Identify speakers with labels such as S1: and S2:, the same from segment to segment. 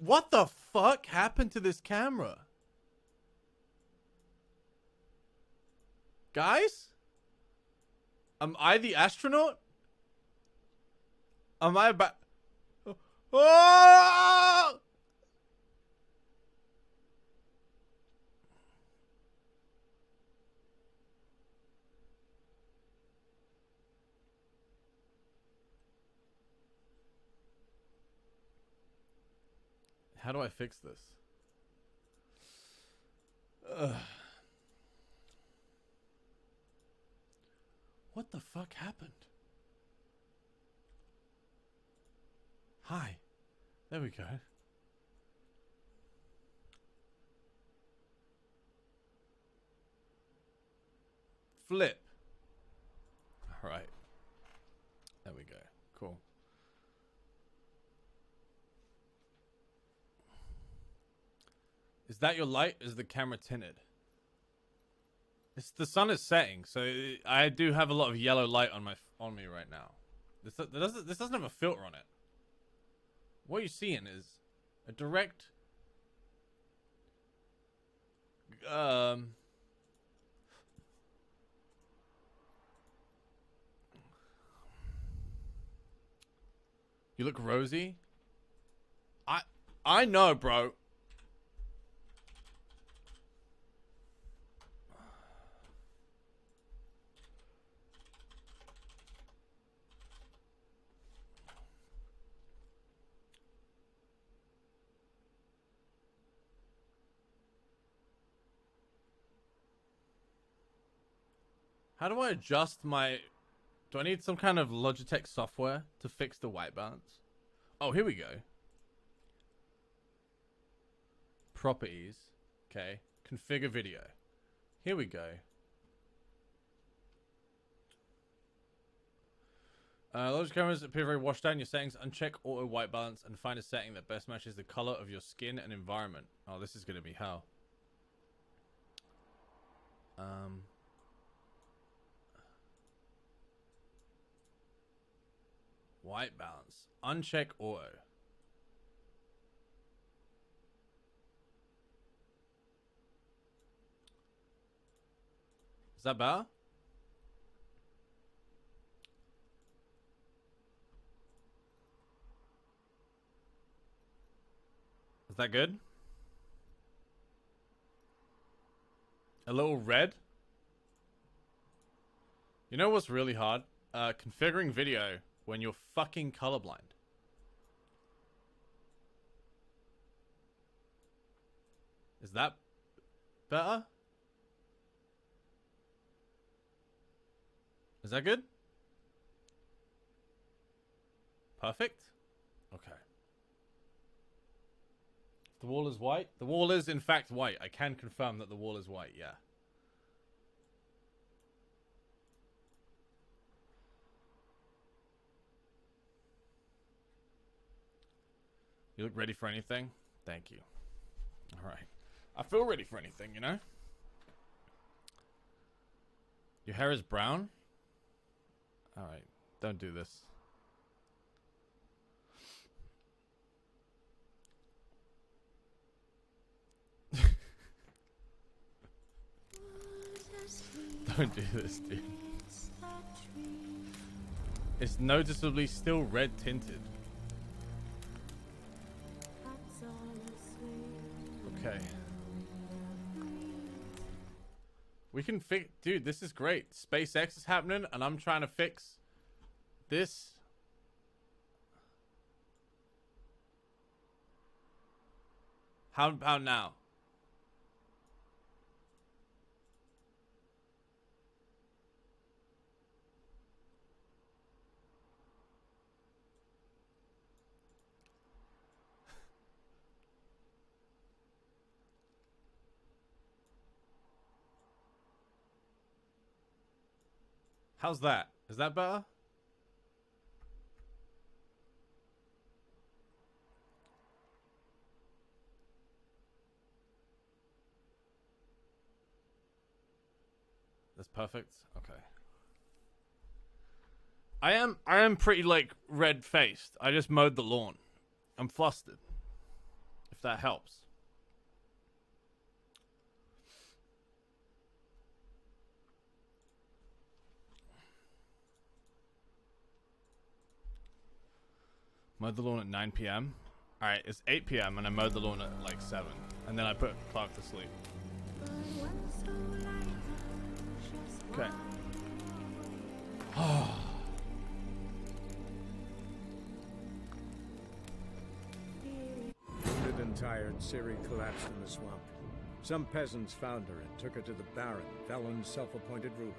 S1: What the fuck happened to this camera? Guys? Am I the astronaut? Am I about... Oh! How do I fix this? Ugh. What the fuck happened? Hi. There we go. Flip. All right. There we go. Cool. Is that your light? Is the camera tinted? The sun is setting, so I do have a lot of yellow light on me right now. This doesn't have a filter on it. What you're seeing is a direct you look rosy. I know, bro. How do I adjust my... Do I need some kind of Logitech software to fix the white balance? Oh, here we go. Properties. Okay. Configure video. Here we go. Logic cameras appear very washed out in your settings. Uncheck auto white balance and find a setting that best matches the color of your skin and environment. Oh, this is going to be hell. White balance. Uncheck auto. Is that better? Is that good? A little red? You know what's really hard? Configuring video when you're fucking colorblind. Is that better? Is that good? Perfect? Okay. The wall is white? The wall is in fact white. I can confirm that the wall is white, yeah. You look ready for anything? Thank you. Alright. I feel ready for anything, you know? Your hair is brown? Alright. Don't do this. Don't do this, dude. It's noticeably still red tinted. Okay. We can fix... Dude, this is great. SpaceX is happening, and I'm trying to fix this. How about now? How's that? Is that better? That's perfect. Okay. I am pretty like red-faced. I just mowed the lawn. I'm flustered. If that helps. Mowed the lawn at 9 p.m. Alright, it's 8 p.m. and I mowed the lawn at like 7. And then I put Clark to sleep. Okay.
S2: Wounded and tired, Siri collapsed in the swamp. Some peasants found her and took her to the Baron, Velen's self-appointed ruler.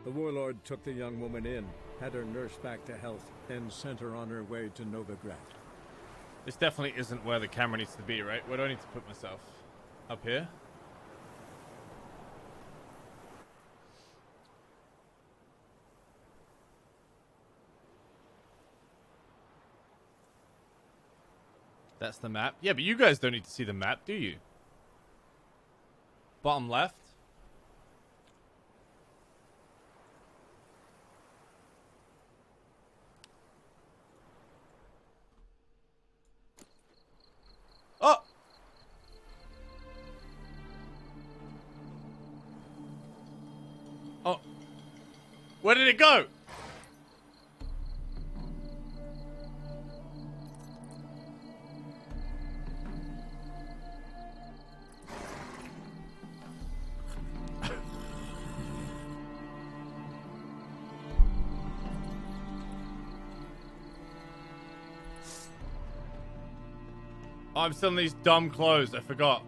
S2: The warlord took the young woman in, had her nursed back to health, then sent her on her way to Novigrad.
S1: This definitely isn't where the camera needs to be, right? Where do I need to put myself? Up here? That's the map. Yeah, but you guys don't need to see the map, do you? Bottom left? Oh! Oh. Where did it go? Oh, I'm still in these dumb clothes. I forgot.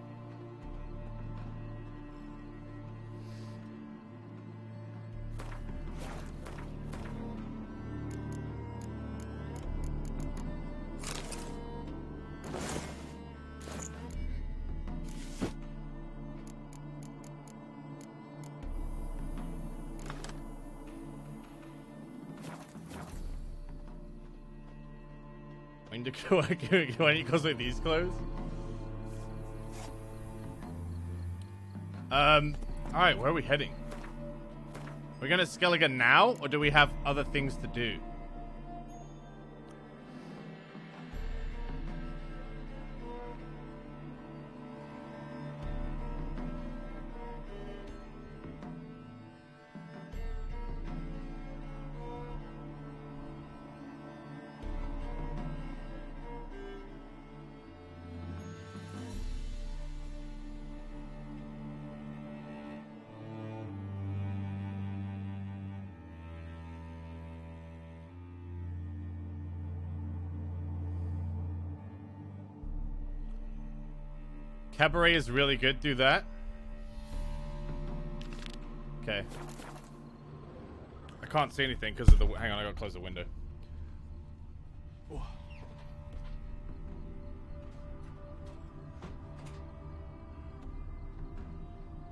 S1: Why need cosplay these clothes? Alright, where are we heading? We're gonna Skellige now, or do we have other things to do? Cabaret is really good. Do that. Okay. I can't see anything because of the... Hang on, I gotta close the window. Ooh.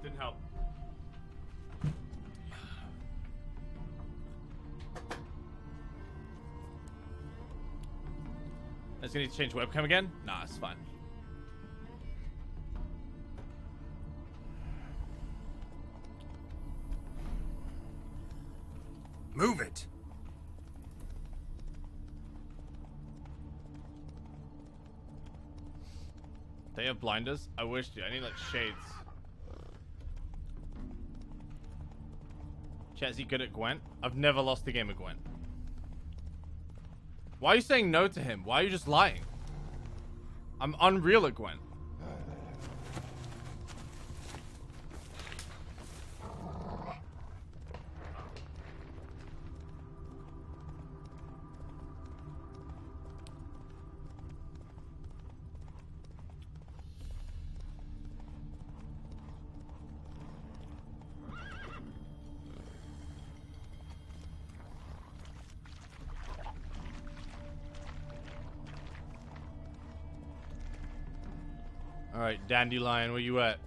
S1: Didn't help. I just need to change webcam again? Nah, it's fine.
S2: Move it!
S1: They have blinders? I wish, dude. I need like shades. Chat, is he good at Gwent? I've never lost a game of Gwent. Why are you saying no to him? Why are you just lying? I'm unreal at Gwent. Alright, Dandelion, where you at?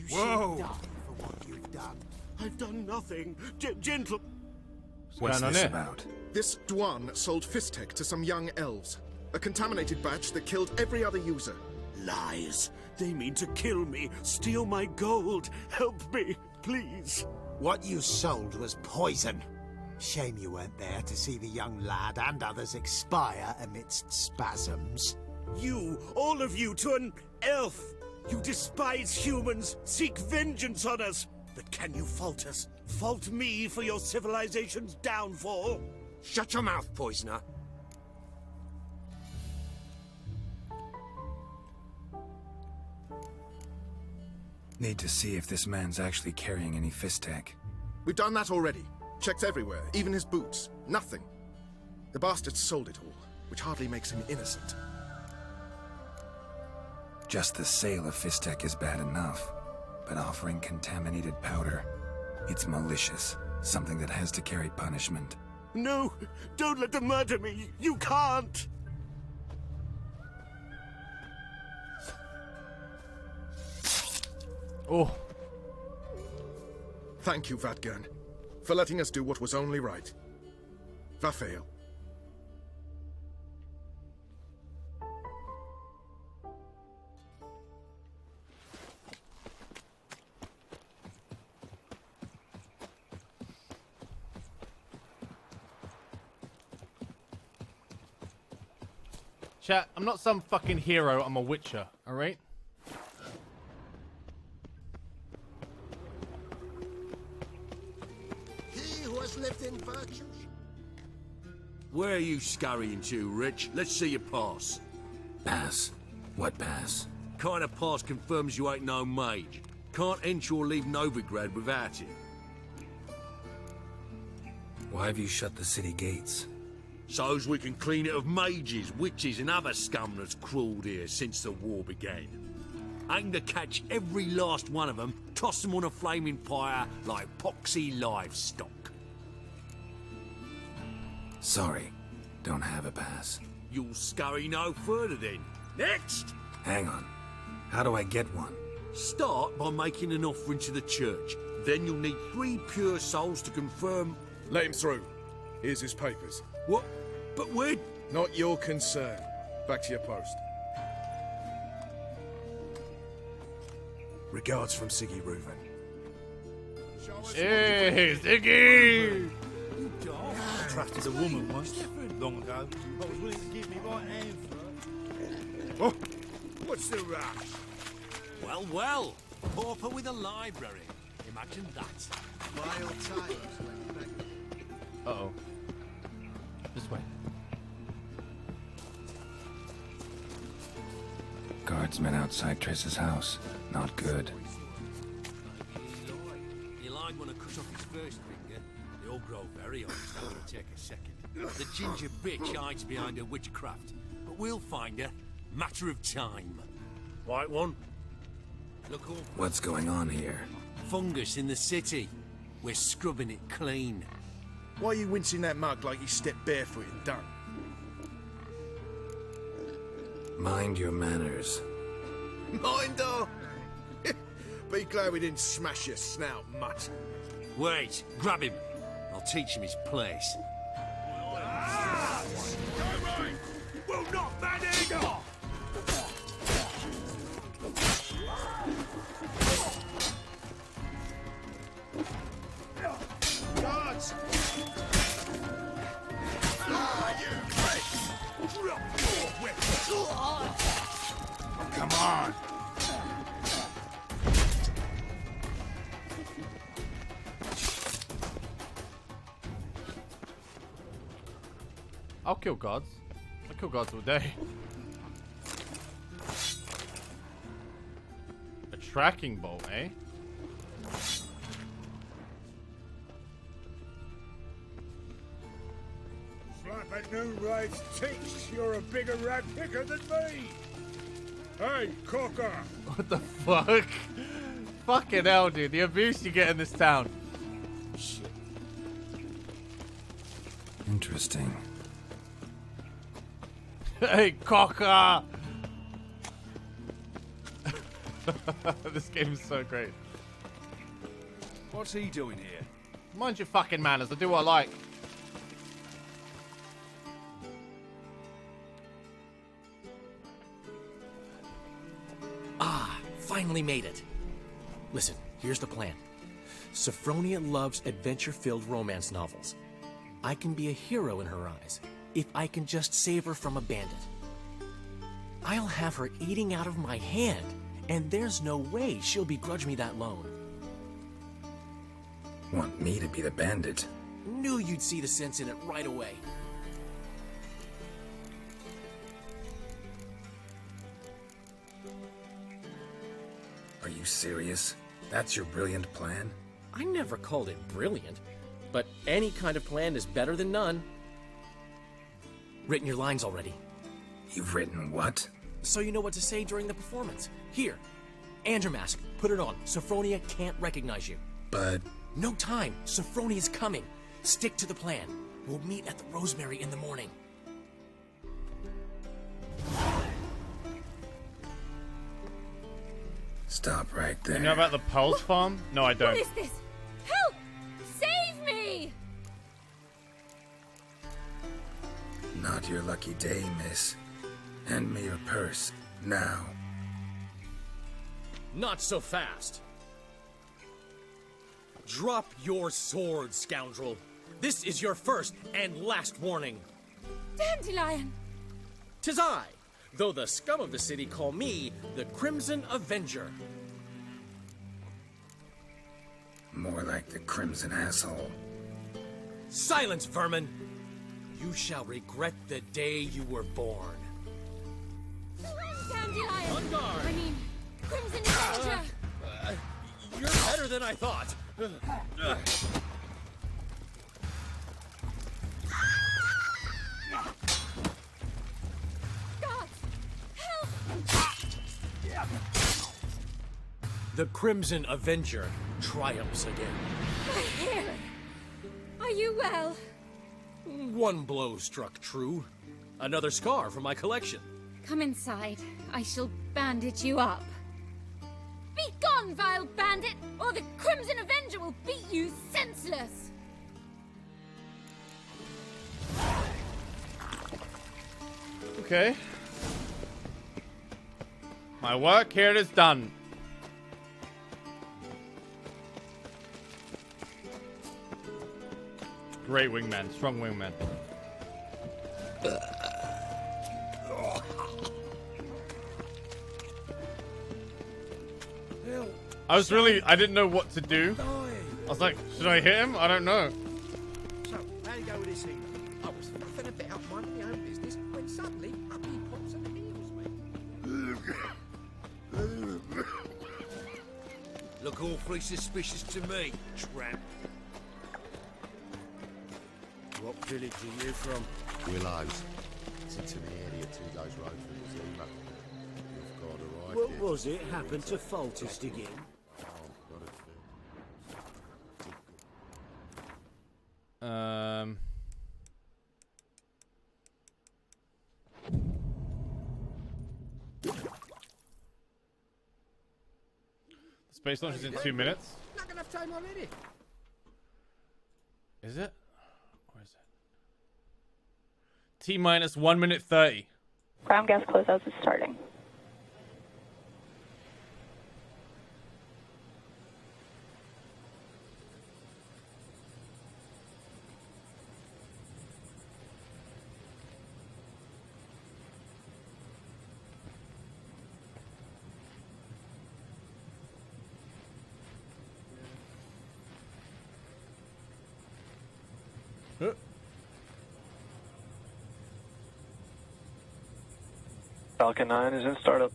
S3: Whoa!
S4: should die for what you've done.
S3: I've done nothing. Gentle...
S5: What's
S1: going on
S5: this
S1: here?
S5: about?
S6: This Dwan sold Fistek to some young elves. A contaminated batch that killed every other user.
S3: Lies. They mean to kill me, steal my gold. Help me, please.
S4: What you sold was poison. Shame you weren't there to see the young lad and others expire amidst spasms.
S3: You, all of you, to an elf. You despise humans, seek vengeance on us. But can you fault us? Fault me for your civilization's downfall?
S7: Shut your mouth, poisoner.
S5: Need to see if this man's actually carrying any Fistek.
S6: We've done that already. Checked everywhere, even his boots. Nothing. The bastard sold it all, which hardly makes him innocent.
S5: Just the sale of Fistek is bad enough, but offering contaminated powder, it's malicious. Something that has to carry punishment.
S3: No, don't let them murder me. You can't.
S1: Oh,
S6: Thank you, Vatgern, for letting us do what was only right. Vafael.
S1: chat. I'm not some fucking hero. I'm a witcher. All right.
S7: He who has lived in virtue.
S8: Where are you scurrying to, Rich? Let's see your pass.
S5: Pass? What pass?
S8: Kind of pass confirms you ain't no mage. Can't enter or leave Novigrad without it.
S5: Why have you shut the city gates?
S8: So's we can clean it of mages, witches and other scum that's crawled here since the war began. Aim to catch every last one of them, toss them on a flaming pyre like poxy livestock.
S5: Sorry, don't have a pass.
S8: You'll scurry no further then. Next!
S5: Hang on. How do I get one?
S8: Start by making an offering to the church. Then you'll need 3 pure souls to confirm...
S2: Let him through. Here's his papers.
S8: What? But where...
S2: Not your concern. Back to your post. Regards from Siggy Reuven.
S1: Hey, Ziggy!
S9: Trusted a woman once, long ago, but was willing to give me right hand for her.
S7: Oh, what's the rush?
S8: Well, well. Pauper with a library. Imagine that.
S7: Wild times.
S1: Uh-oh. This way.
S5: Guardsmen outside Triss's house. Not good.
S8: You like when I cut off his first finger? They all grow very honest after take a second. The ginger bitch hides behind her witchcraft, but we'll find her. Matter of time. Right one? Look all
S5: What's going on here?
S8: fungus in the city. We're scrubbing it clean.
S6: Why are you wincing that mug like you stepped barefoot and done?
S5: Mind your manners.
S6: Mind her! Be glad we didn't smash your snout, mutt.
S8: Wait, grab him. I'll teach him his place.
S3: Will not manage!
S7: Guards!
S9: Come on!
S1: I'll kill gods. I'll kill gods all day. A tracking bolt, eh?
S9: Slap at Noonrade's teeth. You're a bigger rat picker than me. Hey, cocker!
S1: What the fuck? Fucking hell, dude. The abuse you get in this town.
S5: Interesting.
S1: Hey, cocker! This game is so great.
S9: What's he doing here?
S1: Mind your fucking manners. I do what I like.
S10: Ah, finally made it. Listen, here's the plan. Sophronia loves adventure-filled romance novels. I can be a hero in her eyes if I can just save her from a bandit. I'll have her eating out of my hand, and there's no way she'll begrudge me that loan.
S5: Want me to be the bandit?
S10: Knew you'd see the sense in it right away.
S5: Are you serious? That's your brilliant plan?
S10: I never called it brilliant, but any kind of plan is better than none. Written your lines already.
S5: You've written what?
S10: So you know what to say during the performance. Here, and your mask. Put it on. Sophronia can't recognize you.
S5: But...
S10: No time. Sophronia's coming. Stick to the plan. We'll meet at the Rosemary in the morning.
S5: Stop right there.
S1: You know about the Pulse Farm? No, I don't.
S11: What is this? Help! Save me!
S5: Not your lucky day, miss. Hand me your purse, now.
S10: Not so fast. Drop your sword, scoundrel. This is your first and last warning.
S11: Dandelion!
S10: 'Tis I, though the scum of the city call me the Crimson Avenger.
S5: More like the Crimson Asshole.
S10: Silence, vermin! You shall regret the day you were born.
S11: Dandelion!
S10: On guard!
S11: I mean, Crimson Avenger!
S10: You're better than I thought.
S11: God! Help!
S10: The Crimson Avenger triumphs again.
S11: My hair! Are you well?
S10: One blow struck true. Another scar from my collection.
S11: Come inside. I shall bandage you up. Be gone, vile bandit, or the Crimson Avenger will beat you senseless!
S1: Okay. My work here is done. Great wingman, strong wingman. I didn't know what to do. I was like, should I hit him? I don't know.
S7: So, how you go with this evening? I was nothing about minding my own business when suddenly up he pops and heals me.
S8: Look awfully suspicious to me, tramp.
S7: What village are you from?
S12: Willows. It's into the area 2 days road from the Zima. You've got to ride
S7: What
S12: here.
S7: was it happened to Faltist again?
S1: Space launch is in 2 minutes.
S7: Not enough time already.
S1: Is it? Or is it? T minus 1 minute 30.
S13: Ground gas closeouts is starting.
S14: Falcon 9 is in startup.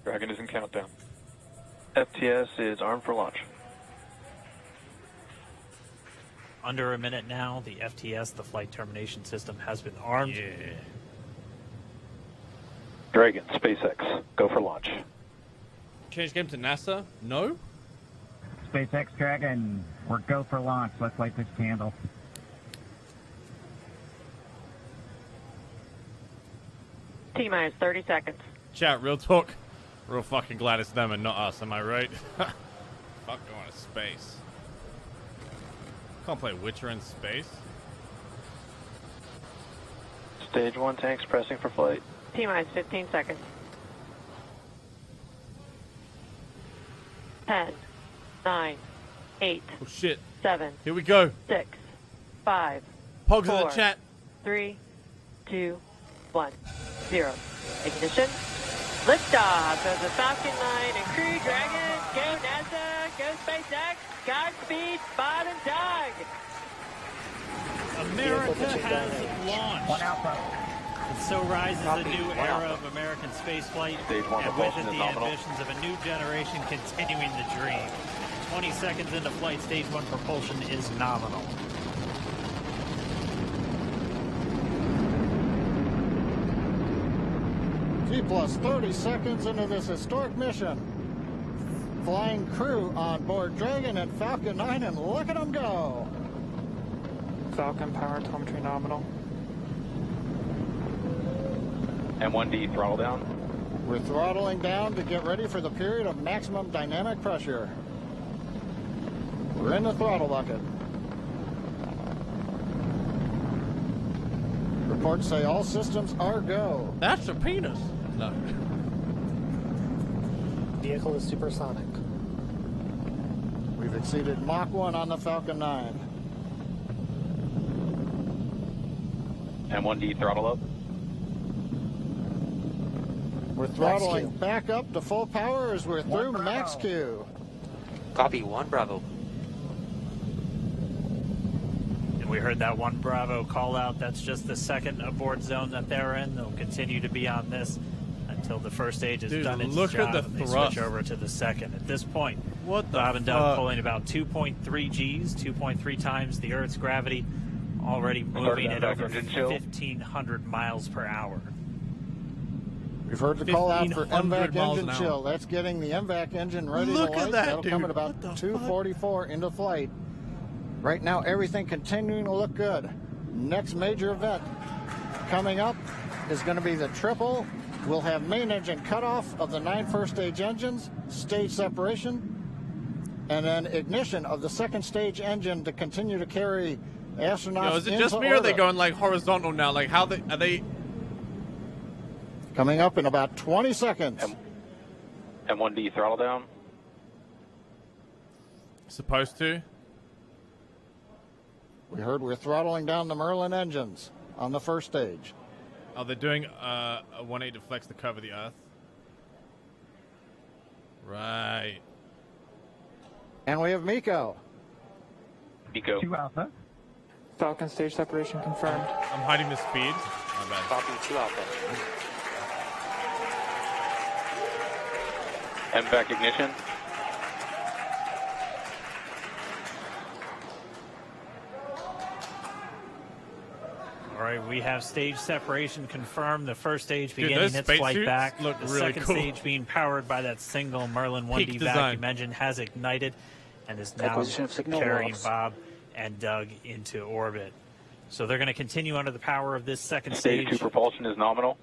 S14: Dragon is in countdown. FTS is armed for launch.
S15: Under a minute now, the FTS, the flight termination system, has been armed.
S1: Yeah.
S14: Dragon, SpaceX, go for launch.
S1: Change game to NASA? No?
S16: SpaceX Dragon, we're go for launch. Let's light this candle.
S13: T-minus 30 seconds.
S1: Chat, real talk. Real fucking glad it's them and not us, am I right? Fuck going to space. Can't play Witcher in space.
S14: Stage 1 tanks pressing for flight.
S13: T-minus 15 seconds. 10, 9, 8.
S1: Oh shit.
S13: 7.
S1: Here we go.
S13: 6, 5.
S1: Pogs
S13: 4,
S1: in the chat.
S13: 3, 2, 1, 0. Ignition. Liftoff of the Falcon 9 and Crew Dragon. Go NASA. Go SpaceX. Godspeed, Bob and Doug.
S15: America has launched. And so rises a new era of American spaceflight, and with it the ambitions of a new generation continuing the dream. 20 seconds into flight, stage 1 propulsion is nominal.
S17: T plus 30 seconds into this historic mission. Flying crew on board Dragon and Falcon 9, and look at them go.
S18: Falcon power telemetry nominal.
S14: M1D throttle down.
S17: We're throttling down to get ready for the period of maximum dynamic pressure. We're in the throttle bucket. Reports say all systems are go.
S1: That's a penis. No.
S18: Vehicle is supersonic.
S17: We've exceeded Mach 1 on the Falcon 9.
S14: M1D throttle up.
S17: We're throttling back up to full power as we're through max Q.
S18: Copy, 1 Bravo.
S15: And we heard that 1 Bravo call out. That's just the second abort zone that they're in. They'll continue to be on this until the first stage is done its
S1: look
S15: job
S1: at the
S15: and they
S1: thrust.
S15: switch over to the second. At this point,
S1: what the
S15: Bob and Doug
S1: fuck?
S15: pulling about 2.3 Gs, 2.3 times the Earth's gravity, already moving at over 1,500 miles per hour.
S17: We've heard the call out for
S1: 1,500
S17: MVAC
S1: miles
S17: engine
S1: an hour.
S17: chill. That's getting the MVAC engine ready
S1: Look
S17: to
S1: at
S17: light.
S1: that,
S17: That'll
S1: dude.
S17: come at about
S1: What the
S17: 2:44 into flight. Right now, everything continuing to look good. Next major event coming up is going to be the triple. We'll have main engine cutoff of the 9 first stage engines, stage separation, and then ignition of the second stage engine to continue to carry astronauts.
S1: Yo, is it
S17: into
S1: just me or are they
S17: orbit.
S1: going like horizontal now? Like how they are they?
S17: Coming up in about 20 seconds.
S14: M1D throttle down.
S1: Supposed to.
S17: We heard we're throttling down the Merlin engines on the first stage.
S1: Oh, they're doing a 180 to flex to cover the Earth. Right.
S17: And we have Miko.
S14: Miko.
S18: 2 Alpha. Falcon stage separation confirmed.
S1: I'm hiding the speed. My bad.
S18: Copy, 2 Alpha.
S14: MVAC ignition.
S15: All right, we have stage separation confirmed. The first stage
S1: Dude,
S15: beginning
S1: those
S15: its flight
S1: spacesuits
S15: back.
S1: look
S15: The
S1: really
S15: second
S1: cool.
S15: stage being powered by that single Merlin 1D
S1: Peak
S15: vacuum
S1: design.
S15: engine has ignited and is now
S18: Acquisition of signal
S15: carrying
S18: loss.
S15: Bob and Doug into orbit. So they're going to continue under the power of this second
S14: Stage 2 propulsion is nominal.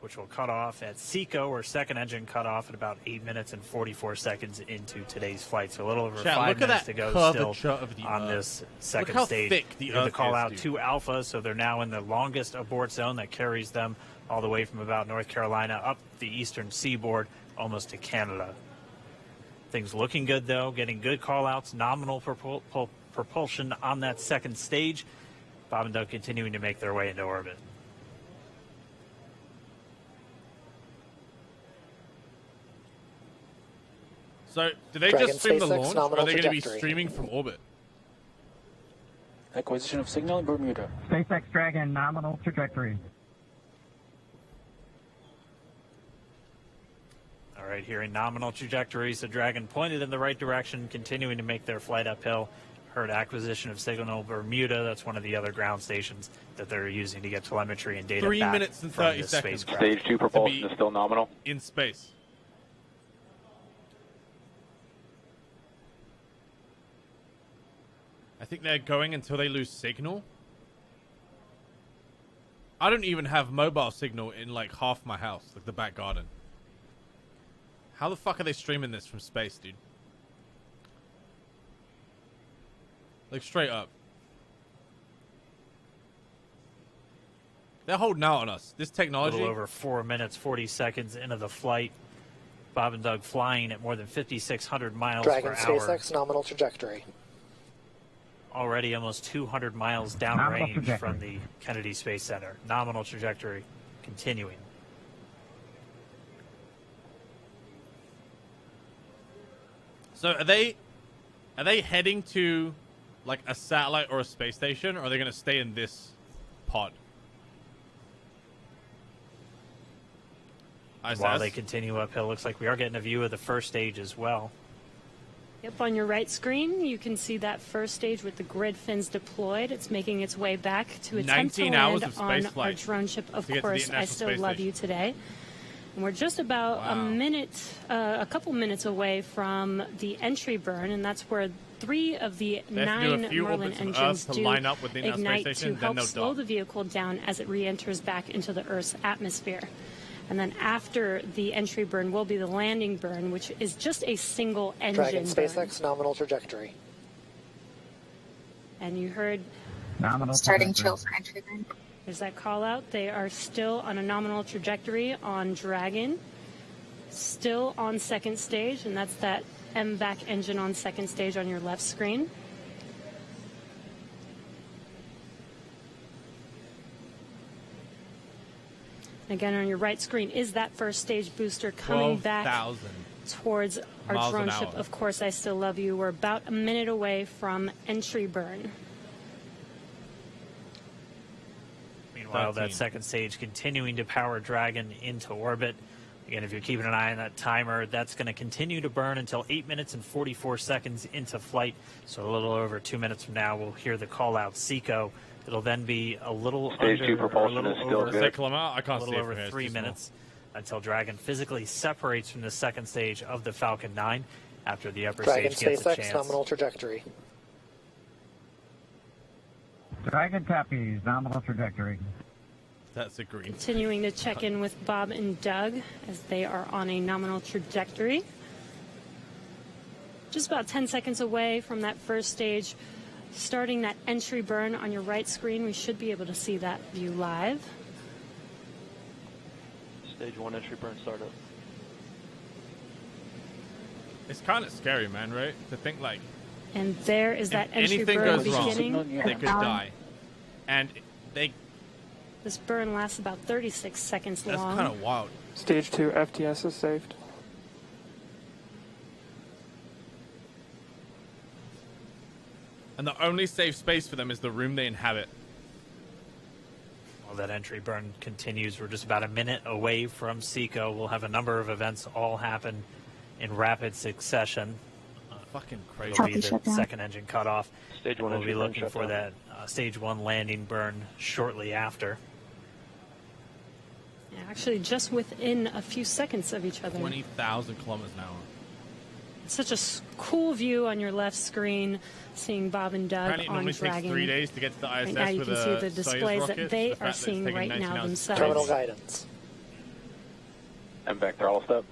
S15: which will cut off at SECO, or second engine cut off at about 8 minutes and 44 seconds into today's flight. So a little over
S1: Chat,
S15: 5
S1: look at
S15: minutes
S1: that
S15: to go
S1: curvature
S15: still
S1: of the
S15: on
S1: Earth.
S15: this second
S1: Look how
S15: stage.
S1: thick the
S15: They're gonna
S1: Earth
S15: call
S1: is,
S15: out
S1: dude.
S15: 2 Alpha, so they're now in the longest abort zone that carries them all the way from about North Carolina up the eastern seaboard, almost to Canada. Things looking good, though, getting good call-outs, nominal propulsion on that second stage. Bob and Doug continuing to make their way into orbit.
S1: So, do they
S18: Dragon
S1: just stream the
S18: SpaceX
S1: launch, or are
S18: nominal
S1: they going to be
S18: trajectory.
S1: streaming from orbit?
S18: Acquisition of signal in Bermuda.
S16: SpaceX Dragon nominal trajectory.
S15: All right, here in nominal trajectory, so Dragon pointed in the right direction, continuing to make their flight uphill. Heard acquisition of signal Bermuda. That's one of the other ground stations that they're using to get telemetry and data
S1: 3
S15: back
S1: minutes and
S15: from
S1: 30
S15: this
S1: seconds.
S15: spacecraft.
S14: Stage 2 propulsion is still nominal.
S1: In space. I think they're going until they lose signal. I don't even have mobile signal in like half my house, like the back garden. How the fuck are they streaming this from space, dude? Like, straight up. They're holding out on us. This technology...
S15: A little over 4 minutes, 40 seconds into the flight. Bob and Doug flying at more than 5,600 miles
S18: Dragon
S15: per hour.
S18: SpaceX nominal trajectory.
S15: Already almost 200 miles downrange from the Kennedy Space Center. Nominal trajectory continuing.
S1: So are they heading to like a satellite or a space station, or are they going to stay in this pod?
S15: While they continue uphill, looks like we are getting a view of the first stage as well.
S19: Yep, on your right screen, you can see that first stage with the grid fins deployed. It's making its way back to attempt to
S1: 19 hours
S19: land
S1: of
S19: on
S1: space
S19: our
S1: flight
S19: drone ship. Of
S1: to get to the
S19: course, I
S1: International
S19: still
S1: Space
S19: love
S1: Station.
S19: you today. And we're just about a couple minutes away from the entry burn, and that's where 3 of the
S1: They have to do a
S19: 9
S1: few
S19: Merlin
S1: orbits of
S19: engines
S1: Earth to
S19: do
S1: line up with the International
S19: ignite
S1: Space Station,
S19: to
S1: then
S19: help
S1: they'll
S19: slow
S1: dock.
S19: the vehicle down as it re-enters back into the Earth's atmosphere. And then after the entry burn will be the landing burn, which is just a single engine
S18: Dragon
S19: burn.
S18: SpaceX nominal trajectory.
S19: And you heard
S18: Nominal
S19: starting
S18: trajectory.
S19: chill for entry burn. There's that call out. They are still on a nominal trajectory on Dragon. Still on second stage, and that's that MVAC engine on second stage on your left screen. Again, on your right screen is that first stage booster coming back
S1: 12,000
S19: towards our
S1: miles
S19: drone
S1: an
S19: ship.
S1: hour.
S19: Of course, I still love you. We're about a minute away from entry burn.
S15: Meanwhile,
S1: 13.
S15: that second stage continuing to power Dragon into orbit. Again, if you're keeping an eye on that timer, that's going to continue to burn until 8 minutes and 44 seconds into flight. So a little over 2 minutes from now, we'll hear the call-out SECO. It'll then be a little
S14: Stage
S15: under,
S14: 2 propulsion
S15: or a
S14: is
S15: little
S14: still
S15: over,
S14: good.
S1: I can't
S15: a
S1: see
S15: little
S1: it
S15: over
S1: from here, it's
S15: 3
S1: too small.
S15: minutes until Dragon physically separates from the second stage of the Falcon 9 after the upper
S18: Dragon
S15: stage gets a
S18: SpaceX
S15: chance.
S18: nominal trajectory.
S16: Dragon copies, nominal trajectory.
S1: That's a green.
S19: Continuing to check in with Bob and Doug as they are on a nominal trajectory. Just about 10 seconds away from that first stage. Starting that entry burn on your right screen, we should be able to see that view live.
S14: Stage 1 entry burn startup.
S1: It's kind of scary, man, right? To think like
S19: And there is that
S1: if
S19: entry
S1: anything
S19: burn
S1: goes wrong,
S19: beginning.
S1: they could die. And
S19: This burn lasts about 36 seconds
S1: that's
S19: long.
S1: kind of wild.
S18: Stage 2 FTS is saved.
S1: And the only safe space for them is the room they inhabit.
S15: While that entry burn continues, we're just about a minute away from SECO. We'll have a number of events all happen in rapid succession.
S1: Fucking crazy.
S15: It'll be the second engine cutoff.
S14: Stage 1
S15: We'll
S14: entry
S15: be
S14: burn
S15: looking
S14: shut
S15: for
S14: down.
S15: that stage 1 landing burn shortly after.
S19: Yeah, actually, just within a few seconds of each other.
S1: 20,000 kilometers an hour.
S19: Such a cool view on your left screen, seeing Bob and Doug
S1: Apparently it
S19: on
S1: normally
S19: Dragon.
S1: takes 3 days to get to the ISS
S19: Right now you
S1: with
S19: can see the
S1: Soyuz
S19: displays
S1: rocket.
S19: that they
S1: The fact
S19: are
S1: that it's
S19: seeing
S1: taken
S19: right
S1: 19
S19: now
S1: hours to
S19: themselves.
S18: Terminal guidance.
S14: And back throttle step.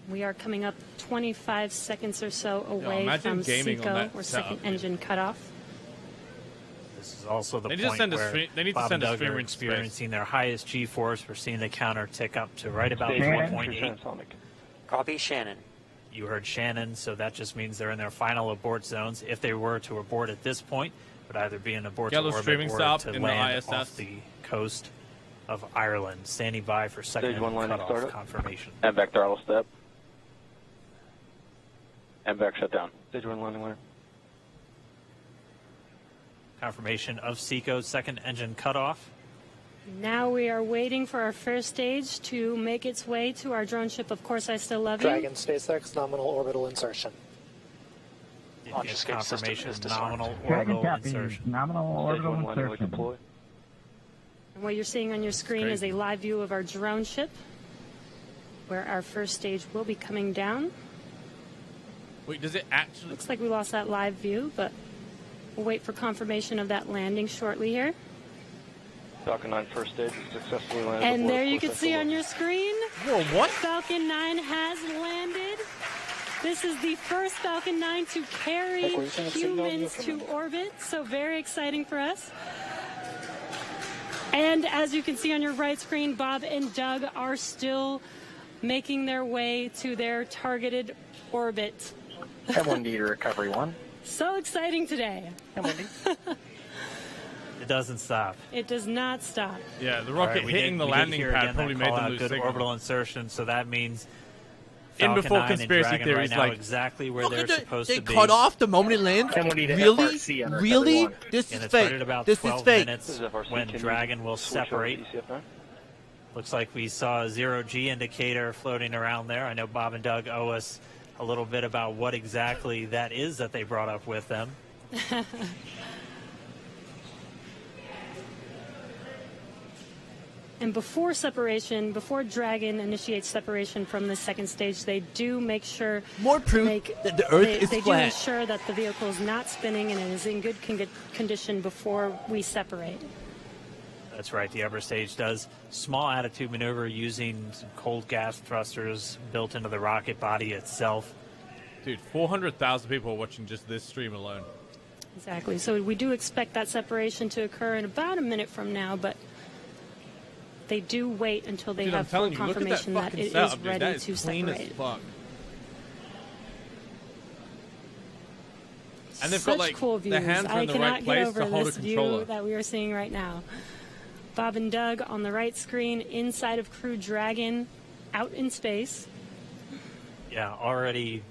S19: We are coming up 25 seconds or so away
S1: imagine
S19: from
S1: gaming on
S19: SECO,
S1: that
S19: or
S1: setup,
S19: second
S1: dude.
S19: engine cutoff.
S15: This is also the
S1: They need to
S15: point
S1: send a
S15: where
S1: stream- they need to
S15: Bob
S1: send a
S15: and Doug
S1: streamer
S15: are
S1: into space.
S15: experiencing their highest G-force. We're seeing the counter tick up to right about
S14: Stage 1 entry
S15: 1.8.
S14: transonic.
S18: Copy Shannon.
S15: You heard Shannon, so that just means they're in their final abort zones. If they were to abort at this point, it would either be an abort
S1: Yellow
S15: to orbit
S1: streaming
S15: or
S1: stop
S15: to
S1: in the
S15: land
S1: ISS.
S15: off the coast of Ireland. Standing by for second
S14: Stage 1
S15: engine
S14: landing
S15: cutoff
S14: startup.
S15: confirmation.
S14: And back throttle step. And back shutdown. Stage 1 landing line.
S15: Confirmation of SECO's second engine cutoff.
S19: Now we are waiting for our first stage to make its way to our drone ship. Of course, I still love you.
S18: Dragon SpaceX nominal orbital insertion.
S15: Launch escape confirmation
S14: system is
S15: nominal
S16: Dragon
S15: orbital
S16: copies,
S15: insertion.
S16: nominal
S14: Stage
S16: orbital
S14: 1 landing leg
S16: insertion.
S14: deploy.
S19: And what you're seeing on your screen is a
S1: crazy.
S19: live view of our drone ship, where our first stage will be coming down.
S1: Wait, does it actually?
S19: Looks like we lost that live view, but we'll wait for confirmation of that landing shortly here.
S14: Falcon 9 first stage successfully landed.
S19: And there you can see on your screen,
S1: whoa, what?
S19: Falcon 9 has landed. This is the first Falcon 9 to carry humans to orbit, so very exciting for us. And as you can see on your right screen, Bob and Doug are still making their way to their targeted orbit.
S18: M1D to Recovery 1.
S19: So exciting today.
S18: M1D.
S15: It doesn't stop.
S19: It does not stop.
S1: Yeah, the rocket hitting the landing pad probably made them lose
S15: good
S1: signal.
S15: orbital insertion, so that means
S1: in
S15: Falcon
S1: before
S15: 9
S1: conspiracy
S15: and Dragon
S1: theories,
S15: right now
S1: like
S15: exactly where they're supposed to be.
S20: They cut off the moment it lands. Really? Really? This
S15: And
S20: is
S15: it's right
S20: fake.
S15: at about
S20: This
S15: 12
S20: is fake.
S15: minutes when Dragon will separate. Looks like we saw a zero-G indicator floating around there. I know Bob and Doug owe us a little bit about what exactly that is that they brought up with them.
S19: And before separation, before Dragon initiates separation from the second stage, they do make sure
S20: more proof that the Earth is
S19: they
S20: flat.
S19: do ensure that the vehicle is not spinning and it is in good condition before we separate.
S15: That's right. The upper stage does small attitude maneuver using some cold gas thrusters built into the rocket body itself.
S1: Dude, 400,000 people are watching just this stream alone.
S19: Exactly. So we do expect that separation to occur in about a minute from now, but they do wait until they have full confirmation that it is ready to separate.
S1: And they've
S19: Such
S1: got like
S19: cool views.
S1: their hands are in the right place to hold a controller.
S19: That we are seeing right now. Bob and Doug on the right screen, inside of Crew Dragon, out in space.
S15: Yeah, already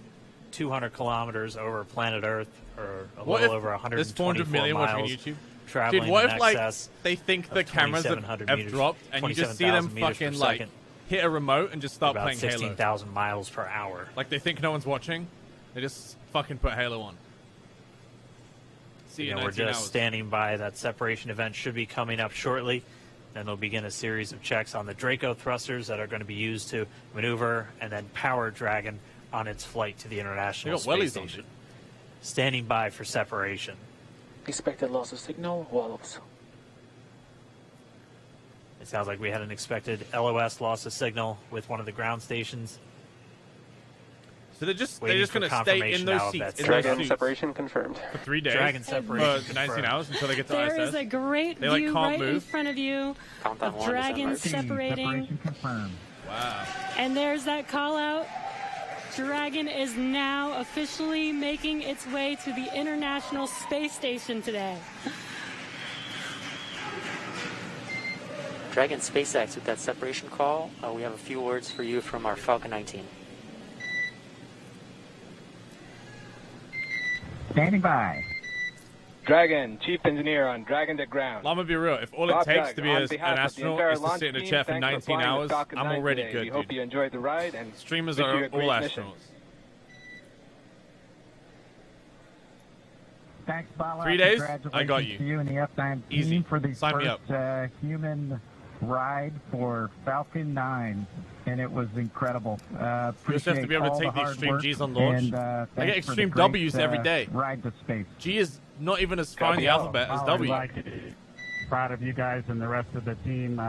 S15: 200 kilometers over planet Earth, or a
S1: What
S15: little
S1: if
S15: over
S1: there's 400
S15: 124
S1: million watching
S15: miles.
S1: YouTube?
S15: Traveling
S1: Dude, what
S15: in
S1: if like
S15: excess
S1: they think the
S15: of
S1: cameras have
S15: 2,700
S1: have
S15: meters,
S1: dropped and you just see them
S15: 27,000 meters per
S1: fucking like
S15: second.
S1: hit a remote and just start
S15: About
S1: playing Halo?
S15: 16,000 miles per hour.
S1: Like they think no one's watching, they just fucking put Halo on. See you in
S15: We're
S1: 19
S15: just
S1: hours.
S15: standing by. That separation event should be coming up shortly. Then they'll begin a series of checks on the Draco thrusters that are going to be used to maneuver and then power Dragon on its flight to the International
S1: They got wellies
S15: Space
S1: on
S15: Station. Standing by for separation.
S18: Expected loss of signal, wallops.
S15: It sounds like we had an expected LOS loss of signal with one of the ground stations.
S1: So they're just
S15: Waiting
S1: going
S15: for
S1: to stay in
S15: confirmation
S1: those
S15: now of
S1: seats.
S15: that
S1: In
S15: Dragon
S1: those suits
S14: separation confirmed.
S1: for 3 days.
S15: Dragon separation
S1: for 19
S15: confirmed.
S1: hours until they get to
S19: There
S1: ISS.
S19: is a great
S1: They, like,
S19: view
S1: can't
S19: right in
S1: move.
S19: front of you
S18: Countdown
S19: of
S18: one,
S19: Dragon
S18: December.
S19: separating.
S16: Separation confirmed.
S1: Wow.
S19: And there's that call out. Dragon is now officially making its way to the International Space Station today.
S18: Dragon SpaceX with that separation call. We have a few words for you from our Falcon 9 team.
S16: Standing by.
S14: Dragon, Chief Engineer on Dragon to Ground.
S1: I'm gonna be real. If all it
S14: Bob
S1: takes
S14: Doug,
S1: to be
S14: on
S1: an
S14: behalf of the
S1: astronaut
S14: entire
S1: is to
S14: launch
S1: sit in a
S14: team,
S1: chair for
S14: thanks
S1: 19
S14: flying with
S1: hours,
S14: Falcon
S1: I'm
S14: 9
S1: already
S14: today.
S1: good,
S14: We hope
S1: dude.
S14: you enjoyed the ride and
S1: Streamers
S14: wish you
S1: are
S14: a great
S1: all
S14: mission.
S1: astronauts.
S16: Thanks, Bala.
S1: 3 days?
S16: Congratulations
S1: I got you.
S16: to you and the F9
S1: Easy.
S16: team for the
S1: Sign me
S16: first human ride for Falcon 9, and it was incredible.
S1: You just have to
S16: Appreciate
S1: be able
S16: all
S1: to take the
S16: hard
S1: extreme
S16: work,
S1: G's on launch.
S16: and,
S1: I
S16: thanks
S1: get
S16: for the
S1: extreme
S16: great,
S1: W's every day.
S16: Ride to space.
S1: G is not even as far in the alphabet as W.
S16: Proud of you guys and the rest of the team.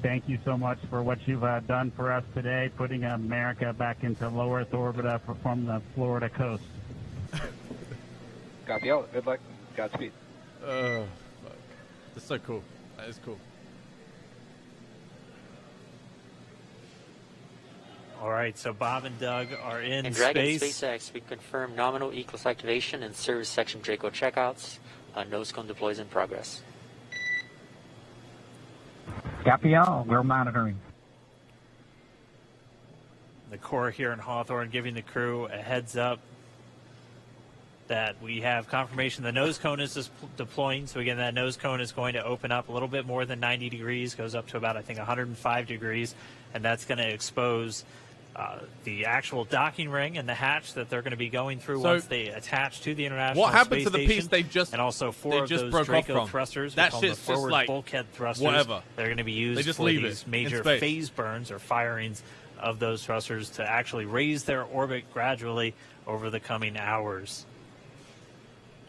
S16: Thank you so much for what you've done for us today, putting America back into low Earth orbit from the Florida coast.
S14: Copy all. Good luck. Godspeed.
S1: Fuck. That's so cool. That is cool.
S15: All right, so Bob and Doug are in
S18: Dragon
S15: space.
S18: SpaceX, we confirm nominal E-class activation and service section Draco checkouts. Nose cone deploys in progress.
S16: Copy all. We're monitoring.
S15: The Corps here in Hawthorne giving the crew a heads up that we have confirmation the nose cone is deploying. So again, that nose cone is going to open up a little bit more than 90 degrees, goes up to about, I think, 105 degrees, and that's going to expose the actual docking ring and the hatch that they're going to be going through
S1: So,
S15: once they attach to the International
S1: what happened
S15: Space
S1: to the
S15: Station.
S1: piece they just
S15: and also
S1: they
S15: four of
S1: just
S15: those
S1: broke off
S15: Draco
S1: from?
S15: thrusters,
S1: That
S15: we call them the
S1: shit's just
S15: forward
S1: like
S15: bulkhead thrusters.
S1: whatever.
S15: They're going to be used
S1: They just
S15: for
S1: leave
S15: these
S1: it in
S15: major
S1: space.
S15: phase burns or firings of those thrusters to actually raise their orbit gradually over the coming hours.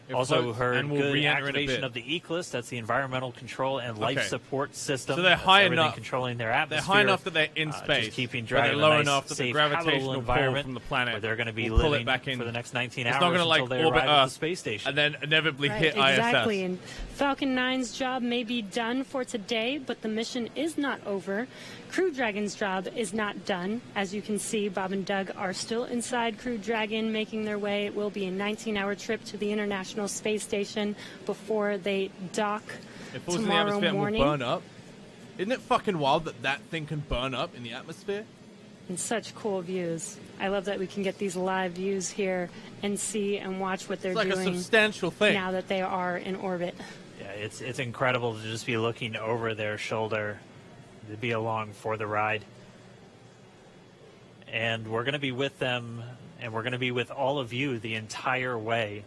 S1: It
S15: Also
S1: floats
S15: heard
S1: and will
S15: good
S1: re-enter in a
S15: activation
S1: bit.
S15: of the ECLIS, that's the environmental control and life
S1: Okay.
S15: support system.
S1: So they're
S15: That's
S1: high
S15: everything
S1: enough.
S15: controlling their
S1: They're
S15: atmosphere.
S1: high enough that they're in space.
S15: Just keeping
S1: but they're
S15: Dragon
S1: low
S15: a nice,
S1: enough that the
S15: safe,
S1: gravitational
S15: habitable
S1: pull
S15: environment
S1: from the planet
S15: where they're going to be
S1: will pull
S15: living
S1: it back in
S15: for the next 19
S1: it's
S15: hours
S1: not gonna,
S15: until
S1: like,
S15: they
S1: orbit
S15: arrive at the
S1: Earth
S15: space station.
S1: and then inevitably
S19: Right,
S1: hit
S19: exactly.
S1: ISS.
S19: And Falcon 9's job may be done for today, but the mission is not over. Crew Dragon's job is not done. As you can see, Bob and Doug are still inside Crew Dragon, making their way. It will be a 19-hour trip to the International Space Station before they dock
S1: It falls in the
S19: tomorrow
S1: atmosphere
S19: morning.
S1: and will burn up. Isn't it fucking wild that that thing can burn up in the atmosphere?
S19: And such cool views. I love that we can get these live views here and see and watch what they're
S1: It's like a
S19: doing
S1: substantial thing.
S19: now that they are in orbit.
S15: Yeah, it's incredible to just be looking over their shoulder, to be along for the ride. And we're going to be with them, and we're going to be with all of you the entire way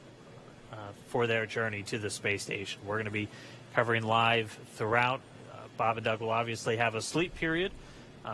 S15: for their journey to the space station. We're going to be covering live throughout. Bob and Doug will obviously have a sleep period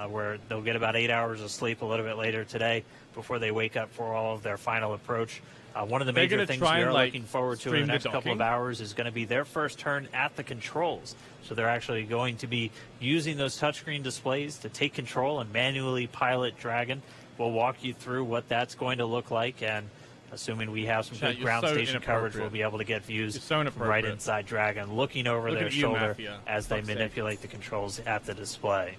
S15: where they'll get about 8 hours of sleep a little bit later today before they wake up for all of their final approach. One of the
S1: They're
S15: major
S1: gonna
S15: things
S1: try
S15: we
S1: and,
S15: are
S1: like,
S15: looking forward to in
S1: stream
S15: the
S1: the
S15: next couple of
S1: docking?
S15: hours is going to be their first turn at the controls. So they're actually going to be using those touchscreen displays to take control and manually pilot Dragon. We'll walk you through what that's going to look like, and assuming we have some
S1: Chat,
S15: good
S1: you're
S15: ground
S1: so
S15: station coverage, we'll
S1: inappropriate.
S15: be able to get views
S1: You're so
S15: right
S1: inappropriate.
S15: inside Dragon, looking over
S1: Look
S15: their
S1: at you,
S15: shoulder
S1: Mafia.
S15: as they
S1: Fuck's sake.
S15: manipulate the controls at the display.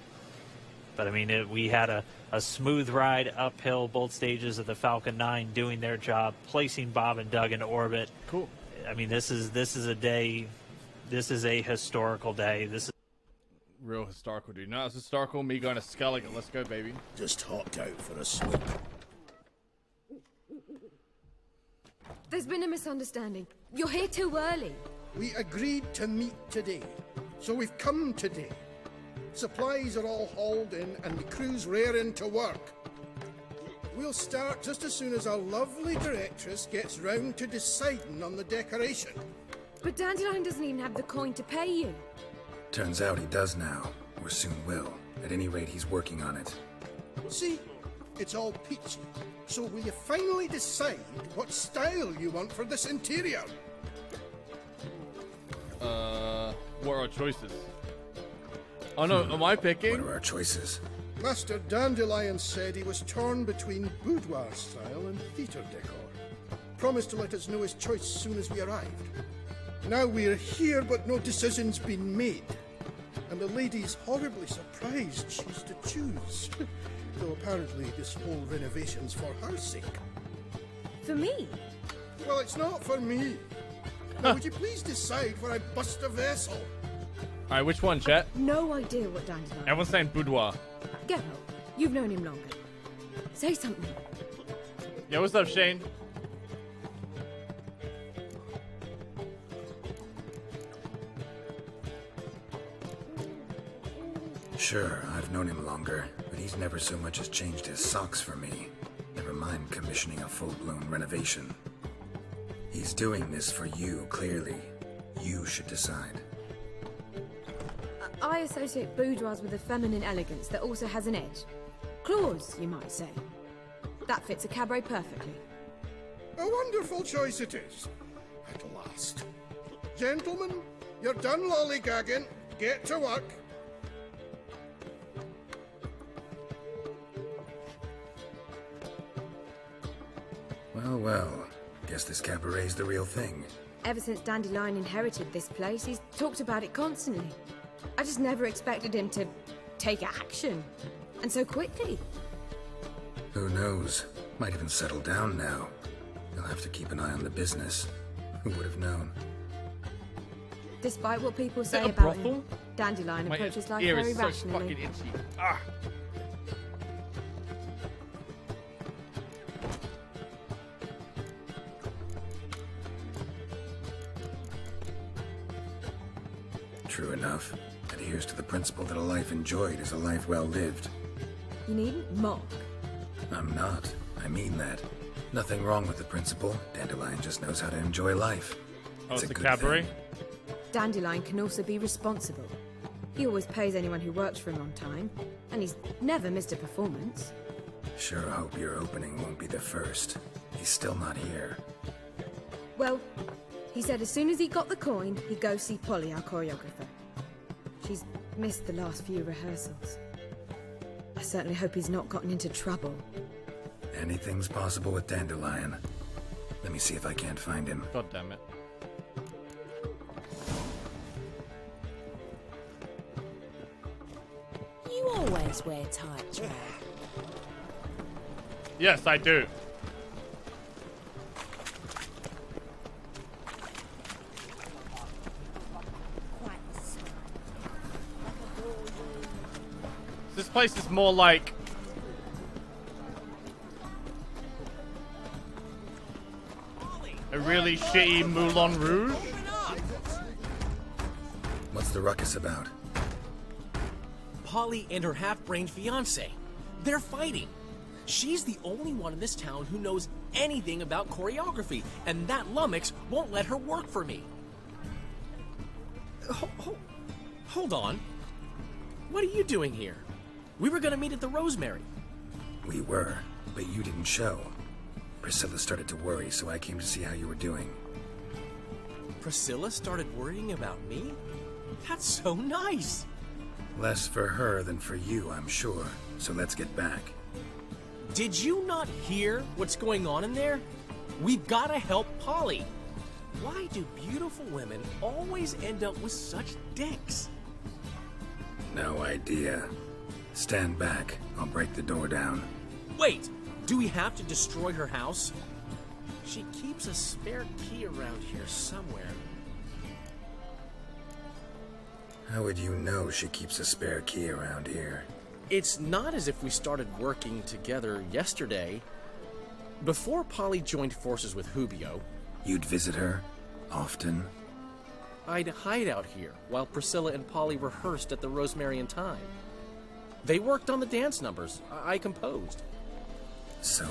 S15: But I mean, we had a smooth ride uphill, both stages of the Falcon 9 doing their job, placing Bob and Doug in orbit.
S1: Cool.
S15: I mean, this is a day, this is a historical day. This is
S1: Real historical, dude. No, it's historical. Me going to Skellige. Let's go, baby.
S3: Just hopped out for a swim.
S11: There's been a misunderstanding. You're here too early.
S21: We agreed to meet today, so we've come today. Supplies are all hauled in and the crew's raring to work. We'll start just as soon as our lovely directress gets round to deciding on the decoration.
S11: But Dandelion doesn't even have the coin to pay you.
S5: Turns out he does now, or soon will. At any rate, he's working on it.
S21: See, it's all peachy. So will you finally decide what style you want for this interior?
S1: What are our choices? Oh no, am I picking?
S5: What are our choices?
S21: Master Dandelion said he was torn between boudoir style and theatre decor. Promised to let us know his choice as soon as we arrived. Now we're here, but no decision's been made. And the lady's horribly surprised she's to choose. Though apparently this whole renovation's for her sake.
S11: For me?
S21: Well, it's not for me. Now, would you please decide where I bust a vessel?
S1: Alright, which one, chat?
S11: No idea what Dandelion.
S1: Everyone's saying boudoir.
S11: Get out. You've known him longer. Say something.
S1: Yeah, what's up, Shane?
S5: Sure, I've known him longer, but he's never so much as changed his socks for me. Never mind commissioning a full-blown renovation. He's doing this for you, clearly. You should decide.
S11: I associate boudoirs with a feminine elegance that also has an edge. Claws, you might say. That fits a cabaret perfectly.
S21: A wonderful choice it is. At last. Gentlemen, you're done lollygagging. Get to work.
S5: Well, well. Guess this cabaret's the real thing.
S11: Ever since Dandelion inherited this place, he's talked about it constantly. I just never expected him to take action. And so quickly.
S5: Who knows? Might even settle down now. You'll have to keep an eye on the business. Who would have known?
S11: Despite what people
S1: Is
S11: say
S1: it a
S11: about him,
S1: brothel?
S11: Dandelion
S1: My
S11: approaches life
S1: ear
S11: very
S1: is so
S11: rationally.
S1: fucking itchy. Ah!
S5: True enough. Adheres to the principle that a life enjoyed is a life well lived.
S11: You needn't mock.
S5: I'm not. I mean that. Nothing wrong with the principle. Dandelion just knows how to enjoy life.
S1: Oh, it's a
S5: good
S1: cabaret?
S5: thing.
S11: Dandelion can also be responsible. He always pays anyone who works for him on time, and he's never missed a performance.
S5: Sure hope your opening won't be the first. He's still not here.
S11: Well,
S4: He said as soon as he got the coin, he'd go see Polly, our choreographer. She's missed the last few rehearsals. I certainly hope he's not gotten into trouble.
S5: Anything's possible with Dandelion. Let me see if I can't find him.
S1: God damn it.
S22: You always wear tight drag.
S1: Yes, I do. This place is more like a really shitty Moulin Rouge.
S5: What's the ruckus about?
S10: Polly and her half-brained fiancé. They're fighting. She's the only one in this town who knows anything about choreography, and that lummox won't let her work for me. Hold on. What are you doing here? We were gonna meet at the Rosemary.
S5: We were, but you didn't show. Priscilla started to worry, so I came to see how you were doing.
S10: Priscilla started worrying about me? That's so nice!
S5: Less for her than for you, I'm sure. So let's get back.
S10: Did you not hear what's going on in there? We've gotta help Polly. Why do beautiful women always end up with such dicks?
S5: No idea. Stand back. I'll break the door down.
S10: Wait! Do we have to destroy her house? She keeps a spare key around here somewhere.
S5: How would you know she keeps a spare key around here?
S10: It's not as if we started working together yesterday. Before Polly joined forces with Hubio...
S5: You'd visit her? Often?
S10: I'd hide out here while Priscilla and Polly rehearsed at the Rosemary and Thyme. They worked on the dance numbers. I composed.
S5: So,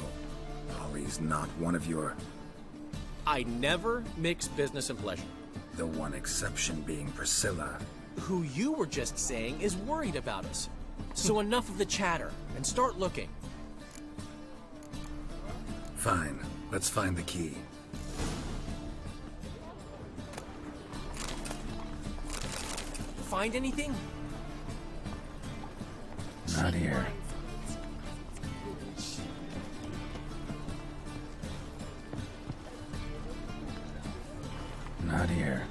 S5: Polly's not one of your...
S10: I never mix business and pleasure.
S5: The one exception being Priscilla.
S10: Who you were just saying is worried about us. So enough of the chatter, and start looking.
S5: Fine. Let's find the key.
S10: Find anything?
S5: Not here. Not here.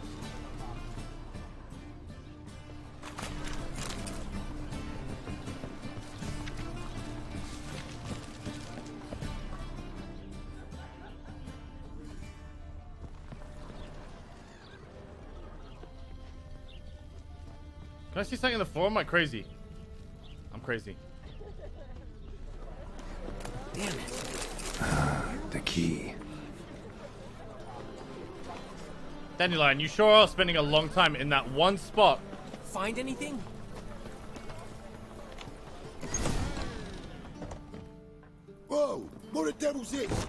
S1: Can I see something in the floor? Am I crazy? I'm crazy.
S10: Damn it.
S5: The key.
S1: Dandelion, you sure are spending a long time in that one spot.
S10: Find anything?
S9: Whoa! What the devil's this?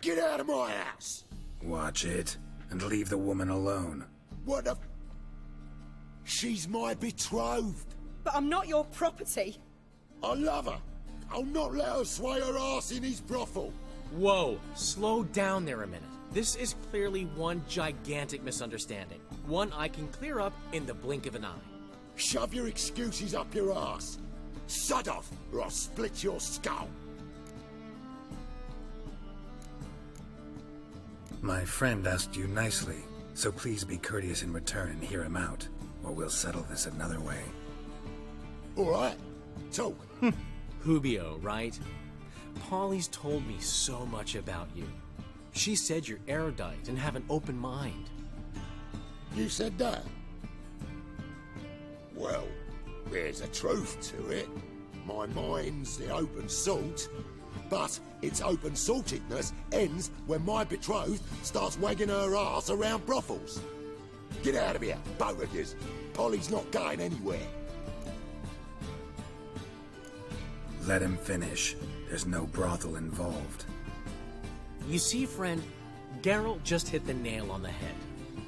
S9: Get out of my house!
S5: Watch it, and leave the woman alone.
S9: What the... She's my betrothed.
S23: But I'm not your property.
S9: I love her. I'll not let her sway her ass in his brothel.
S10: Whoa, slow down there a minute. This is clearly one gigantic misunderstanding. One I can clear up in the blink of an eye.
S9: Shove your excuses up your ass. Sod off, or I'll split your skull.
S5: My friend asked you nicely, so please be courteous in return and hear him out, or we'll settle this another way.
S9: All right, talk.
S10: Hubio, right? Polly's told me so much about you. She said you're erudite and have an open mind.
S9: You said that? Well, there's a truth to it. My mind's the open salt, but its open saltedness ends when my betrothed starts wagging her ass around brothels. Get out of here, both of yous. Polly's not going anywhere.
S5: Let him finish. There's no brothel involved.
S10: You see, friend, Geralt just hit the nail on the head.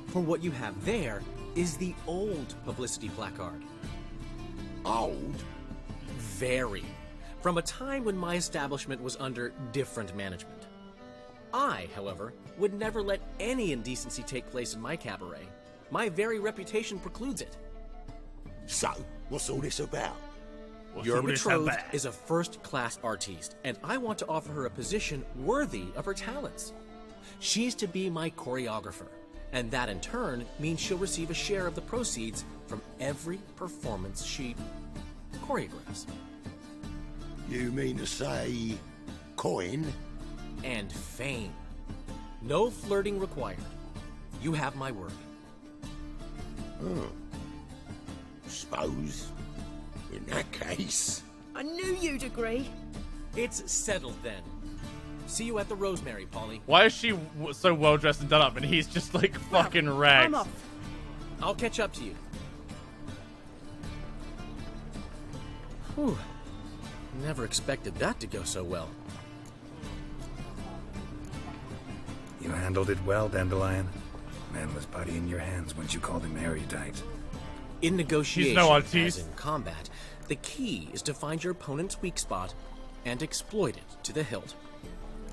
S10: For what you have there is the old publicity placard.
S9: Old?
S10: Very. From a time when my establishment was under different management. I, however, would never let any indecency take place in my cabaret. My very reputation precludes it.
S9: So, what's all this about?
S10: Your betrothed is a first-class artiste, and I want to offer her a position worthy of her talents. She's to be my choreographer, and that in turn means she'll receive a share of the proceeds from every performance she choreographs.
S9: You mean to say coin?
S10: And fame. No flirting required. You have my word.
S9: Oh. Suppose, in that case...
S23: I knew you'd agree.
S10: It's settled then. See you at the Rosemary, Polly.
S1: Why is she so well dressed and done up, and he's just like fucking rags?
S23: I'm off.
S10: I'll catch up to you. Whew. Never expected that to go so well.
S5: You handled it well, Dandelion. Man was putty in your hands once you called him erudite.
S10: In negotiation,
S1: no
S10: as in combat, the key is to find your opponent's weak spot and exploit it to the hilt.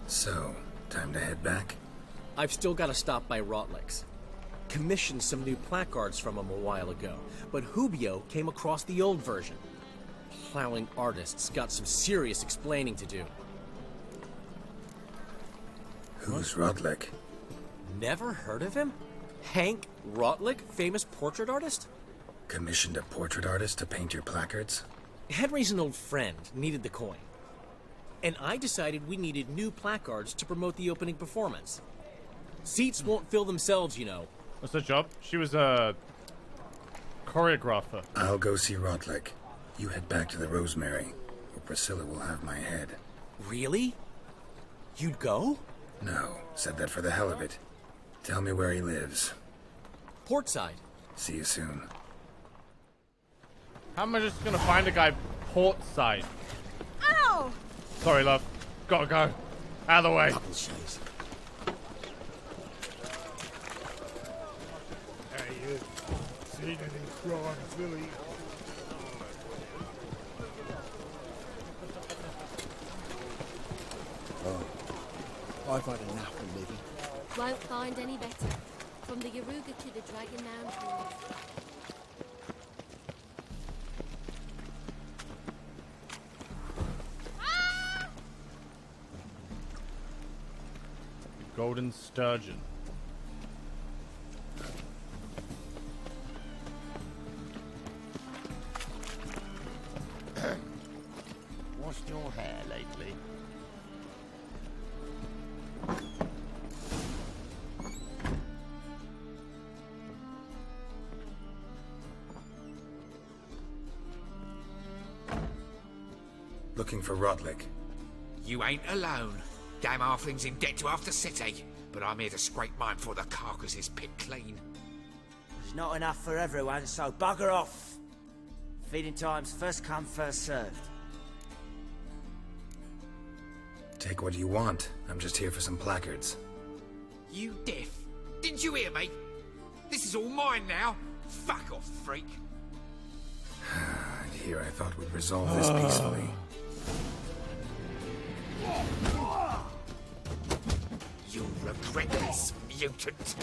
S5: So, time to head back?
S10: I've still got to stop by Rotlick's. Commissioned some new placards from him a while ago, but Hubio came across the old version. Plowing artists got some serious explaining to do.
S5: Who's Rotlick?
S10: Never heard of him? Hank Rotlick, famous portrait artist?
S5: Commissioned a portrait artist to paint your placards?
S10: Henry's an old friend, needed the coin. And I decided we needed new placards to promote the opening performance. Seats won't fill themselves, you know.
S1: What's her job? She was a choreographer.
S5: I'll go see Rotlick. You head back to the Rosemary, or Priscilla will have my head.
S10: Really? You'd go?
S5: No, said that for the hell of it. Tell me where he lives.
S10: Portside.
S5: See you soon.
S1: How am I just gonna find a guy portside?
S23: Ow!
S1: Sorry, love. Gotta go. Out of the way.
S21: Hey, you seen any crimes, Willie?
S7: Oh, I've had enough of living.
S22: Won't find any better. From the Yaruga to the Dragon Mountains.
S1: Golden Sturgeon.
S12: Washed your hair lately?
S5: Looking for Rotlick.
S7: You ain't alone. Damn halfling's in debt to half the city, but I'm here to scrape mine before the carcass is picked clean.
S2: There's not enough for everyone, so bugger off. Feeding time's first come, first served.
S5: Take what you want. I'm just here for some placards.
S7: You deaf? Didn't you hear me? This is all mine now. Fuck off, freak.
S5: And here I thought we'd resolve this peacefully.
S7: You'll regret this, mutant.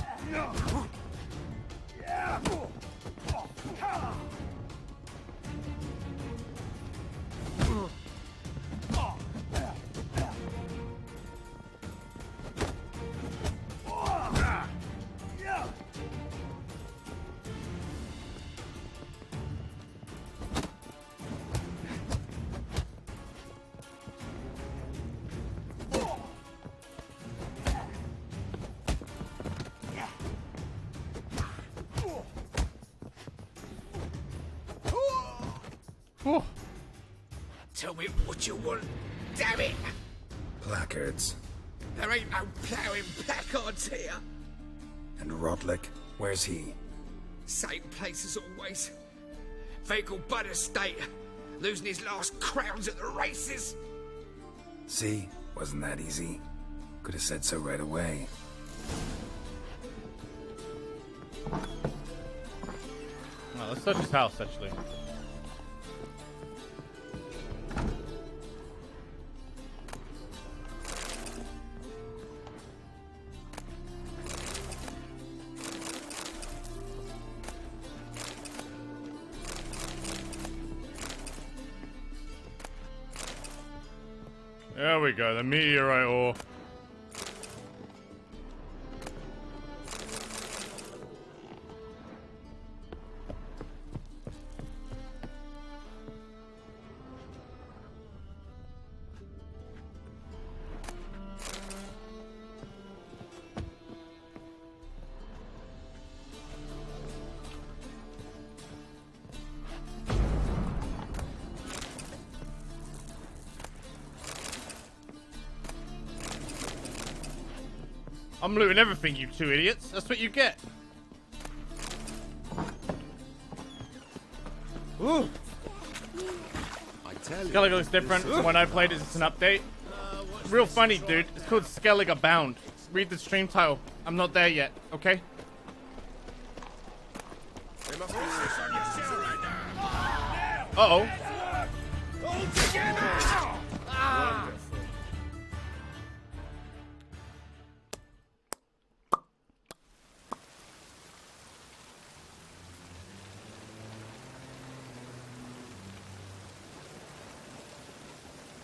S7: Tell me what you want, damn it!
S5: Placards.
S7: There ain't no ploughing placards here.
S5: And Rotlick? Where's he?
S7: Same place as always. Vehicle bud estate. Losing his last crowns at the races.
S5: See? Wasn't that easy? Could have said so right away.
S1: Well, let's search his house, actually. There we go, the meteorite ore. I'm looting everything, you two idiots. That's what you get. Ooh. Skellige looks different from when I played it. It's an update. Real funny, dude. It's called Skellige Bound. Read the stream title. I'm not there yet, okay? Uh-oh.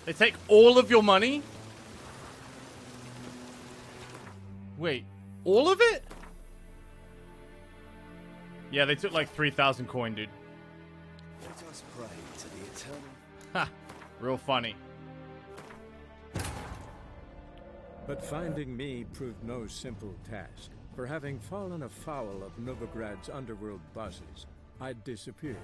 S1: They take all of your money? Wait, all of it? Yeah, they took like 3,000 coin, dude.
S12: Let us pray to the eternal.
S1: Ha! Real funny.
S6: But finding me proved no simple task. For having fallen afoul of Novigrad's underworld bosses, I'd disappeared.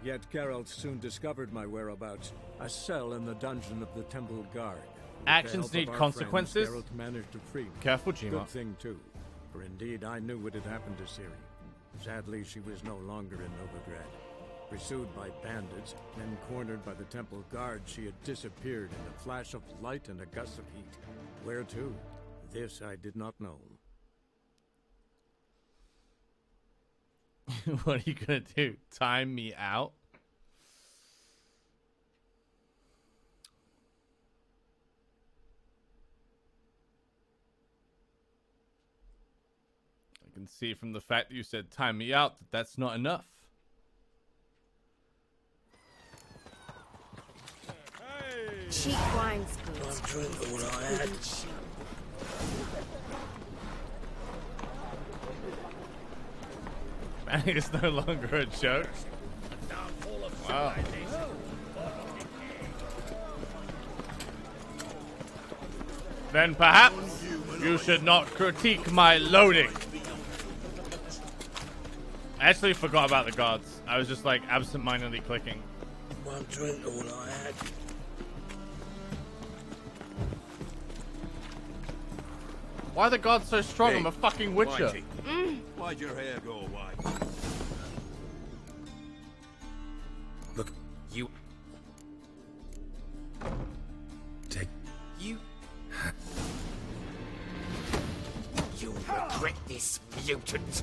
S6: Yet Geralt soon discovered my whereabouts, a cell in the dungeon of the Temple Guard.
S1: Actions need consequences.
S6: Geralt managed to free me.
S1: Careful, Gima.
S6: Good thing too, for indeed I knew what had happened to Ciri. Sadly, she was no longer in Novigrad. Pursued by bandits, then cornered by the Temple Guard, she had disappeared in a flash of light and a gust of heat. Where to? This I did not know.
S1: What are you gonna do? Time me out? I can see from the fact that you said time me out that that's not enough.
S23: Cheap wine schools.
S3: Drink all I had.
S1: Banning is no longer a joke. Wow. Then perhaps you should not critique my loading. I actually forgot about the guards. I was just like absent-mindedly clicking.
S3: One drink all I had.
S1: Why are the guards so strong?
S12: Hey,
S1: I'm a fucking witcher.
S12: Why'd your hair go white?
S5: Look,
S10: You.
S5: take.
S7: You regret this, mutant.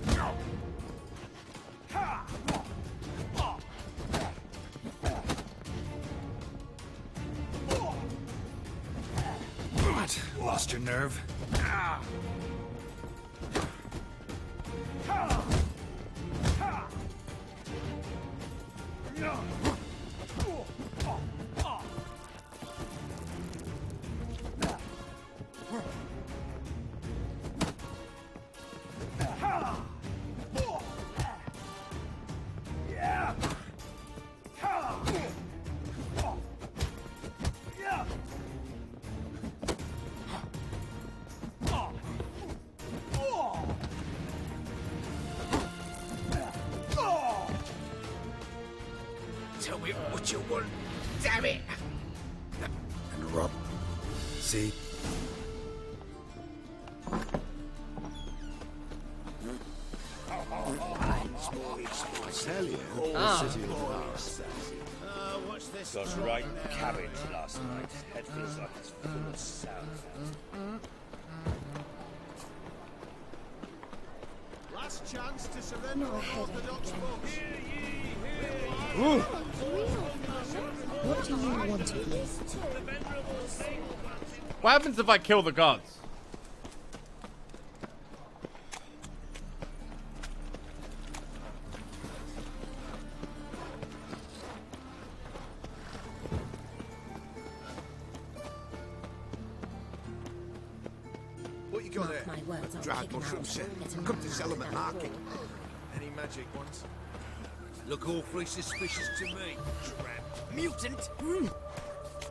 S5: What? Lost your nerve?
S7: Tell me what you want, damn it!
S5: And Rob. See?
S12: Skellige, the city of flowers.
S3: What's this?
S8: Got right cabbage last night. Head feels like it's full of sound.
S3: Last chance to surrender Orthodox folks.
S1: Ooh.
S4: What do you want of me?
S1: What happens if I kill the guards?
S23: words
S3: Dried
S23: kicking
S3: mushroom
S23: out.
S3: set.
S23: Get a
S3: Come to
S23: man
S3: sell them at
S23: now.
S3: market. Any magic ones? Look awfully suspicious to me. Tramp.
S23: Mutant!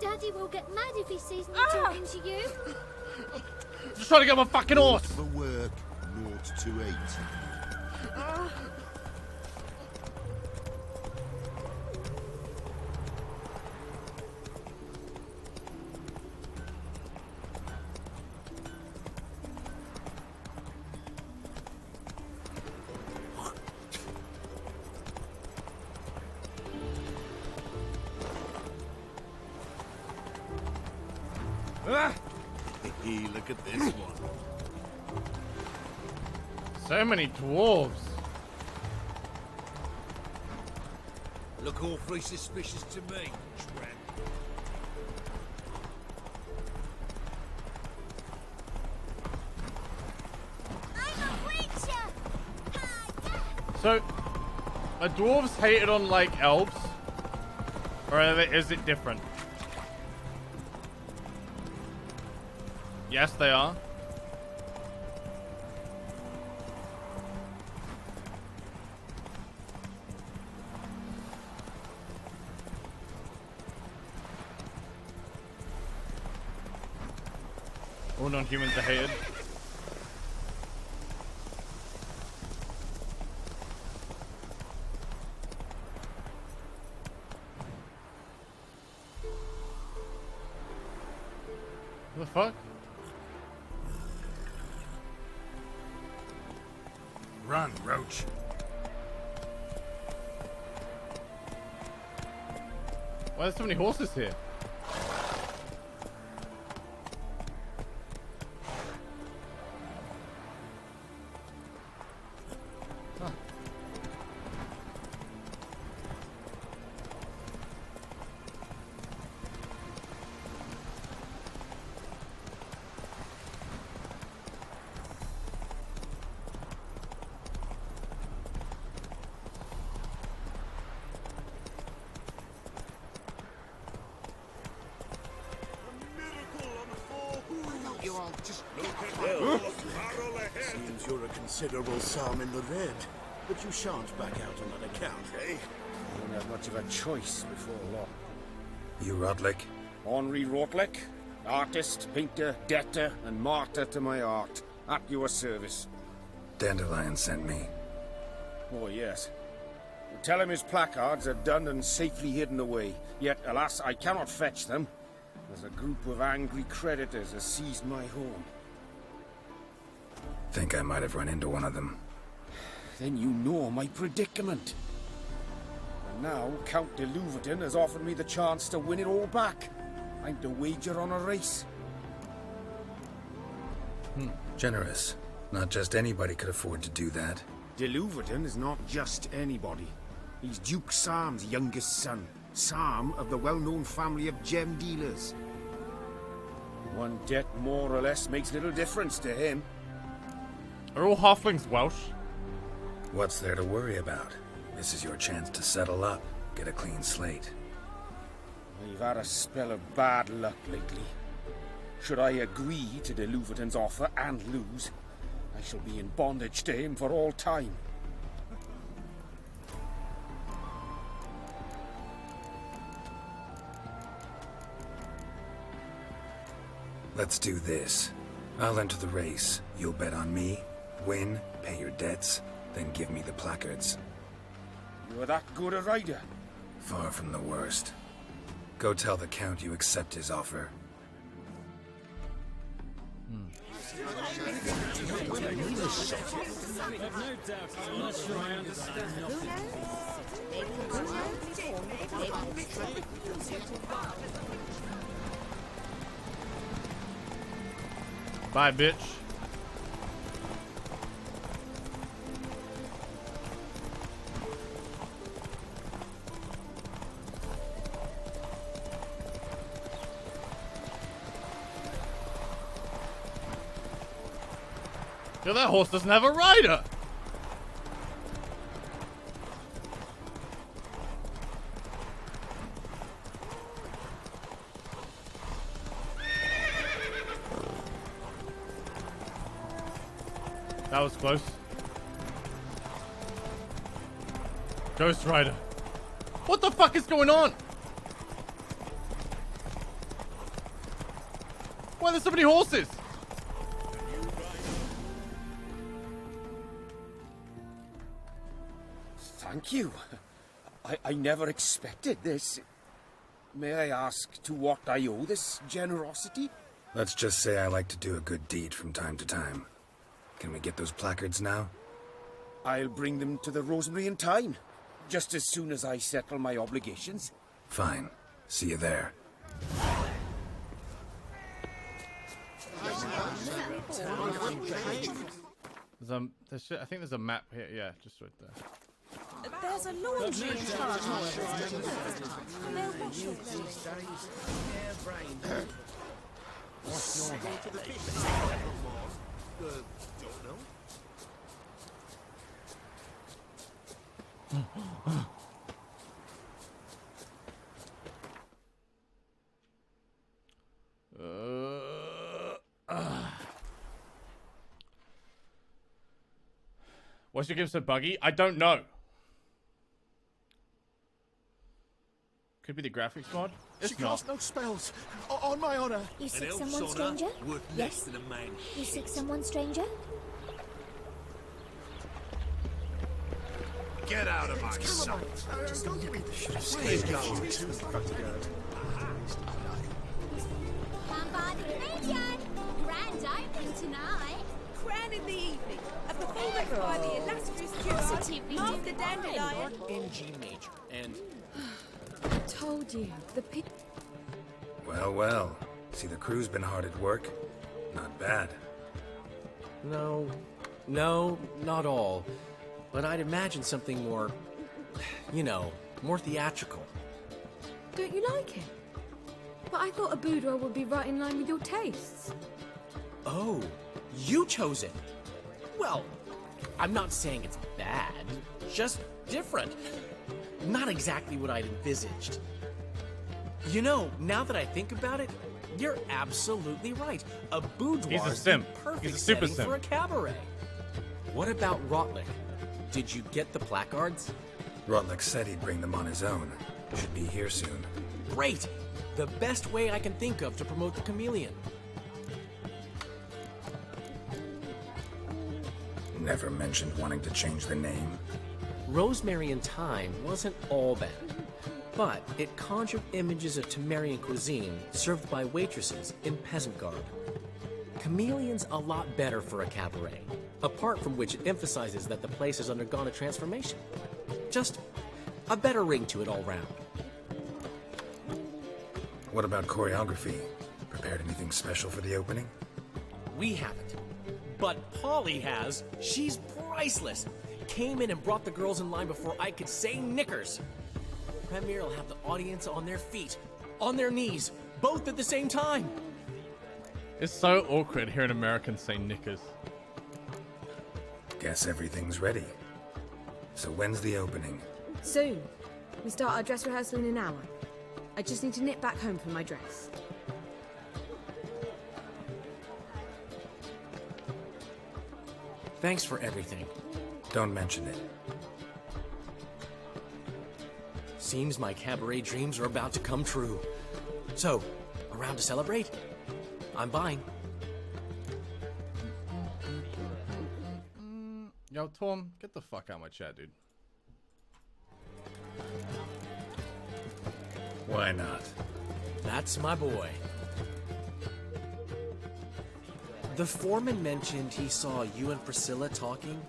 S22: Daddy will get mad if he sees me talking to you.
S1: Just trying to get my fucking horse.
S12: For work, naught to eat.
S3: Hey, look at this one.
S1: So many dwarves.
S3: Look awfully suspicious to me. Tramp.
S1: So, are dwarves hated on like elves? Or is it different? Yes, they are. All non-humans are hated. What the fuck?
S3: Run, Roach.
S1: Why are there so many horses here?
S21: Seems you're a considerable psalm in the red, but you shan't back out on that account, eh?
S13: I don't have much of a choice before long.
S5: You Rodlick?
S13: Henri Rotlick, artist, painter, debtor, and martyr to my art. At your service.
S5: Dandelion sent me.
S13: Oh, yes. Tell him his placards are done and safely hidden away. Yet, alas, I cannot fetch them, as a group of angry creditors has seized my home.
S5: Think I might have run into one of them.
S13: Then you know my predicament. And now, Count de Louverton has offered me the chance to win it all back. I'm to wager on a race.
S5: Generous. Not just anybody could afford to do that.
S13: De Louverton is not just anybody. He's Duke Sam's youngest son. Sam of the well-known family of gem dealers. One debt more or less makes little difference to him.
S1: Are all halflings Welsh?
S5: What's there to worry about? This is your chance to settle up, get a clean slate.
S13: I've had a spell of bad luck lately. Should I agree to de Louverton's offer and lose, I shall be in bondage to him for all time.
S5: Let's do this. I'll enter the race. You'll bet on me, win, pay your debts, then give me the placards.
S13: You're that good a rider?
S5: Far from the worst. Go tell the Count you accept his offer.
S1: Bye, bitch. Yo, that horse doesn't have a rider. That was close. Ghost Rider. What the fuck is going on? Why are there so many horses?
S13: Thank you. I never expected this. May I ask to what I owe this generosity?
S5: Let's just say I like to do a good deed from time to time. Can we get those placards now?
S13: I'll bring them to the Rosemary in time, just as soon as I settle my obligations.
S5: Fine. See you there.
S1: I think there's a map here. Yeah, just right there.
S23: There's a laundry in charge. They'll wash it.
S3: What's your name? Don't know.
S1: What's your game so buggy? I don't know. Could be the graphics mod.
S3: She cast no spells. On my honor.
S23: You sick someone, stranger? Yes. You sick someone, stranger?
S3: Get out of my sight. Don't give me the shit. Please go.
S22: Come by the graveyard. Grand opening tonight.
S23: Crown in the evening. A performance by the illustrious Curate, Master Dandelion.
S10: In G major, and...
S4: I told you, the pit...
S5: Well, well. See, the crew's been hard at work. Not bad.
S10: No, not all. But I'd imagine something more, you know, more theatrical.
S4: Don't you like it? But I thought a boudoir would be right in line with your tastes.
S10: Oh, you chose it. Well, I'm not saying it's bad, just different. Not exactly what I'd envisaged. You know, now that I think about it, you're absolutely right. A boudoir
S1: He's a
S10: is
S1: sim.
S10: the perfect
S1: He's a super
S10: setting
S1: sim.
S10: for a cabaret. What about Rotlick? Did you get the placards?
S5: Rotlick said he'd bring them on his own. Should be here soon.
S10: Great! The best way I can think of to promote the chameleon.
S5: Never mentioned wanting to change the name.
S10: Rosemary in Time wasn't all bad, but it conjured images of Temerian cuisine served by waitresses in peasant garb. Chameleon's a lot better for a cabaret, apart from which it emphasizes that the place has undergone a transformation. Just a better ring to it all round.
S5: What about choreography? Prepared anything special for the opening?
S10: We haven't. But Polly has. She's priceless. Came in and brought the girls in line before I could say knickers. Premier will have the audience on their feet, on their knees, both at the same time.
S1: It's so awkward hearing Americans say knickers.
S5: Guess everything's ready. So when's the opening?
S4: Soon. We start our dress rehearsal in an hour. I just need to nip back home for my dress.
S10: Thanks for everything.
S5: Don't mention it.
S10: Seems my cabaret dreams are about to come true. So, around to celebrate? I'm buying.
S1: Yo, Tom, get the fuck out of my chat, dude.
S5: Why not?
S10: That's my boy. The foreman mentioned he saw you and Priscilla talking.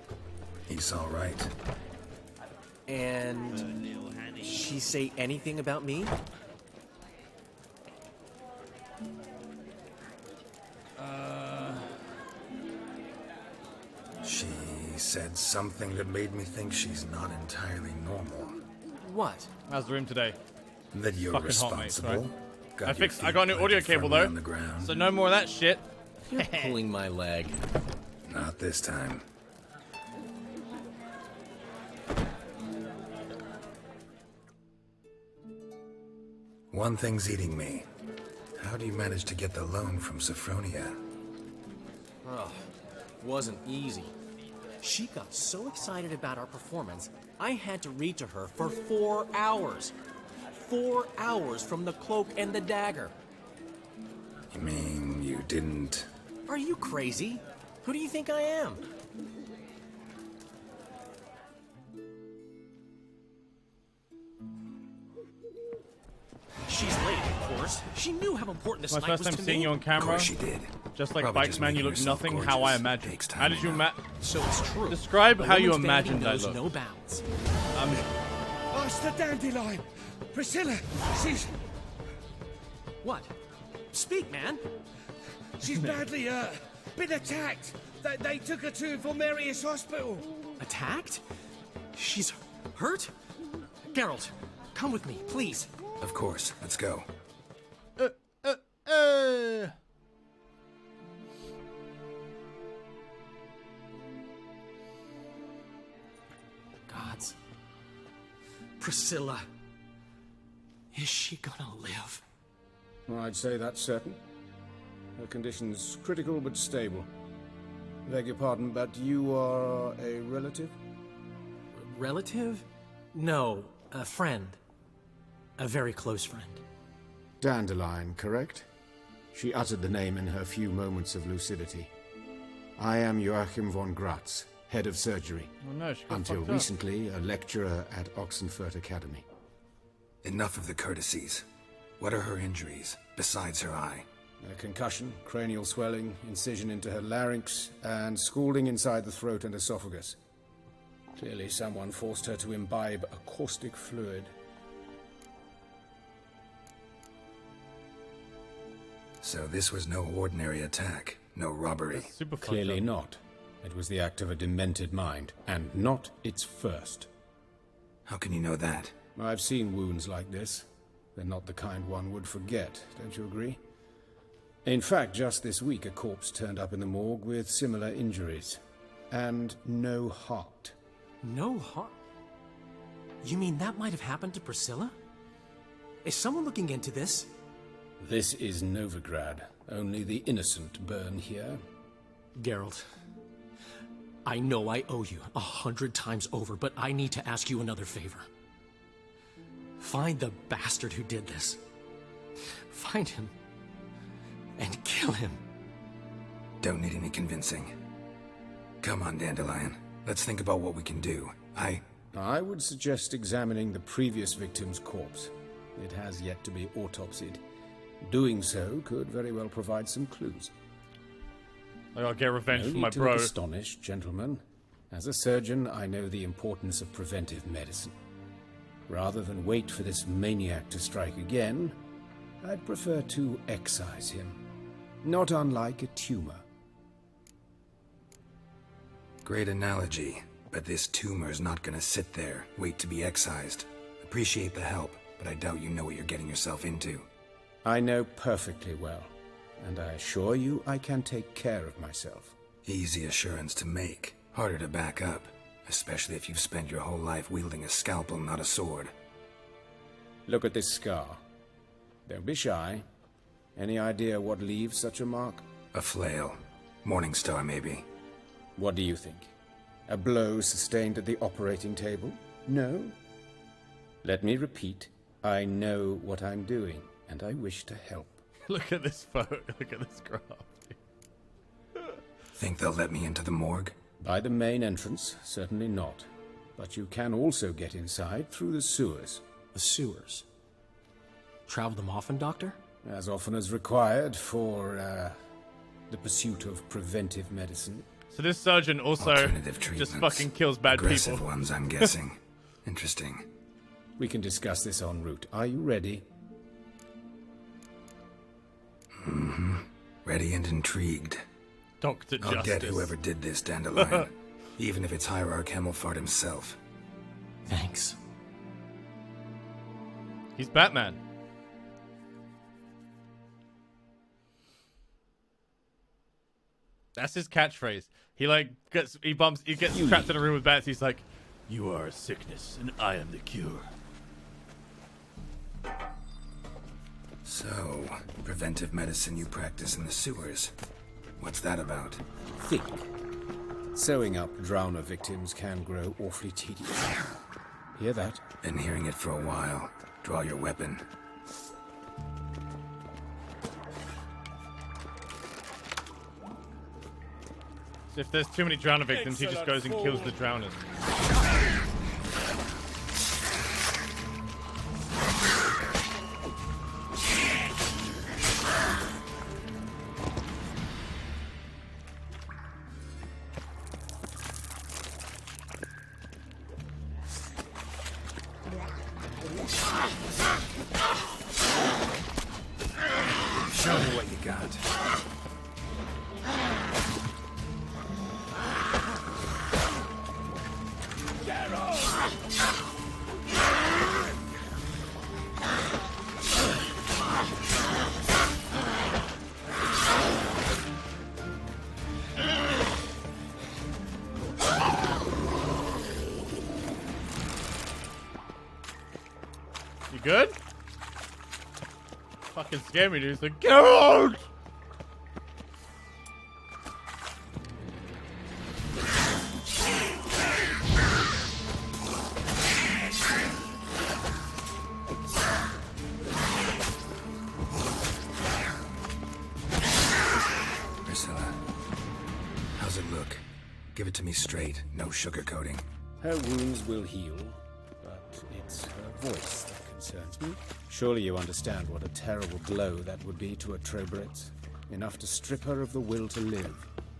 S5: He saw right.
S10: And she say anything about me?
S5: She said something that made me think she's not entirely normal.
S10: What?
S1: How's the room today?
S5: That you're
S1: Fucking hot, mate,
S5: responsible.
S1: right? I got a new audio cable though, so no more of that shit.
S10: You're pulling my leg.
S5: Not this time. One thing's eating me. How do you manage to get the loan from Sophronia?
S10: Oh, wasn't easy. She got so excited about our performance, I had to read to her for 4 hours. 4 hours from the cloak and the dagger.
S5: You mean you didn't...
S10: Are you crazy? Who do you think I am? She's late, of course. She knew how important this
S1: My
S10: night
S1: first
S10: was
S1: time
S10: to
S1: seeing
S10: me.
S1: you on camera.
S5: Of course she did.
S1: Just like
S5: Probably
S1: Bikes
S5: just
S1: Man, you
S5: making
S1: look
S5: herself
S1: nothing
S5: gorgeous.
S1: how I imagined.
S5: Takes time,
S1: How did you
S5: you know.
S10: So it's true.
S1: describe
S10: A
S1: how you
S10: woman's vanity
S1: imagined I
S10: knows
S1: look?
S10: no bounds.
S3: Master Dandelion! Priscilla! She's...
S10: What? Speak, man.
S3: She's badly, been attacked. They took her to Vulmerius Hospital.
S10: Attacked? She's hurt? Geralt, come with me, please.
S5: Of course. Let's go.
S10: Gods. Priscilla. Is she gonna live?
S13: I'd say that's certain. Her condition's critical but stable. Beg your pardon, but you are a relative?
S10: Relative? No, a friend. A very close friend.
S13: Dandelion, correct? She uttered the name in her few moments of lucidity. I am Joachim von Gratz, head of surgery.
S1: Oh no, she got
S13: Until
S1: fucked up.
S13: recently, a lecturer at Oxenfurt Academy.
S5: Enough of the courtesies. What are her injuries, besides her eye?
S13: A concussion, cranial swelling, incision into her larynx, and scalding inside the throat and esophagus. Clearly someone forced her to imbibe a caustic fluid.
S5: So this was no ordinary attack, no robbery.
S1: Super fucked
S13: Clearly
S1: up.
S13: not. It was the act of a demented mind, and not its first.
S5: How can you know that?
S13: I've seen wounds like this. They're not the kind one would forget, don't you agree? In fact, just this week a corpse turned up in the morgue with similar injuries. And no heart.
S10: No heart? You mean that might have happened to Priscilla? Is someone looking into this?
S13: This is Novigrad. Only the innocent burn here.
S10: Geralt, I know I owe you 100 times over, but I need to ask you another favor. Find the bastard who did this. Find him. And kill him.
S5: Don't need any convincing. Come on, Dandelion. Let's think about what we can do.
S13: I would suggest examining the previous victim's corpse. It has yet to be autopsied. Doing so could very well provide some clues.
S1: I gotta get revenge
S13: No
S1: for my
S13: need to
S1: bro.
S13: look astonished, gentlemen. As a surgeon, I know the importance of preventive medicine. Rather than wait for this maniac to strike again, I'd prefer to excise him. Not unlike a tumor.
S5: Great analogy, but this tumor's not gonna sit there, wait to be excised. Appreciate the help, but I doubt you know what you're getting yourself into.
S13: I know perfectly well, and I assure you I can take care of myself.
S5: Easy assurance to make, harder to back up, especially if you've spent your whole life wielding a scalpel, not a sword.
S13: Look at this scar. Don't be shy. Any idea what leaves such a mark?
S5: A flail. Morningstar, maybe.
S13: What do you think? A blow sustained at the operating table? No? Let me repeat. I know what I'm doing, and I wish to help.
S1: Look at this photo. Look at this graph.
S5: Think they'll let me into the morgue?
S13: By the main entrance, certainly not. But you can also get inside through the sewers.
S10: The sewers? Travel them often, Doctor?
S13: As often as required for, the pursuit of preventive medicine.
S1: So this surgeon also
S5: Alternative
S1: just
S5: treatments.
S1: fucking kills bad
S5: Aggressive
S1: people.
S5: ones, I'm guessing. Interesting.
S13: We can discuss this en route. Are you ready?
S5: Mm-hmm. Ready and intrigued.
S1: Dr.
S5: I'll
S1: Justice.
S5: get whoever did this, Dandelion. Even if it's Hierarch Hemmelfart himself.
S10: Thanks.
S1: He's Batman. That's his catchphrase. He gets trapped in a room with bats. He's like, "You are a sickness, and I am the cure."
S5: So, preventive medicine you practice in the sewers. What's that about?
S13: Think. Sewing up drowner victims can grow awfully tedious. Hear that?
S5: Been hearing it for a while. Draw your weapon.
S1: So if there's too many drowner victims, he just goes and kills the drowners.
S5: Show me what you got.
S1: You good? Fucking scare me, dude. It's like, get out!
S5: Priscilla, how's it look? Give it to me straight, no sugarcoating.
S13: Her wounds will heal, but it's her voice that concerns me. Surely you understand what a terrible blow that would be to a Trobrit. Enough to strip her of the will to live.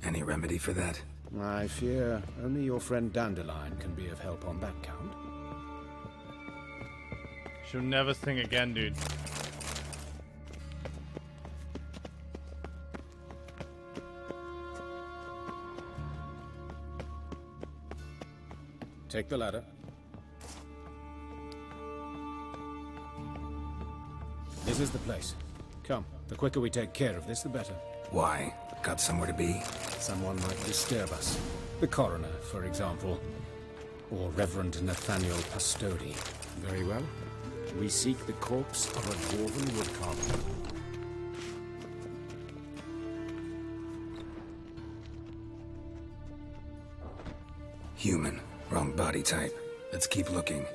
S5: Any remedy for that?
S13: I fear only your friend Dandelion can be of help on that count.
S1: She'll never sing again, dude.
S13: Take the ladder. This is the place. Come, the quicker we take care of this, the better.
S5: Why? Got somewhere to be?
S13: Someone might disturb us. The coroner, for example. Or Reverend Nathaniel Pastodi. Very well. We seek the corpse of a dwarven woodcarver.
S5: Human. Wrong body type. Let's keep looking.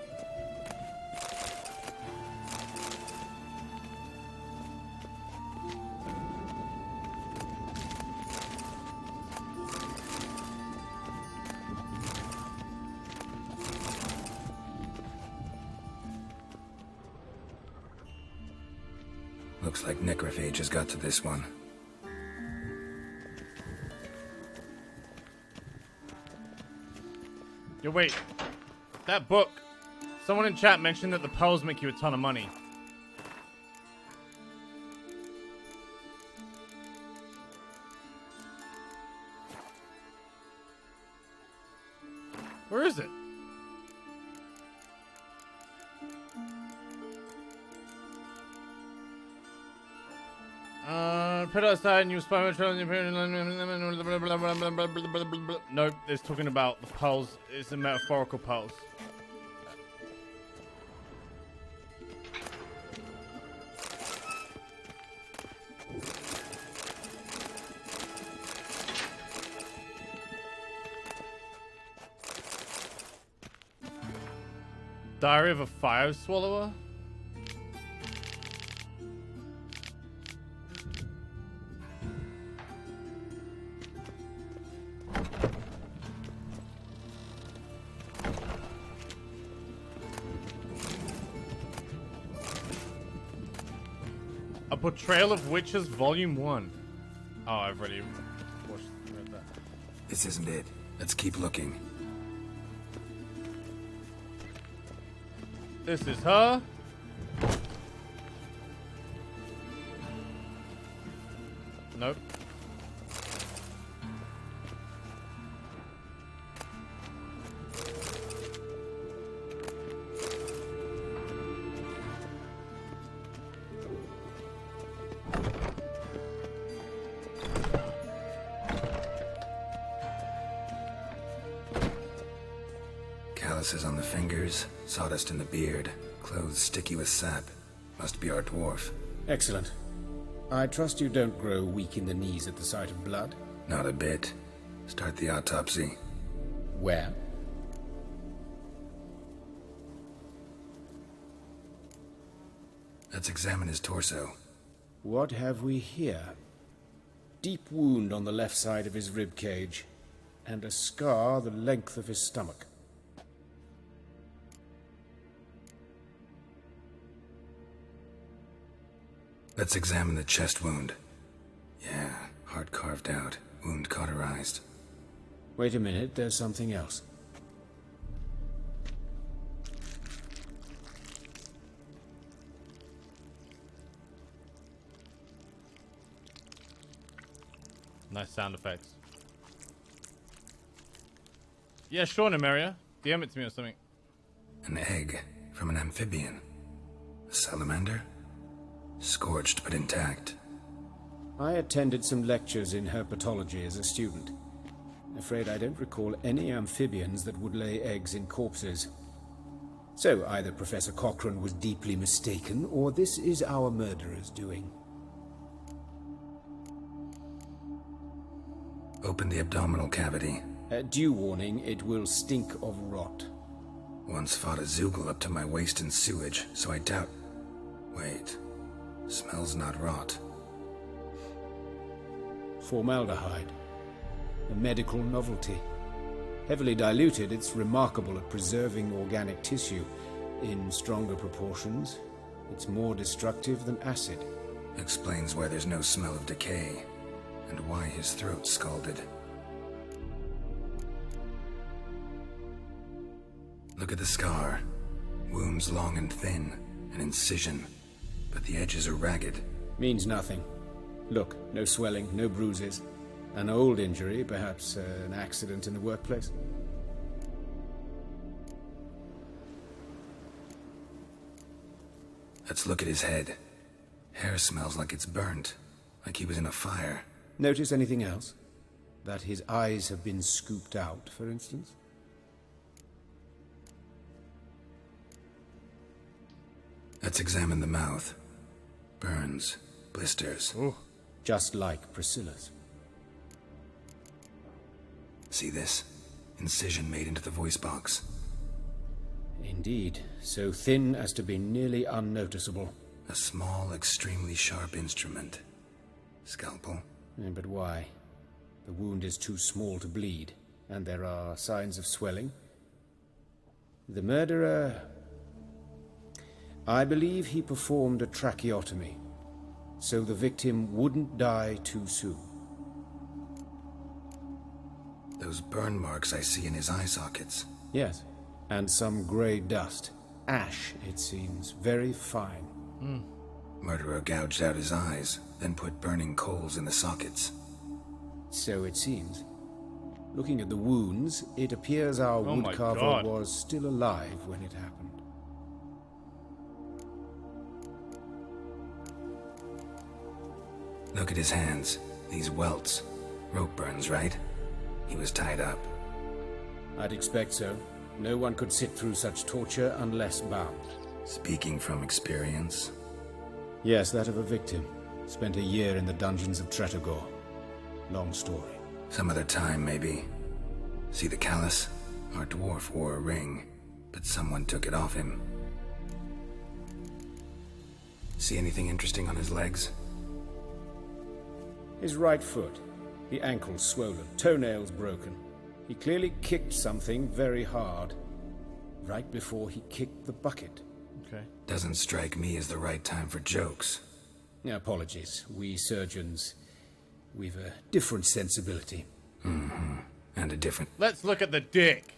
S5: Looks like necrophage has got to this one.
S1: Yo, wait. That book. Someone in chat mentioned that the pearls make you a ton of money. Where is it? Put it aside and you spy my trail. Nope, it's talking about the pearls. It's a metaphorical pearls. Diary of a Fire Swallower? A Portrayal of Witches, Volume 1. Oh, I've already read that.
S5: This isn't it. Let's keep looking.
S1: This is her. Nope.
S5: Calluses on the fingers, sawdust in the beard, clothes sticky with sap. Must be our dwarf.
S13: Excellent. I trust you don't grow weak in the knees at the sight of blood?
S5: Not a bit. Start the autopsy.
S13: Where?
S5: Let's examine his torso.
S13: What have we here? Deep wound on the left side of his rib cage, and a scar the length of his stomach.
S5: Let's examine the chest wound. Yeah, heart carved out, wound cauterized.
S13: Wait a minute, there's something else.
S1: Nice sound effects. Yeah, sure, Nemeria. DM it to me or something.
S5: An egg from an amphibian. A salamander? Scorched but intact.
S13: I attended some lectures in herpetology as a student. Afraid I don't recall any amphibians that would lay eggs in corpses. So either Professor Cochrane was deeply mistaken, or this is our murderer's doing.
S5: Open the abdominal cavity.
S13: Due warning, it will stink of rot.
S5: Once fought a Zoogle up to my waist in sewage, so I doubt... Wait. Smells not rot.
S13: Formaldehyde. A medical novelty. Heavily diluted, it's remarkable at preserving organic tissue. In stronger proportions, it's more destructive than acid.
S5: Explains why there's no smell of decay, and why his throat's scalded. Look at the scar. Wounds long and thin, an incision, but the edges are ragged.
S13: Means nothing. Look, no swelling, no bruises. An old injury, perhaps an accident in the workplace.
S5: Let's look at his head. Hair smells like it's burnt, like he was in a fire.
S13: Notice anything else? That his eyes have been scooped out, for instance?
S5: Let's examine the mouth. Burns, blisters.
S13: Ooh. Just like Priscilla's.
S5: See this? Incision made into the voice box.
S13: Indeed, so thin as to be nearly unnoticeable.
S5: A small, extremely sharp instrument. Scalpel.
S13: But why? The wound is too small to bleed, and there are signs of swelling. The murderer... I believe he performed a tracheotomy, so the victim wouldn't die too soon.
S5: Those burn marks I see in his eye sockets.
S13: Yes, and some grey dust. Ash, it seems. Very fine.
S5: Murderer gouged out his eyes, then put burning coals in the sockets.
S13: So it seems. Looking at the wounds, it appears our woodcarver was still alive when it happened.
S5: Look at his hands. These welts. Rope burns, right? He was tied up.
S13: I'd expect so. No one could sit through such torture unless bound.
S5: Speaking from experience?
S13: Yes, that of a victim. Spent a year in the dungeons of Tretogor. Long story.
S5: Some other time, maybe. See the callus? Our dwarf wore a ring, but someone took it off him. See anything interesting on his legs?
S13: His right foot. The ankle's swollen, toenails broken. He clearly kicked something very hard, right before he kicked the bucket.
S1: Okay.
S5: Doesn't strike me as the right time for jokes.
S13: Apologies. We surgeons, we've a different sensibility.
S5: Mm-hmm. And a different...
S1: Let's look at the dick.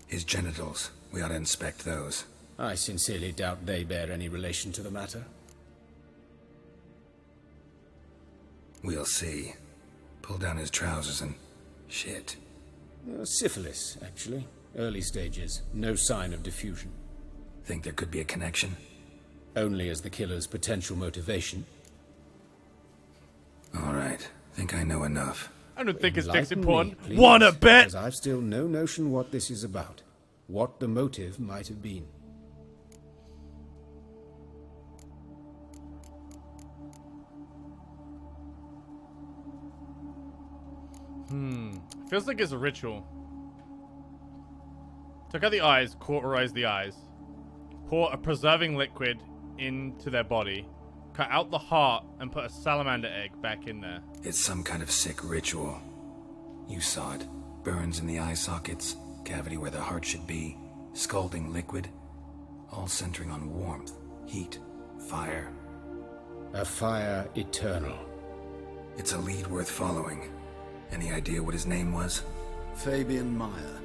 S5: His genitals. We ought to inspect those.
S13: I sincerely doubt they bear any relation to the matter.
S5: We'll see. Pull down his trousers and... shit.
S13: Syphilis, actually. Early stages. No sign of diffusion.
S5: Think there could be a connection?
S13: Only as the killer's potential motivation.
S5: All right. Think I know enough.
S1: I don't think his dick's
S13: Enlighten
S1: important.
S13: me, please,
S1: Wanna bet?
S13: Because I've still no notion what this is about. What the motive might have been.
S1: Feels like it's a ritual. Took out the eyes, cauterize the eyes. Pour a preserving liquid into their body. Cut out the heart and put a salamander egg back in there.
S5: It's some kind of sick ritual. You saw it. Burns in the eye sockets, cavity where the heart should be, scalding liquid, all centering on warmth, heat, fire.
S13: A fire eternal.
S5: It's a lead worth following. Any idea what his name was?
S14: Fabian Meyer.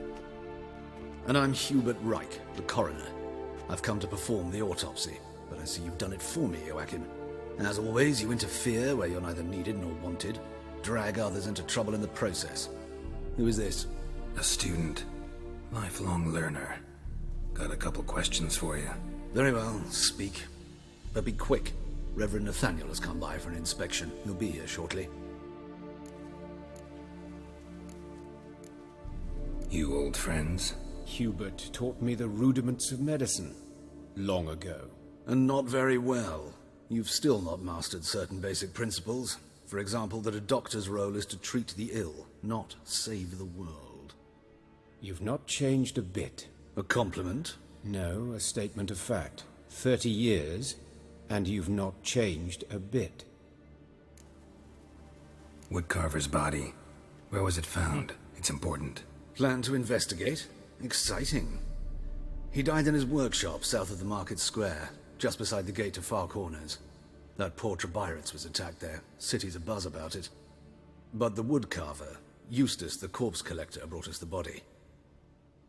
S14: And I'm Hubert Reich, the coroner. I've come to perform the autopsy, but I see you've done it for me, Joachim. As always, you interfere where you're neither needed nor wanted, drag others into trouble in the process. Who is this?
S5: A student. Lifelong learner. Got a couple questions for you.
S14: Very well, speak. But be quick. Reverend Nathaniel has come by for an inspection. He'll be here shortly.
S5: You old friends?
S13: Hubert taught me the rudiments of medicine. Long ago.
S14: And not very well. You've still not mastered certain basic principles. For example, that a doctor's role is to treat the ill, not save the world.
S13: You've not changed a bit.
S14: A compliment?
S13: No, a statement of fact. 30 years, and you've not changed a bit.
S5: Woodcarver's body. Where was it found? It's important.
S14: Plan to investigate? Exciting. He died in his workshop south of the market square, just beside the gate to Far Corners. That poor Trebirates was attacked there. City's abuzz about it. But the woodcarver, Eustace the corpse collector, brought us the body.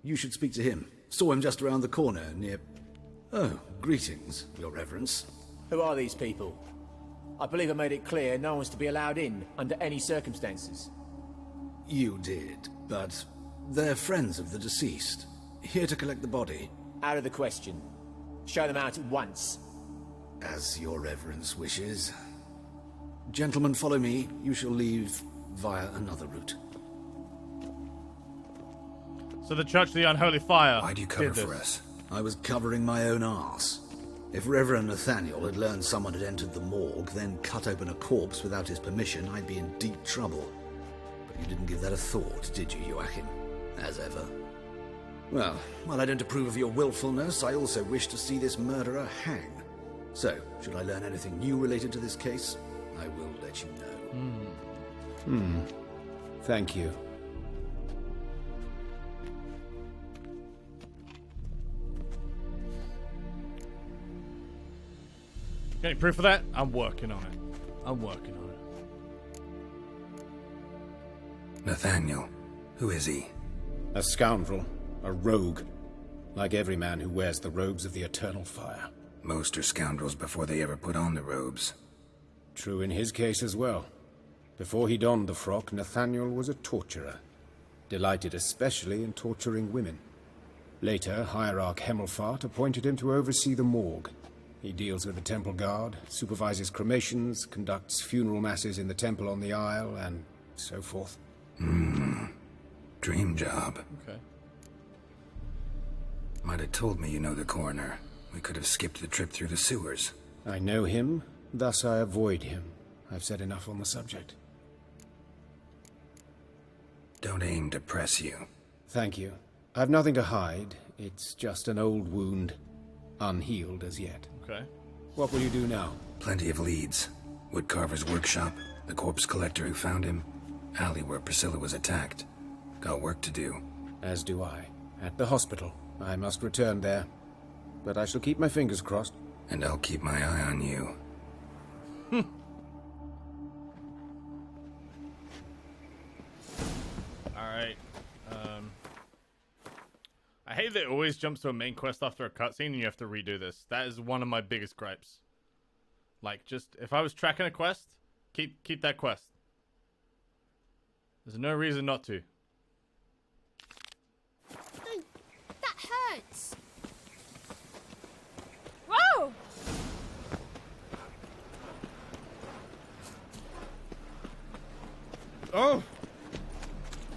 S14: You should speak to him. Saw him just around the corner near... Oh, greetings, Your Reverence.
S17: Who are these people? I believe I made it clear no one's to be allowed in under any circumstances.
S14: You did, but they're friends of the deceased. Here to collect the body.
S17: Out of the question. Show them out at once.
S14: As Your Reverence wishes. Gentlemen, follow me. You shall leave via another route.
S1: So the Church of the Unholy Fire.
S14: Why do you cover for us? I was covering my own arse. If Reverend Nathaniel had learned someone had entered the morgue, then cut open a corpse without his permission, I'd be in deep trouble. But you didn't give that a thought, did you, Joachim? As ever. Well, while I don't approve of your willfulness, I also wish to see this murderer hang. So, should I learn anything new related to this case, I will let you know.
S13: Thank you.
S1: Any proof of that? I'm working on it. I'm working on it.
S5: Nathaniel. Who is he?
S13: A scoundrel. A rogue. Like every man who wears the robes of the Eternal Fire.
S5: Most are scoundrels before they ever put on the robes.
S13: True in his case as well. Before he donned the frock, Nathaniel was a torturer. Delighted especially in torturing women. Later, Hierarch Hemmelfart appointed him to oversee the morgue. He deals with the temple guard, supervises cremations, conducts funeral masses in the temple on the Isle, and so forth.
S5: Dream job.
S1: Okay.
S5: Might have told me you know the coroner. We could have skipped the trip through the sewers.
S13: I know him, thus I avoid him. I've said enough on the subject.
S5: Don't aim to press you.
S13: Thank you. I've nothing to hide. It's just an old wound, unhealed as yet.
S1: Okay.
S13: What will you do now?
S5: Plenty of leads. Woodcarver's workshop, the corpse collector who found him, alley where Priscilla was attacked. Got work to do.
S13: As do I. At the hospital. I must return there. But I shall keep my fingers crossed.
S5: And I'll keep my eye on you.
S1: Alright. I hate that it always jumps to a main quest after a cutscene and you have to redo this. That is one of my biggest gripes. Like, just, if I was tracking a quest, keep that quest. There's no reason not to.
S11: That hurts. Whoa!
S1: Oh!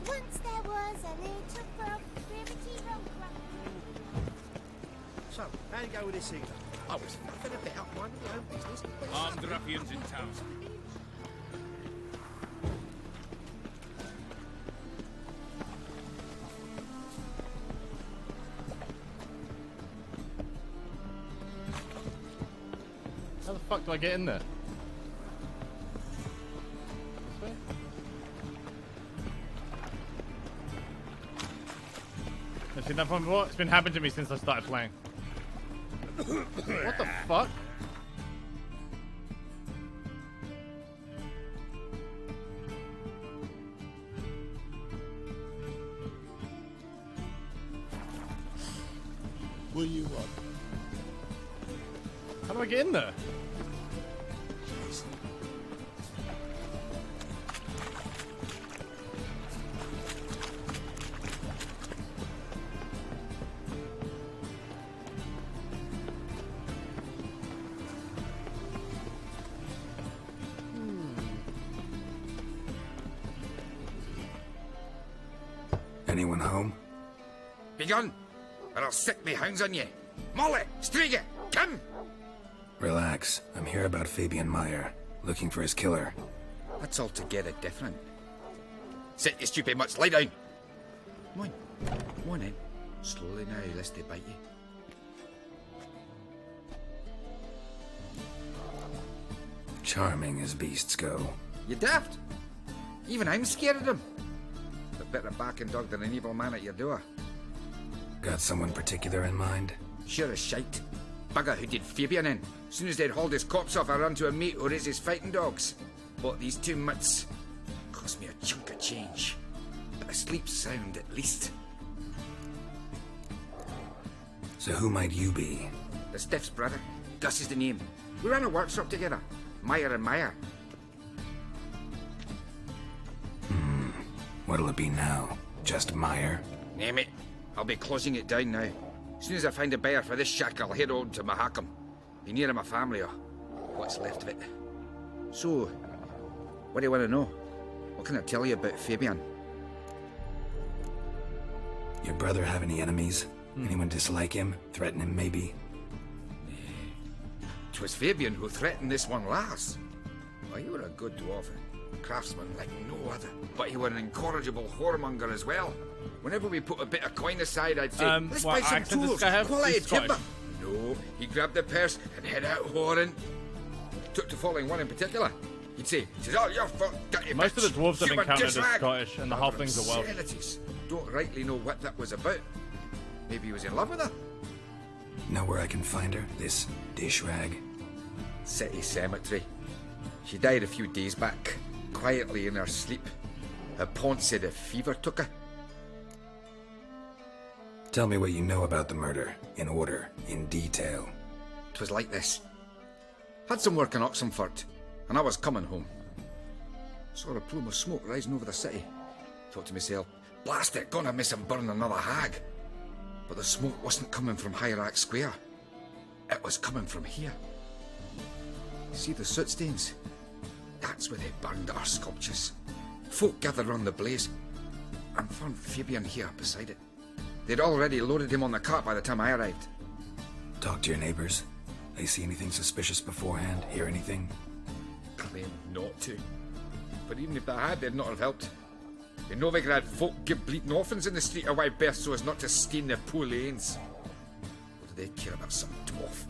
S23: Once there was a little frog, ribbity frog.
S3: So, how you go with this evening? I was fucking about minding my own business.
S8: Armed ruffians in town.
S1: fuck do I get in there? This way? I've seen that one before. It's been happening to me since I started playing. What the fuck?
S9: What do you want?
S1: How do I get in there?
S5: Anyone home?
S7: Begone, or I'll set me hounds on you. Molly, Strippin, come!
S5: Relax. I'm here about Fabian Meyer, looking for his killer.
S7: That's altogether different. Sit, you stupid mutts, lie down. Come on in. Slowly now, lest they bite you.
S5: Charming as beasts go.
S7: You daft? Even I'm scared of them. A better backing dog than an evil man at your door.
S5: Got someone particular in mind?
S7: Sure as shite. Bugger who did Fabian in. Soon as they'd hauled his corpse off, I ran to a mate who raised his fighting dogs. Bought these 2 mutts. Cost me a chunk of change. But I sleep sound at least.
S5: So who might you be?
S7: The Stiff's brother. Gus is the name. We ran a workshop together. Meyer and Meyer.
S5: What'll it be now? Just Meyer?
S7: Name it. I'll be closing it down now. As soon as I find a buyer for this shack, I'll head on to Mahakam. Be near my family or what's left of it. So, what do you want to know? What can I tell you about Fabian?
S5: Your brother have any enemies? Anyone dislike him? Threaten him, maybe?
S7: 'Twas Fabian who threatened this one last. Well, you were a good dwarf, craftsman like no other. But you were an incorrigible whoremonger as well. Whenever we put a bit of coin aside, I'd say, let's buy some tools, quality timber. No, he grabbed the purse and head out whoring. Took to following one in particular. He'd say, "'Tis all your fault, dirty
S1: Most of the
S7: bitch,
S1: dwarves I've
S7: human
S1: encountered are
S7: disrag."
S1: Scottish, and the halflings are Welsh.
S7: Obscenities. Don't rightly know what that was about. Maybe he was in love with her?
S5: Know where I can find her? This dish rag?
S7: City Cemetery. She died a few days back, quietly in her sleep. Her pawn said a fever took her.
S5: Tell me what you know about the murder, in order, in detail.
S7: 'Twas like this. Had some work in Oxenford, and I was coming home. Saw a plume of smoke rising over the city. Thought to myself, blast it, gonna miss and burn another hag. But the smoke wasn't coming from Hierarch Square. It was coming from here. See the soot stains? That's where they burned our sculptures. Folk gathered round the blaze, and found Fabian here beside it. They'd already loaded him on the cart by the time I arrived.
S5: Talk to your neighbors. They see anything suspicious beforehand? Hear anything?
S7: Claim not to. But even if they had, they'd not have helped. In Novigrad, folk give bleating orphans in the street a wide berth so as not to stain their poor lanes. What do they care about some dwarf?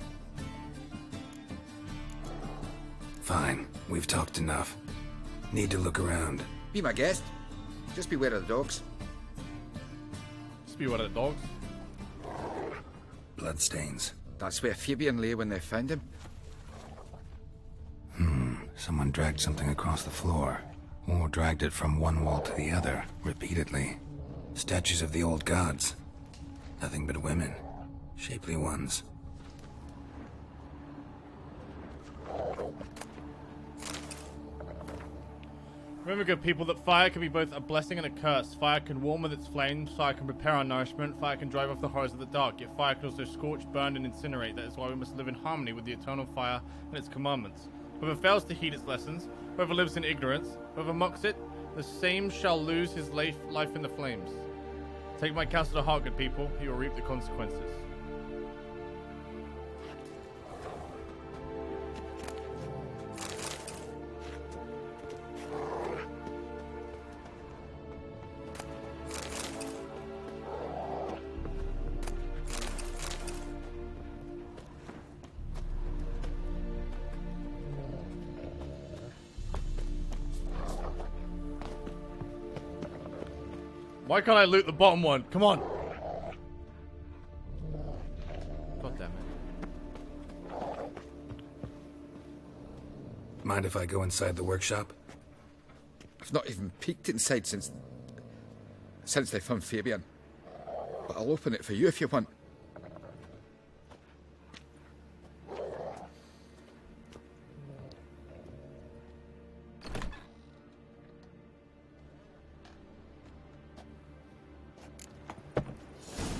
S5: Fine, we've talked enough. Need to look around.
S7: Be my guest. Just beware of the dogs.
S1: Just beware of the dogs?
S5: Bloodstains.
S7: That's where Fabian lay when they found him.
S5: Someone dragged something across the floor. Or dragged it from one wall to the other, repeatedly. Statues of the old gods. Nothing but women. Shapely ones.
S1: Remember, good people, that fire can be both a blessing and a curse. Fire can warm with its flames, fire can prepare our nourishment, fire can drive off the horrors of the dark, yet fire can also scorch, burn, and incinerate. That is why we must live in harmony with the eternal fire and its commandments. Whoever fails to heed its lessons, whoever lives in ignorance, whoever mocks it, the same shall lose his life in the flames. Take my counsel to heart, good people, you will reap the consequences. Why can't I loot the bottom one? Come on. God damn it.
S5: Mind if I go inside the workshop?
S7: I've not even peeked inside since they found Fabian. But I'll open it for you if you want.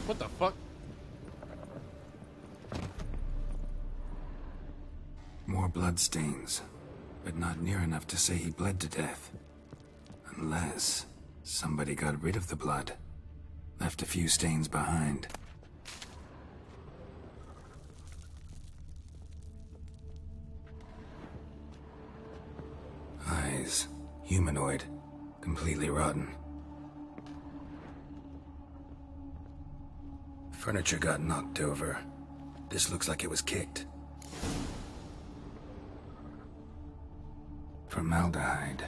S1: What the fuck?
S5: More blood stains, but not near enough to say he bled to death. Unless somebody got rid of the blood, left a few stains behind. Eyes, humanoid, completely rotten. Furniture got knocked over. This looks like it was kicked. Formaldehyde.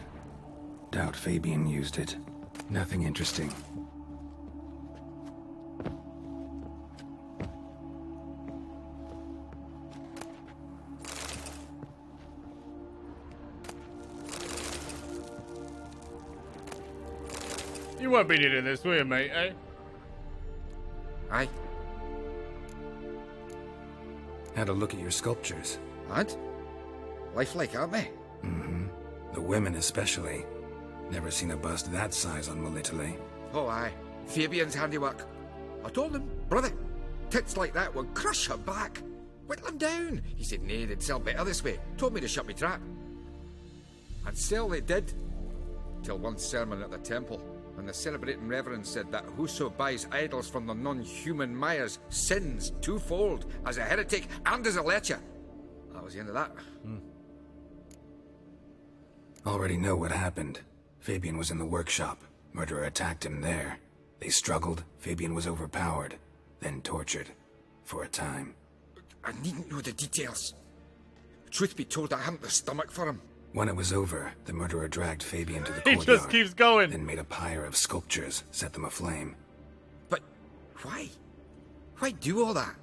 S5: Doubt Fabian used it. Nothing interesting.
S1: You won't be needing this, will you, mate, eh?
S7: Aye.
S5: Had a look at your sculptures.
S7: And? Lifelike, aren't they?
S5: Mm-hmm. The women especially. Never seen a bust that size on Molitale.
S7: Oh, aye. Fabian's handiwork. I told him, brother, tits like that will crush her back. Whittle him down. He said, nay, they'd sell better this way. Told me to shut me trap. And sell they did. Till one sermon at the temple, when the celebrating reverend said that whoso buys idols from the non-human Mayas sins twofold, as a heretic and as a lecher. That was the end of that.
S5: Already know what happened. Fabian was in the workshop. Murderer attacked him there. They struggled. Fabian was overpowered, then tortured. For a time.
S7: I needn't know the details. Truth be told, I hadn't the stomach for him.
S5: When it was over, the murderer dragged Fabian to the
S1: He
S5: courtyard.
S1: just keeps going.
S5: Then made a pyre of sculptures, set them aflame.
S7: But why? Why do all that?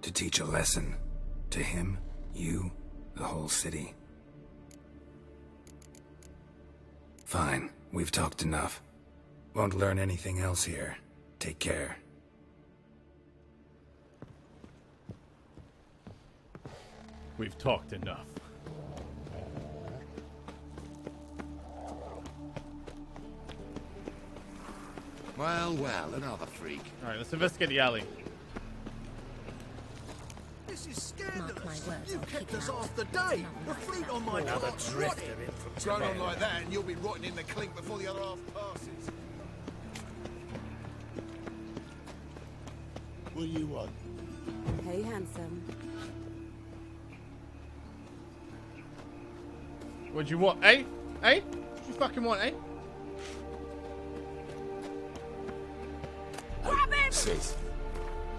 S5: To teach a lesson. To him, you, the whole city. Fine, we've talked enough. Won't learn anything else here. Take care.
S1: We've talked enough.
S12: Well, well, another freak.
S1: Alright, let's investigate the alley.
S3: This is scandalous. You kept us half the day. The fleet on my
S12: Another
S3: cart's
S12: drifter
S3: rotting.
S12: in from
S3: Run on
S12: Cabaret.
S3: like that and you'll be rotting in the clink before the other half passes.
S9: What do you want?
S23: Hey, handsome.
S1: What you want, eh? Eh? What you fucking want, eh?
S23: Grab him!
S9: Sis,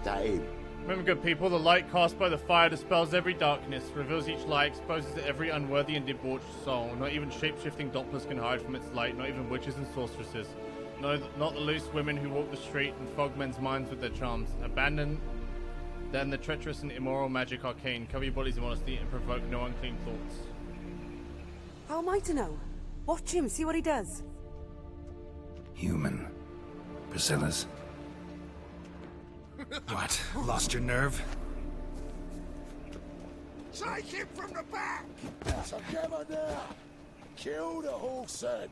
S9: that him?
S1: Remember, good people, the light cast by the fire dispels every darkness, reveals each lie, exposes to every unworthy and debauched soul. Not even shape-shifting dopplers can hide from its light, not even witches and sorceresses. No, not the loose women who walk the street and fog men's minds with their charms. Abandon then the treacherous and immoral magic arcane, cover your bodies in modesty, and provoke no unclean thoughts.
S23: How am I to know? Watch him, see what he does.
S5: Human. Priscilla's. What? Lost your nerve?
S9: Take him from the back! So come on now! Kill the horse then!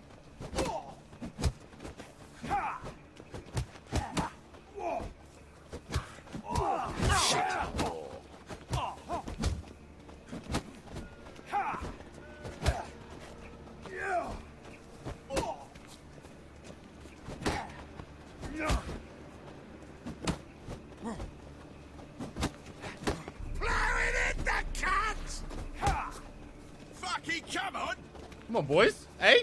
S1: Come on, boys. Eh?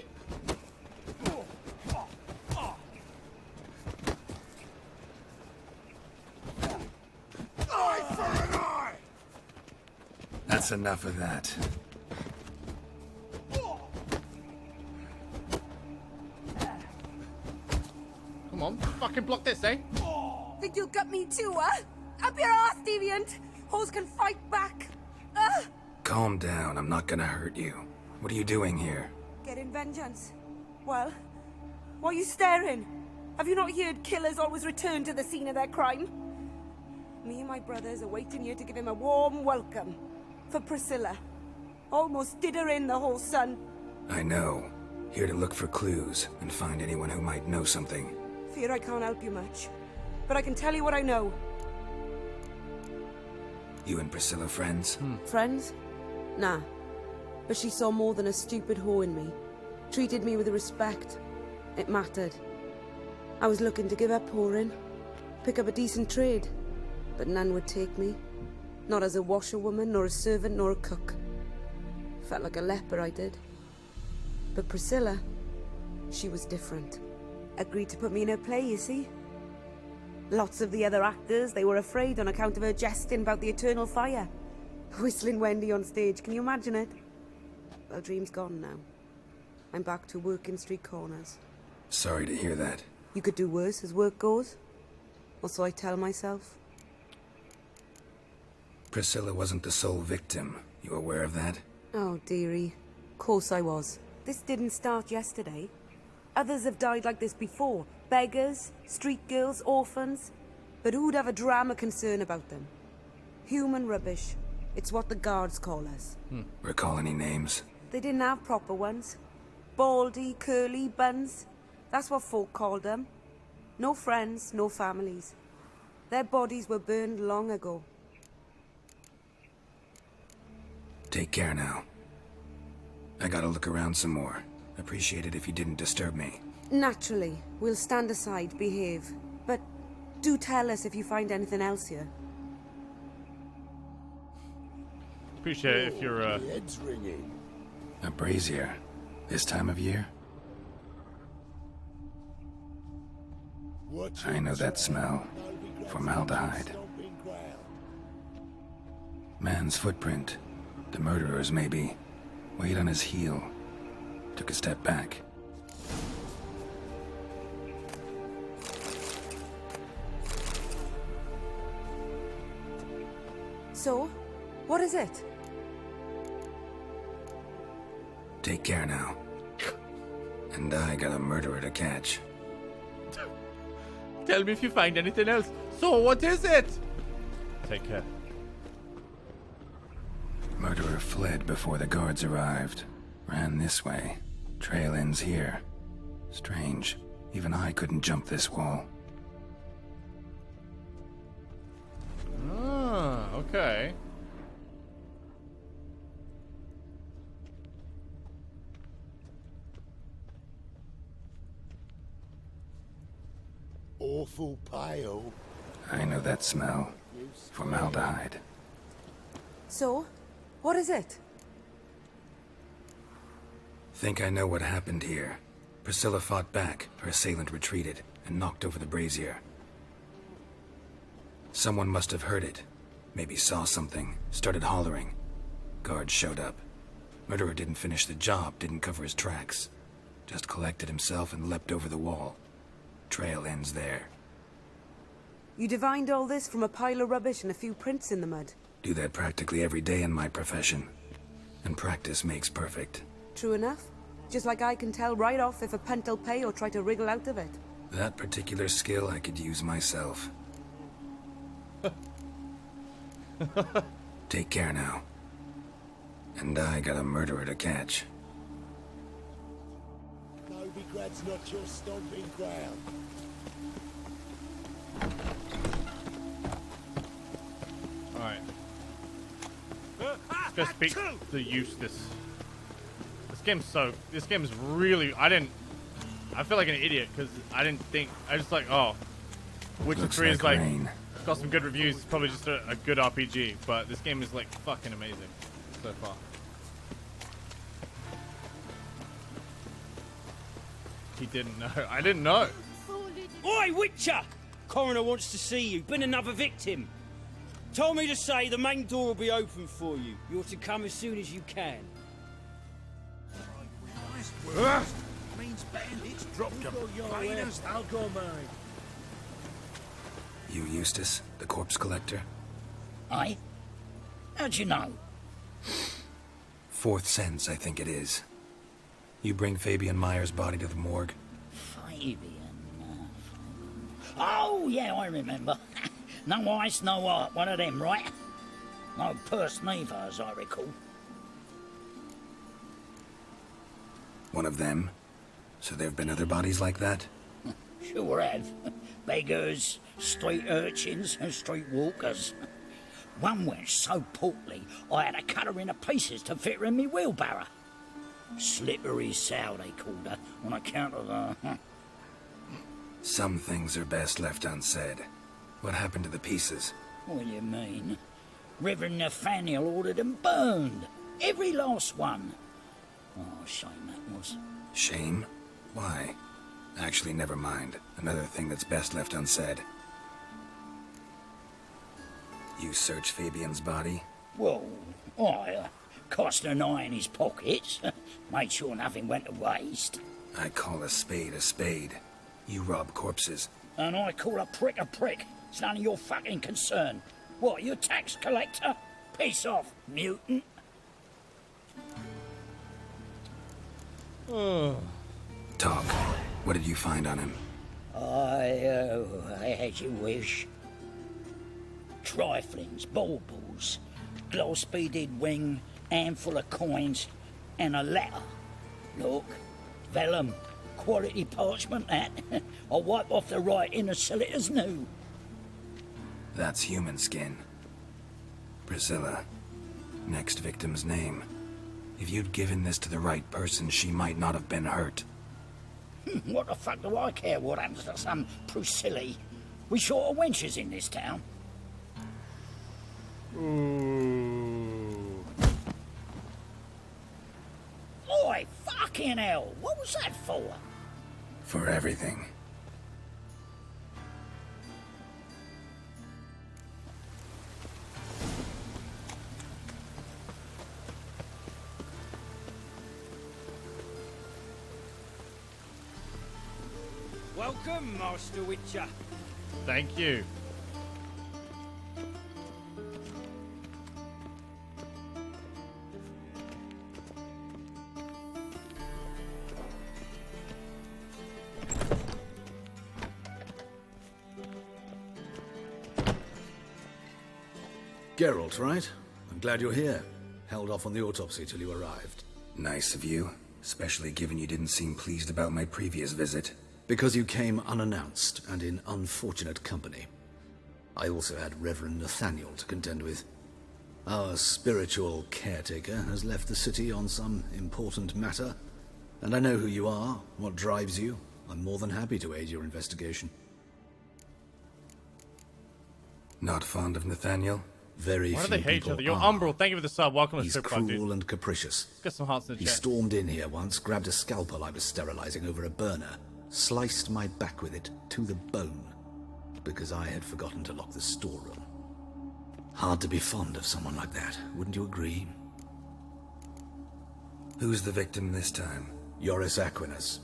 S9: Eye for an eye!
S5: That's enough of that.
S1: Come on, fucking block this, eh?
S23: Think you'll gut me too, huh? Up your ass, deviant! Hoes can fight back!
S5: Calm down, I'm not gonna hurt you. What are you doing here?
S23: Getting vengeance. Well, why are you staring? Have you not heard killers always return to the scene of their crime? Me and my brothers are waiting here to give him a warm welcome. For Priscilla. Almost did her in, the whole son.
S5: I know. Here to look for clues and find anyone who might know something.
S23: Fear I can't help you much. But I can tell you what I know.
S5: You and Priscilla friends?
S23: Friends? Nah. But she saw more than a stupid whore in me. Treated me with respect. It mattered. I was looking to give up whoring. Pick up a decent trade. But none would take me. Not as a washerwoman, nor a servant, nor a cook. Felt like a leper, I did. But Priscilla, she was different. Agreed to put me in her play, you see? Lots of the other actors, they were afraid on account of her jesting about the eternal fire. Whistling Wendy on stage, can you imagine it? Well, dream's gone now. I'm back to working street corners.
S5: Sorry to hear that.
S23: You could do worse as work goes. Or so I tell myself.
S5: Priscilla wasn't the sole victim. You aware of that?
S23: Oh, dearie. Course I was. This didn't start yesterday. Others have died like this before. Beggars, street girls, orphans. But who'd have a drama concern about them? Human rubbish. It's what the guards call us.
S5: Recall any names?
S23: They didn't have proper ones. Baldy, curly, buns. That's what folk called them. No friends, no families. Their bodies were burned long ago.
S5: Take care now. I gotta look around some more. Appreciate it if you didn't disturb me.
S23: Naturally. We'll stand aside, behave. But do tell us if you find anything else here.
S1: Appreciate it if you're,
S9: Head's ringing.
S5: A brazier. This time of year? I know that smell. Formaldehyde. Man's footprint. The murderer's, maybe. Weight on his heel. Took a step back.
S23: So, what is it?
S5: Take care now. And I got a murderer to catch.
S1: Tell me if you find anything else. So, what is it? Take care.
S5: Murderer fled before the guards arrived. Ran this way. Trail ends here. Strange. Even I couldn't jump this wall.
S1: Ah, okay.
S9: Awful pale.
S5: I know that smell. Formaldehyde.
S23: So, what is it?
S5: Think I know what happened here. Priscilla fought back, her assailant retreated, and knocked over the brazier. Someone must have heard it. Maybe saw something, started hollering. Guards showed up. Murderer didn't finish the job, didn't cover his tracks. Just collected himself and leapt over the wall. Trail ends there.
S23: You divined all this from a pile of rubbish and a few prints in the mud.
S5: Do that practically every day in my profession. And practice makes perfect.
S23: True enough. Just like I can tell right off if a punt will pay or try to wriggle out of it.
S5: That particular skill I could use myself. Take care now. And I got a murderer to catch.
S9: Novigrad's not your stomping ground.
S1: Alright. Let's go speak to Eustace. This game is really, I feel like an idiot because I didn't think, I just like, oh, Witcher 3 is like, got some good reviews, it's probably just a good RPG, but this game is like fucking amazing so far. He didn't know. I didn't know.
S16: Oi, Witcher! Coroner wants to see you. Been another victim. Told me to say the main door will be open for you. You're to come as soon as you can.
S9: I mean,
S3: These bandits dropped them. Miners, I'll go mine.
S5: You Eustace, the corpse collector?
S18: Aye? How'd you know?
S5: Fourth sense, I think it is. You bring Fabian Meyer's body to the morgue?
S18: Fabian... Oh, yeah, I remember. No ice, no art, one of them, right? No purse neither, as I recall.
S5: One of them? So there have been other bodies like that?
S18: Sure have. Beggars, street urchins, and street walkers. One went so portly, I had to cut her into pieces to fit her in me wheelbarrow. Slippery sow, they called her, on account of the...
S5: Some things are best left unsaid. What happened to the pieces?
S18: What do you mean? Reverend Nathaniel ordered them burned. Every last one. Oh, shame that was.
S5: Shame? Why? Actually, never mind. Another thing that's best left unsaid. You searched Fabian's body?
S18: Well, I cast an eye in his pockets. Made sure nothing went to waste.
S5: I call a spade a spade. You rob corpses.
S18: And I call a prick a prick. It's none of your fucking concern. What, you a tax collector? Piss off, mutant.
S5: Talk. What did you find on him?
S18: I as you wish. Triflings, baubles, gloss-beaded wing, handful of coins, and a letter. Look, vellum, quality parchment, that. I'll wipe off the writing and sell it as new.
S5: That's human skin. Priscilla. Next victim's name. If you'd given this to the right person, she might not have been hurt.
S18: What the fuck do I care what happens to some Priscilla? We short of wenches in this town. Oi, fucking hell! What was that for?
S5: For everything.
S16: Welcome, Master Witcher.
S1: Thank you.
S14: Geralt, right? I'm glad you're here. Held off on the autopsy till you arrived.
S5: Nice of you, especially given you didn't seem pleased about my previous visit.
S14: Because you came unannounced and in unfortunate company. I also had Reverend Nathaniel to contend with. Our spiritual caretaker has left the city on some important matter, and I know who you are, what drives you. I'm more than happy to aid your investigation.
S5: Not fond of Nathaniel?
S14: Very
S1: Why do
S14: few
S1: they hate each
S14: people
S1: other? You're
S14: are.
S1: Umbral, thank you for the sub. Welcome to
S14: He's
S1: Strip Club, dude.
S14: cruel and capricious.
S1: Get some hearts in the
S14: He
S1: chat.
S14: stormed in here once, grabbed a scalpel I was sterilizing over a burner, sliced my back with it to the bone, because I had forgotten to lock the storeroom. Hard to be fond of someone like that, wouldn't you agree?
S5: Who's the victim this time?
S14: Joris Aquinas,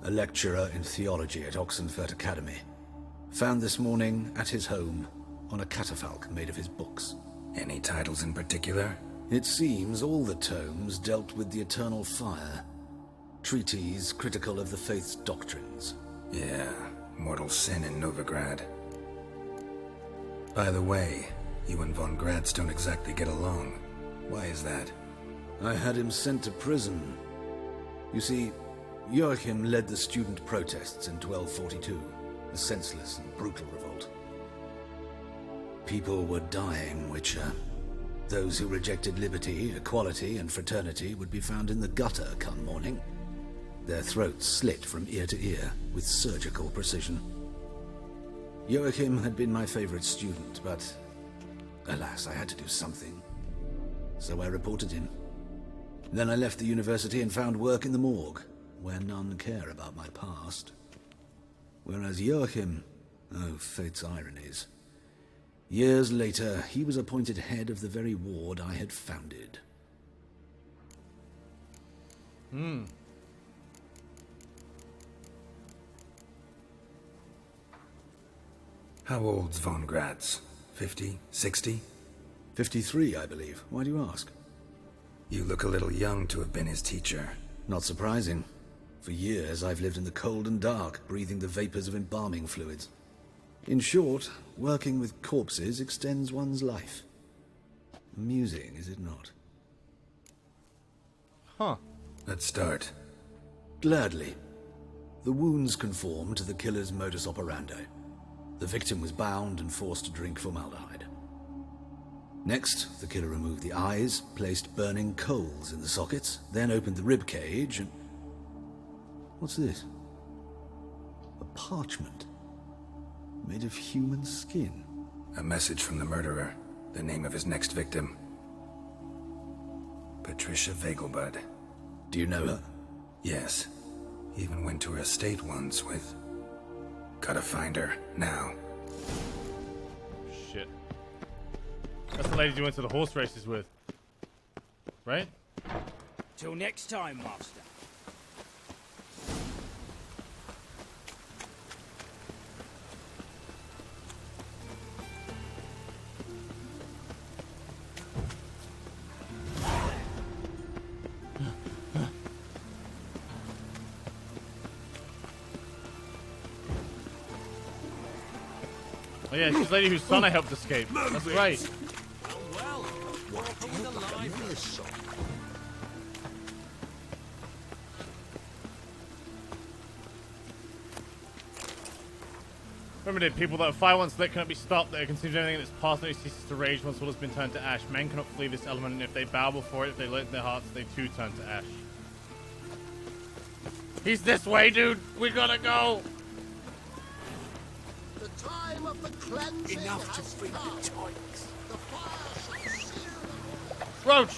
S14: a lecturer in theology at Oxenfurt Academy. Found this morning at his home on a catafalque made of his books.
S5: Any titles in particular?
S14: It seems all the tomes dealt with the eternal fire. Treatises critical of the faith's doctrines.
S5: Yeah, mortal sin in Novigrad. By the way, you and von Gratz don't exactly get along. Why is that?
S14: I had him sent to prison. You see, Joachim led the student protests in 1242, a senseless and brutal revolt. People were dying, Witcher. Those who rejected liberty, equality, and fraternity would be found in the gutter come morning. Their throats slit from ear to ear with surgical precision. Joachim had been my favorite student, but alas, I had to do something. So I reported him. Then I left the university and found work in the morgue, where none care about my past. Whereas Joachim, oh, fate's ironies. Years later, he was appointed head of the very ward I had founded.
S5: How old's Von Graz? 50? 60?
S14: 53, I believe. Why do you ask?
S5: You look a little young to have been his teacher.
S14: Not surprising. For years, I've lived in the cold and dark, breathing the vapors of embalming fluids. In short, working with corpses extends one's life. Amusing, is it not?
S1: Huh.
S5: Let's start.
S14: Gladly. The wounds conform to the killer's modus operandi. The victim was bound and forced to drink formaldehyde. Next, the killer removed the eyes, placed burning coals in the sockets, then opened the rib cage and... What's this? A parchment. Made of human skin.
S5: A message from the murderer. The name of his next victim. Patricia Vegelbud.
S14: Do you know her?
S5: Yes. Even went to her estate once with... Gotta find her, now.
S1: Shit. That's the lady you went to the horse races with. Right?
S16: Till next time, Master.
S1: Oh yeah, she's the lady whose son I helped escape. That's right. Remember, people that fire once lit cannot be stopped. They consume anything in its path, and it ceases to rage once all has been turned to ash. Men cannot flee this element, and if they bow before it, if they light their hearts, they too turn to ash. He's this way, dude. We gotta go.
S9: The time of the cleansing
S13: Enough to
S9: has
S13: free the
S9: come.
S13: toys.
S9: The fire shall seal the
S1: Roach!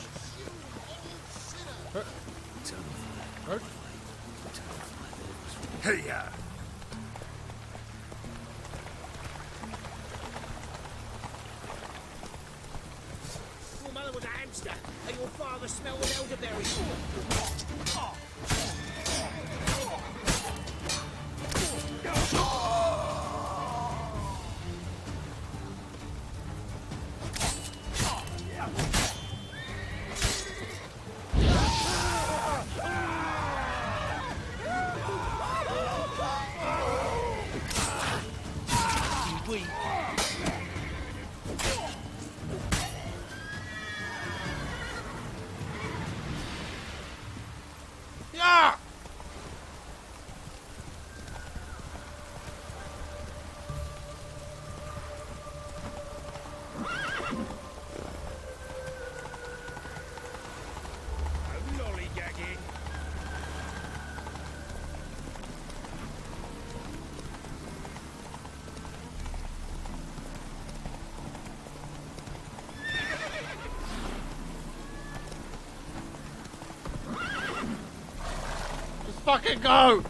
S13: Roach?
S9: Hey, ya!
S16: Your mother was a hamster, and your father smelled of elderberries.
S1: Yeah!
S16: Lollygagging.
S1: Just fucking go!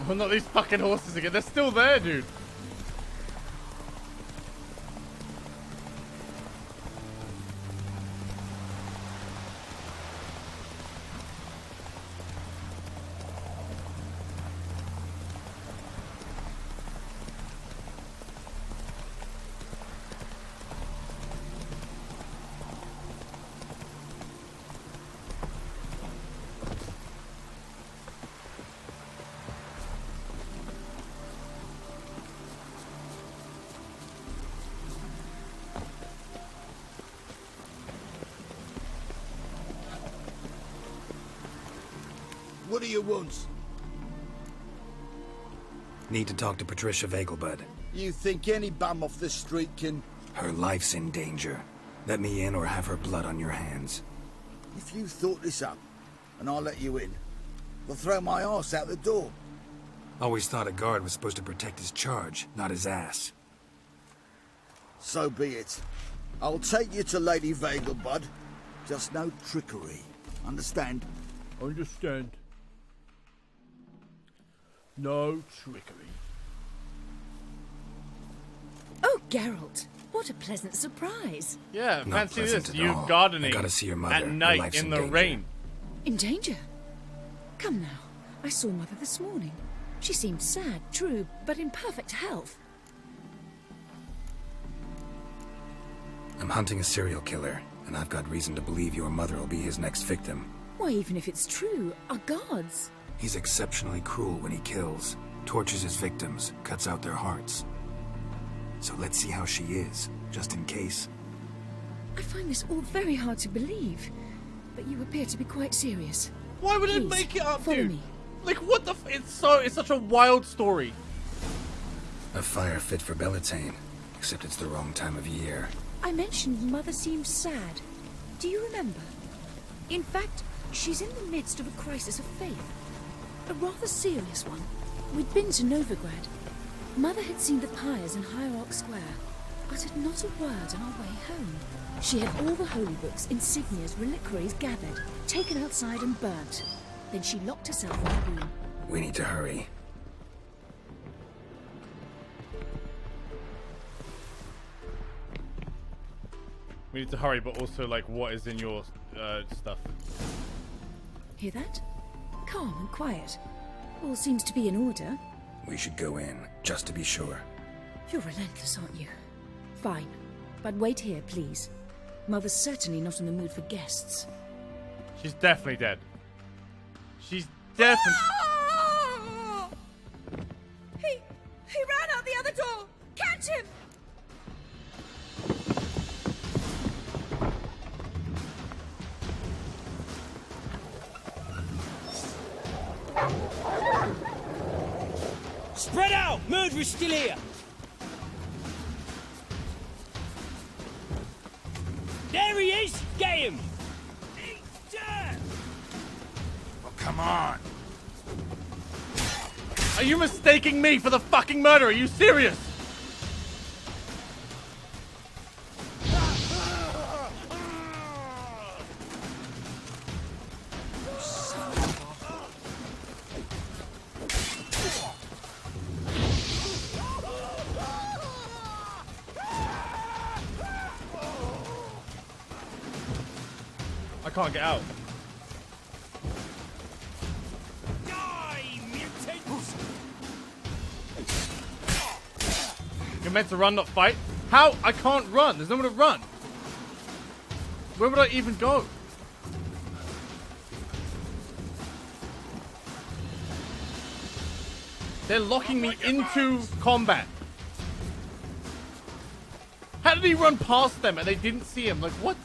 S1: Oh, not these fucking horses again. They're still there, dude.
S9: What do you want?
S5: Need to talk to Patricia Vegelbud.
S9: You think any bum off the street can...
S5: Her life's in danger. Let me in or have her blood on your hands.
S9: If you thought this up, and I'll let you in, I'll throw my arse out the door.
S5: Always thought a guard was supposed to protect his charge, not his ass.
S15: So be it. I'll take you to Lady Vagel, bud. Just no trickery. Understand?
S1: Understand. No trickery.
S19: Oh, Geralt, what a pleasant surprise.
S1: Yeah,
S5: Not
S1: fancy
S5: pleasant
S1: this.
S5: at
S1: You
S5: all.
S1: gardening
S5: I gotta see your mother.
S1: at
S5: Her
S1: night
S5: life's
S1: in
S5: in
S1: the
S5: danger.
S1: rain.
S19: In danger? Come now. I saw Mother this morning. She seemed sad, true, but in perfect health.
S5: I'm hunting a serial killer, and I've got reason to believe your mother will be his next victim.
S19: Why, even if it's true, our gods.
S5: He's exceptionally cruel when he kills, tortures his victims, cuts out their hearts. So let's see how she is, just in case.
S19: I find this all very hard to believe, but you appear to be quite serious.
S1: Why would it
S19: Please,
S1: make it up,
S19: follow
S1: dude?
S19: me.
S1: Like, what the it's such a wild story.
S5: A fire fit for Bellatane, except it's the wrong time of year.
S19: I mentioned Mother seemed sad. Do you remember? In fact, she's in the midst of a crisis of faith. A rather serious one. We'd been to Novigrad. Mother had seen the pyres in Hierarch Square, uttered not a word on our way home. She had all the holy books, insignias, reliquaries gathered, taken outside and burnt. Then she locked herself in her room.
S5: We need to hurry.
S1: We need to hurry, but also, like, what is in your stuff?
S19: Hear that? Calm and quiet. All seems to be in order.
S5: We should go in, just to be sure.
S19: You're relentless, aren't you? Fine. But wait here, please. Mother's certainly not in the mood for guests.
S1: She's definitely dead. She's definitely...
S19: He ran out the other door! Catch him!
S16: Spread out! Murderer's still here! There he is! Get him!
S1: Oh, come on. Are you mistaking me for the fucking murderer? Are you serious? I can't get out. You're meant to run, not fight? How? I can't run. There's nowhere to run. Where would I even go? They're locking me into combat. How did he run past them and they didn't see him? Like, what?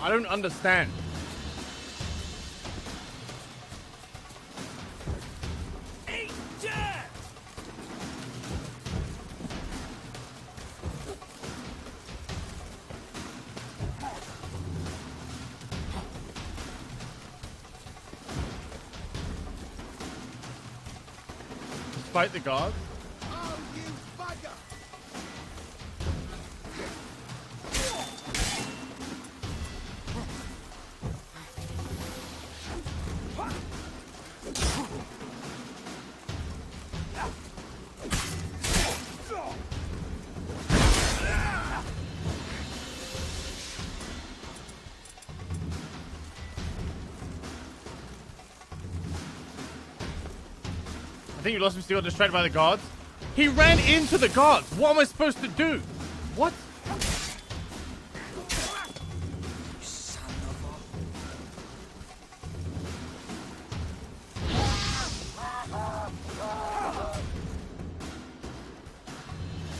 S1: I don't understand. Fight the guards?
S9: Oh, you bugger!
S1: I think you lost him, still got distracted by the guards. He ran into the guards. What am I supposed to do? What?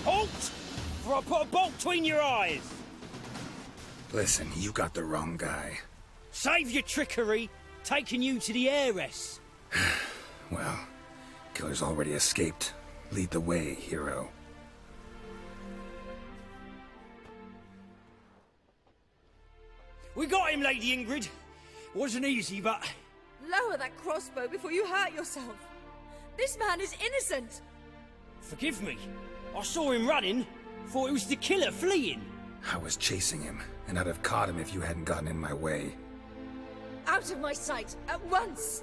S16: Halt! Or I'll put a bolt between your eyes.
S5: Listen, you got the wrong guy.
S16: Save your trickery. Taking you to the heiress.
S5: Well, killer's already escaped. Lead the way, hero.
S16: We got him, Lady Ingrid. Wasn't easy, but...
S19: Lower that crossbow before you hurt yourself. This man is innocent.
S16: Forgive me. I saw him running. Thought it was the killer fleeing.
S5: I was chasing him, and I'd have caught him if you hadn't gotten in my way.
S19: Out of my sight, at once!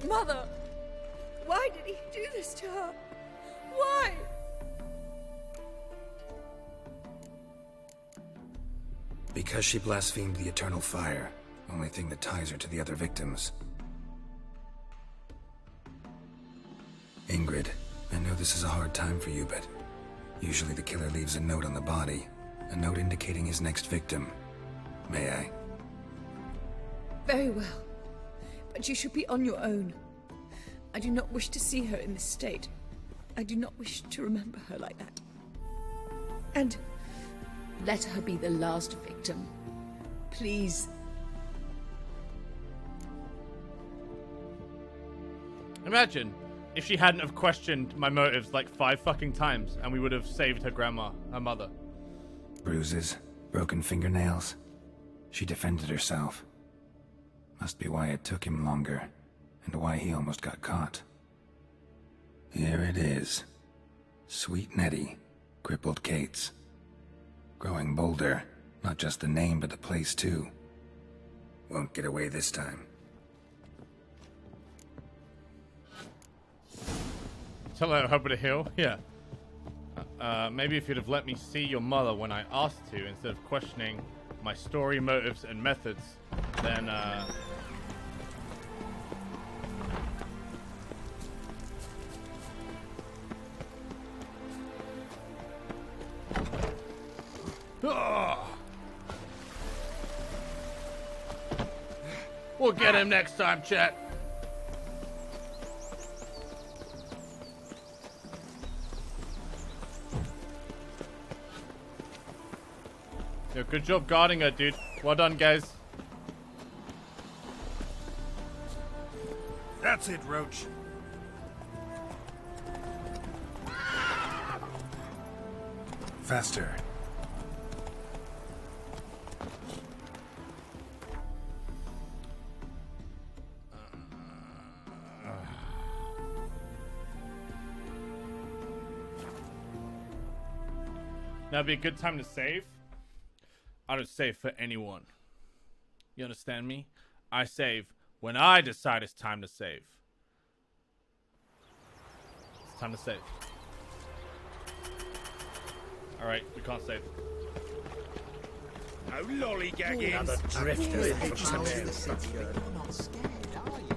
S19: Mother! Why did he do this to her? Why?
S5: Because she blasphemed the eternal fire. Only thing that ties her to the other victims. Ingrid, I know this is a hard time for you, but usually the killer leaves a note on the body. A note indicating his next victim. May I?
S19: Very well. But you should be on your own. I do not wish to see her in this state. I do not wish to remember her like that. And let her be the last victim. Please.
S1: Imagine if she hadn't have questioned my motives like 5 fucking times and we would have saved her grandma, her mother.
S5: Bruises, broken fingernails. She defended herself. Must be why it took him longer, and why he almost got caught. Here it is. Sweet Nettie, crippled Kate's. Growing bolder, not just the name but the place too. Won't get away this time.
S1: Tell her over the hill? Yeah. Maybe if you'd have let me see your mother when I asked to, instead of questioning my story, motives, and methods, then, we'll get him next time, chat. Yo, good job guarding her, dude. Well done, guys.
S21: That's it, Roach. Faster.
S1: Now'd be a good time to save. I don't save for anyone. You understand me? I save when I decide it's time to save. It's time to save. Alright, we can't save.
S3: No lollygagging.
S8: Another drifter from somewhere.
S3: You're not scared, are you?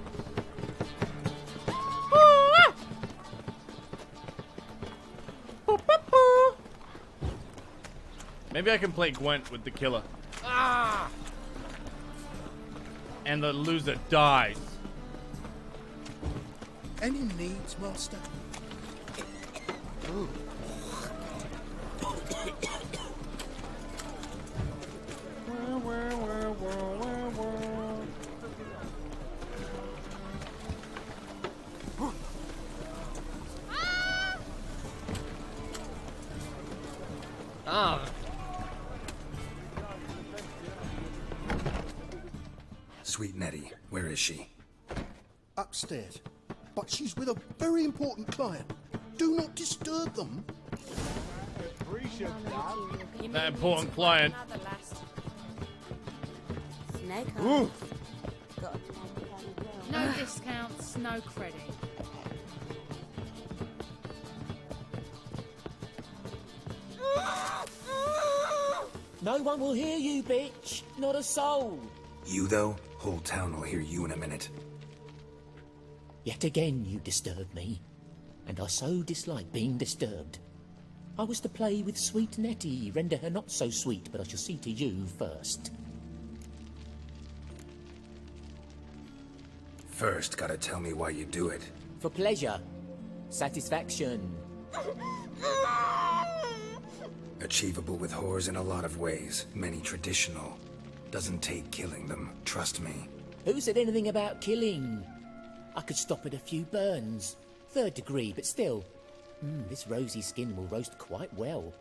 S1: Maybe I can play Gwent with the killer. Ah! And the loser dies.
S21: Any needs, Master? Ooh.
S17: Ah!
S5: Sweet Nettie, where is she?
S21: Upstairs. But she's with a very important client. Do not disturb them.
S1: That important client.
S23: Snake
S1: Ooh.
S11: No discounts, no credit.
S17: No one will hear you, bitch. Not a soul.
S5: You, though? Whole town will hear you in a minute.
S17: Yet again you disturb me, and I so dislike being disturbed. I was to play with sweet Nettie, render her not so sweet, but I shall see to you first.
S5: First, gotta tell me why you do it.
S17: For pleasure. Satisfaction.
S5: Achievable with whores in a lot of ways, many traditional. Doesn't take killing them, trust me.
S17: Who said anything about killing? I could stop at a few burns. 3rd degree, but still. This rosy skin will roast quite well.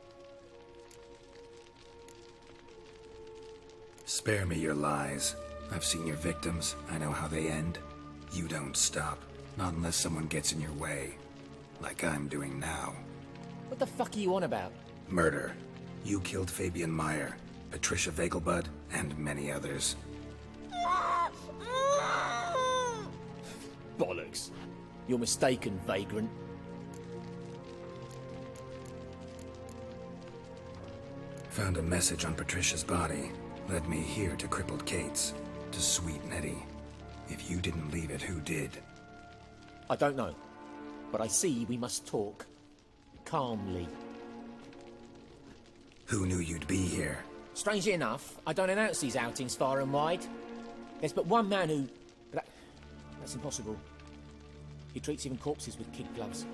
S5: Spare me your lies. I've seen your victims. I know how they end. You don't stop. Not unless someone gets in your way. Like I'm doing now.
S17: What the fuck are you on about?
S5: Murder. You killed Fabian Meyer, Patricia Vegelbud, and many others.
S17: Bollocks. You're mistaken, vagrant.
S5: Found a message on Patricia's body. Led me here to crippled Kate's. To sweet Nettie. If you didn't leave it, who did?
S17: I don't know. But I see we must talk. Calmly.
S5: Who knew you'd be here?
S17: Strangely enough, I don't announce these outings far and wide. There's but one man who... But that's impossible. He treats even corpses with kid gloves.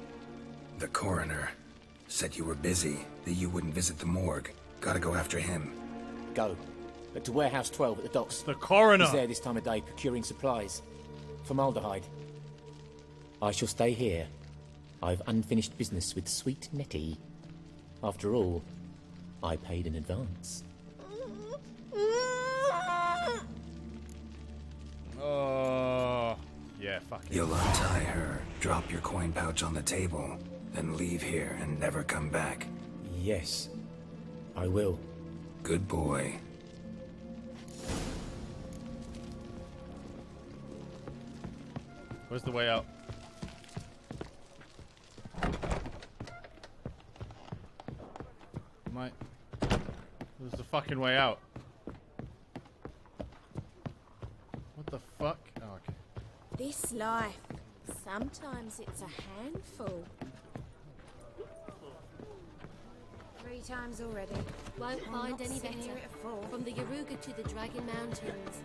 S5: The coroner. Said you were busy, that you wouldn't visit the morgue. Gotta go after him.
S17: Go. But to Warehouse 12 at the docks.
S1: The coroner!
S17: He's there this time of day procuring supplies. Formaldehyde. I shall stay here. I've unfinished business with sweet Nettie. After all, I paid in advance.
S1: Oh, yeah, fuck it.
S5: You'll untie her, drop your coin pouch on the table, then leave here and never come back.
S17: Yes, I will.
S5: Good boy.
S1: Where's the way out? Where's the fucking way out? What the fuck? Oh, okay.
S22: This life, sometimes it's a handful.
S4: 3 times already.
S22: Won't
S4: I'm
S22: find
S4: not
S22: any
S4: sitting
S22: better.
S4: here at 4.
S22: From the Yaruga to the Dragon Mountains.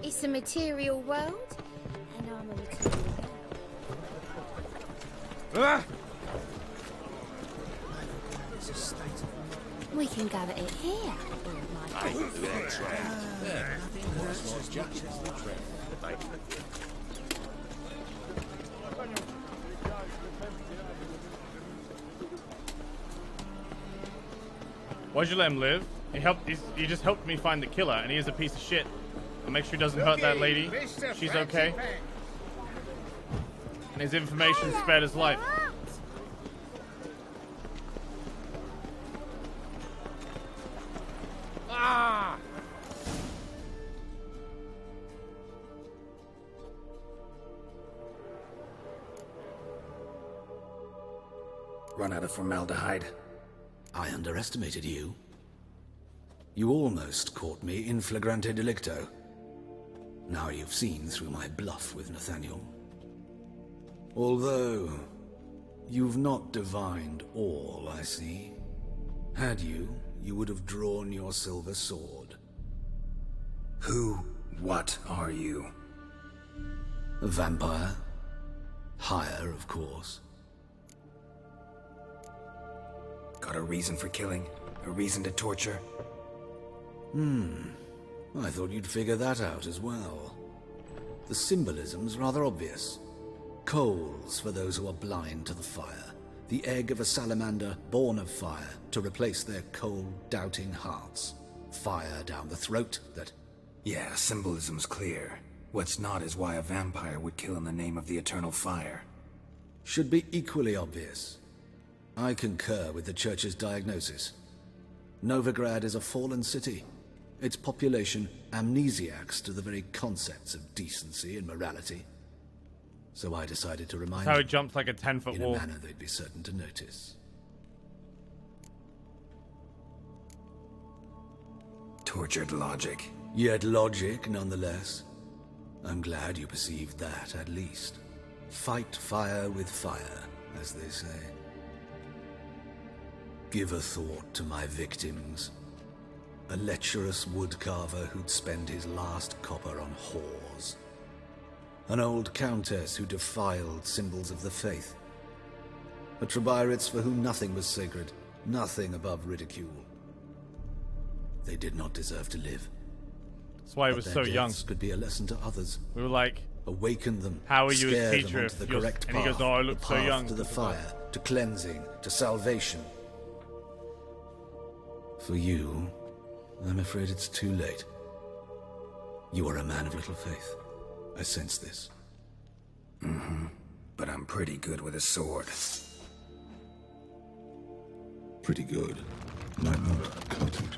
S22: It's a material world, and I'm a material girl. We can go at it here.
S1: Why'd you let him live? He just helped me find the killer, and he is a piece of shit. I'll make sure he doesn't hurt that lady. She's okay. And his information spared his life. Ah!
S5: Run out of formaldehyde.
S14: I underestimated you. You almost caught me in flagrante delicto. Now you've seen through my bluff with Nathaniel. Although, you've not divined all, I see. Had you, you would have drawn your silver sword.
S5: What are you?
S14: A vampire. Higher, of course.
S5: Got a reason for killing? A reason to torture?
S14: I thought you'd figure that out as well. The symbolism's rather obvious. Coals for those who are blind to the fire. The egg of a salamander born of fire to replace their cold, doubting hearts. Fire down the throat that...
S5: Yeah, symbolism's clear. What's not is why a vampire would kill in the name of the eternal fire.
S14: Should be equally obvious. I concur with the Church's diagnosis. Novigrad is a fallen city. Its population amnesiacs to the very concepts of decency and morality. So I decided to remind
S1: That's how
S14: them
S1: he jumped like a 10-foot
S14: in
S1: wall.
S14: a manner they'd be certain to notice.
S5: Tortured logic.
S14: Yet logic, nonetheless. I'm glad you perceived that, at least. Fight fire with fire, as they say. Give a thought to my victims. A lecherous woodcarver who'd spend his last copper on whores. An old countess who defiled symbols of the faith. A Trebirates for whom nothing was sacred, nothing above ridicule. They did not deserve to live.
S1: That's why he was so young.
S14: Could be a lesson to others.
S1: We were like,
S14: awaken them.
S1: how are you as
S14: scare
S1: teacher
S14: them
S1: if
S14: onto the
S1: you're...
S14: correct
S1: And he goes,
S14: path,
S1: oh, I look
S14: the
S1: so
S14: path
S1: young.
S14: to the fire, to cleansing, to salvation. For you, I'm afraid it's too late. You are a man of little faith. I sense this.
S5: Mm-hmm. But I'm pretty good with a sword.
S14: Pretty good. Might not cut it.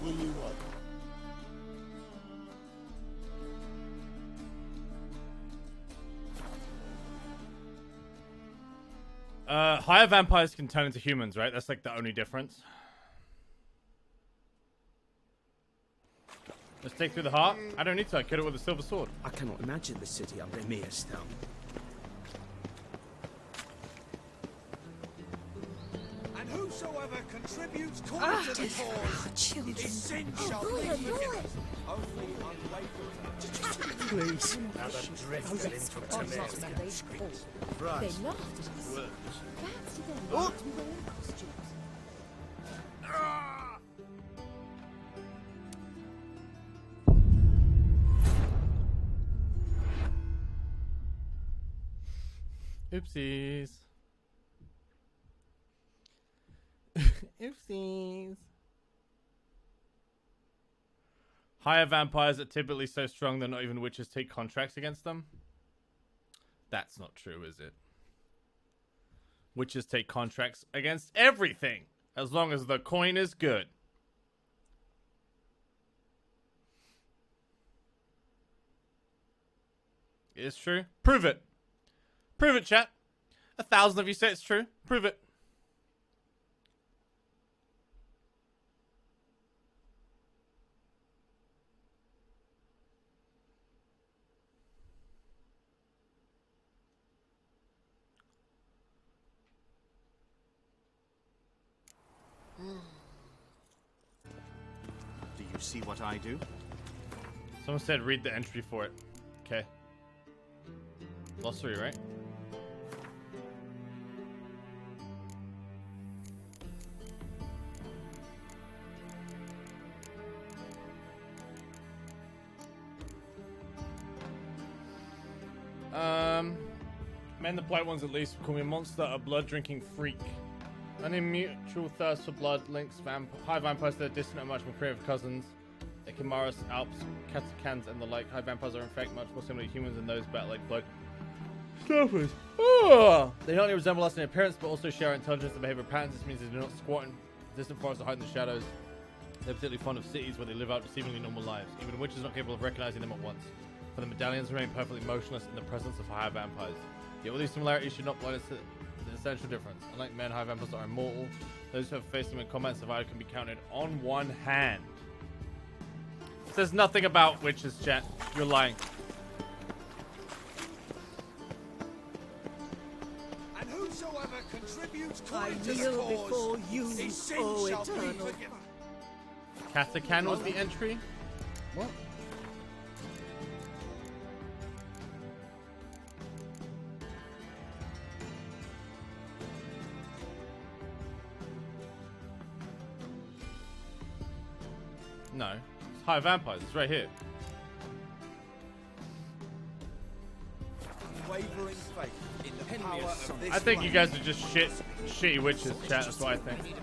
S9: Will you what?
S1: Higher vampires can turn into humans, right? That's like the only difference. Let's take through the heart. I don't need to. I killed it with a silver sword.
S16: I cannot imagine the city under Emir's thumb.
S3: And whosoever contributes coin to the cause, his sin shall be forgiven. Only unwavering.
S16: Please.
S8: Another drifted into Tamir's.
S19: They laughed at us. Perhaps to them we wearing costumes.
S1: Oopsies. Oopsies. Higher vampires are typically so strong that not even witches take contracts against them. That's not true, is it? Witches take contracts against everything, as long as the coin is good. It's true. Prove it. Prove it, chat. 1,000 of you say it's true. Prove it.
S2: Do you see what I do?
S1: Someone said read the entry for it. Okay. Glossary, right? Men, the polite ones at least, call me a monster, a blood-drinking freak. Only mutual thirst for blood links high vampires to their distant and much more creative cousins. Echimaris, Alps, Catacans, and the like. High vampires are in fact much more similar to humans than those bat-like blood. Stuffers. Oh! They not only resemble us in appearance, but also share intelligence and behavior patterns. This means they do not squat in distant forests or hide in the shadows. They're particularly fond of cities where they live out seemingly normal lives. Even witches are not capable of recognizing them at once. For the medallions remain perfectly motionless in the presence of higher vampires. Yet all these similarities should not blind us to the essential difference. Unlike men, high vampires are immortal. Those who have faced them in combat and survived can be counted on one hand. It says nothing about witches, chat. You're lying.
S3: And whosoever contributes
S23: I
S3: coin to the
S23: kneel
S3: cause,
S23: before you,
S3: his sin
S23: O
S3: shall be
S23: eternal.
S3: forgiven.
S1: Catacan was the entry?
S21: What?
S1: No. It's high vampires. It's right here.
S2: Wavering faith in the power of this
S1: I think you guys are just shitty witches, chat. That's what I think.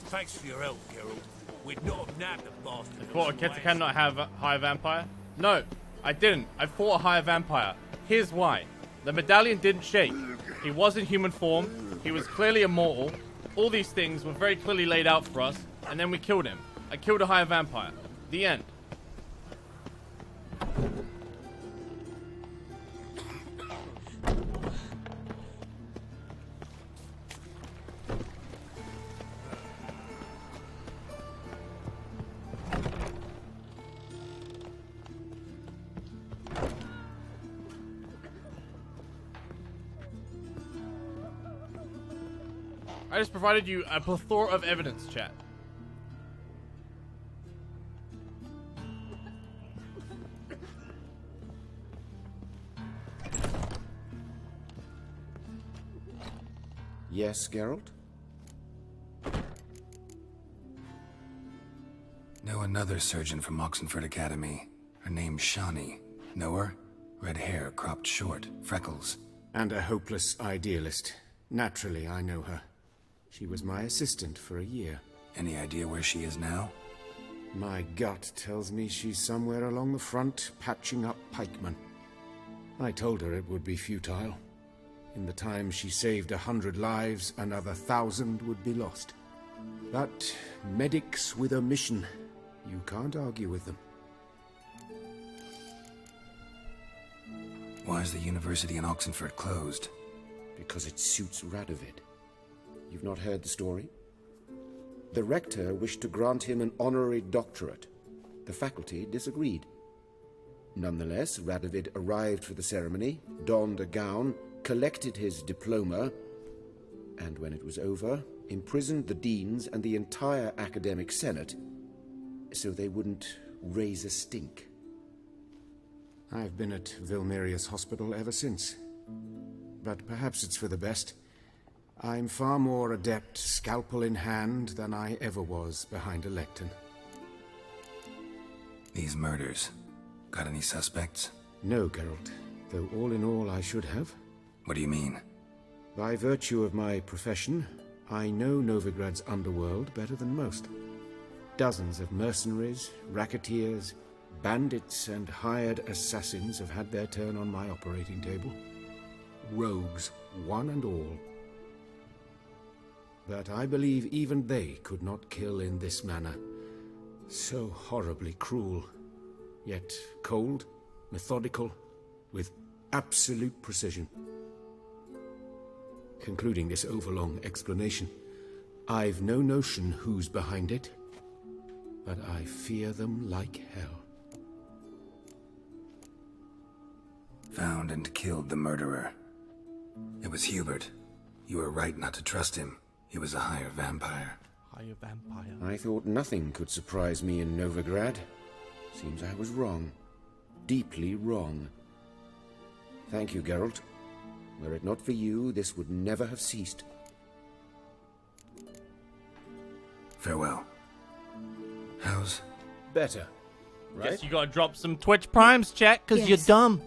S3: Thanks for your help, Geralt. We'd not have nabbed the bastard.
S1: I fought a Ketekan not have a high vampire? No, I didn't. I fought a higher vampire. Here's why. The medallion didn't shake. He was in human form. He was clearly immortal. All these things were very clearly laid out for us, and then we killed him. I killed a higher vampire. The end. I just provided you a plethora of evidence, chat.
S13: Yes, Geralt?
S5: Know another surgeon from Oxenford Academy. Her name's Shawnee. Know her? Red hair, cropped short, freckles.
S13: And a hopeless idealist. Naturally, I know her. She was my assistant for a year.
S5: Any idea where she is now?
S13: My gut tells me she's somewhere along the front, patching up pikemen. I told her it would be futile. In the time she saved 100 lives, another 1,000 would be lost. But medics with a mission, you can't argue with them.
S5: Why is the university in Oxenford closed?
S13: Because it suits Radovid. You've not heard the story? The rector wished to grant him an honorary doctorate. The faculty disagreed. Nonetheless, Radovid arrived for the ceremony, donned a gown, collected his diploma, and when it was over, imprisoned the deans and the entire academic senate so they wouldn't raise a stink. I've been at Vilmerius Hospital ever since. But perhaps it's for the best. I'm far more adept, scalpel in hand, than I ever was behind a lectern.
S5: These murders. Got any suspects?
S13: No, Geralt. Though all in all I should have.
S5: What do you mean?
S13: By virtue of my profession, I know Novigrad's underworld better than most. Dozens of mercenaries, racketeers, bandits, and hired assassins have had their turn on my operating table. Rogues, one and all. But I believe even they could not kill in this manner. So horribly cruel, yet cold, methodical, with absolute precision. Concluding this overlong explanation, I've no notion who's behind it, but I fear them like hell.
S5: Found and killed the murderer. It was Hubert. You were right not to trust him. He was a higher vampire.
S1: Higher vampire.
S13: I thought nothing could surprise me in Novigrad. Seems I was wrong. Deeply wrong. Thank you, Geralt. Were it not for you, this would never have ceased.
S5: Farewell. How's...
S13: Better, right?
S1: Guess you gotta drop some Twitch primes, chat, because you're dumb.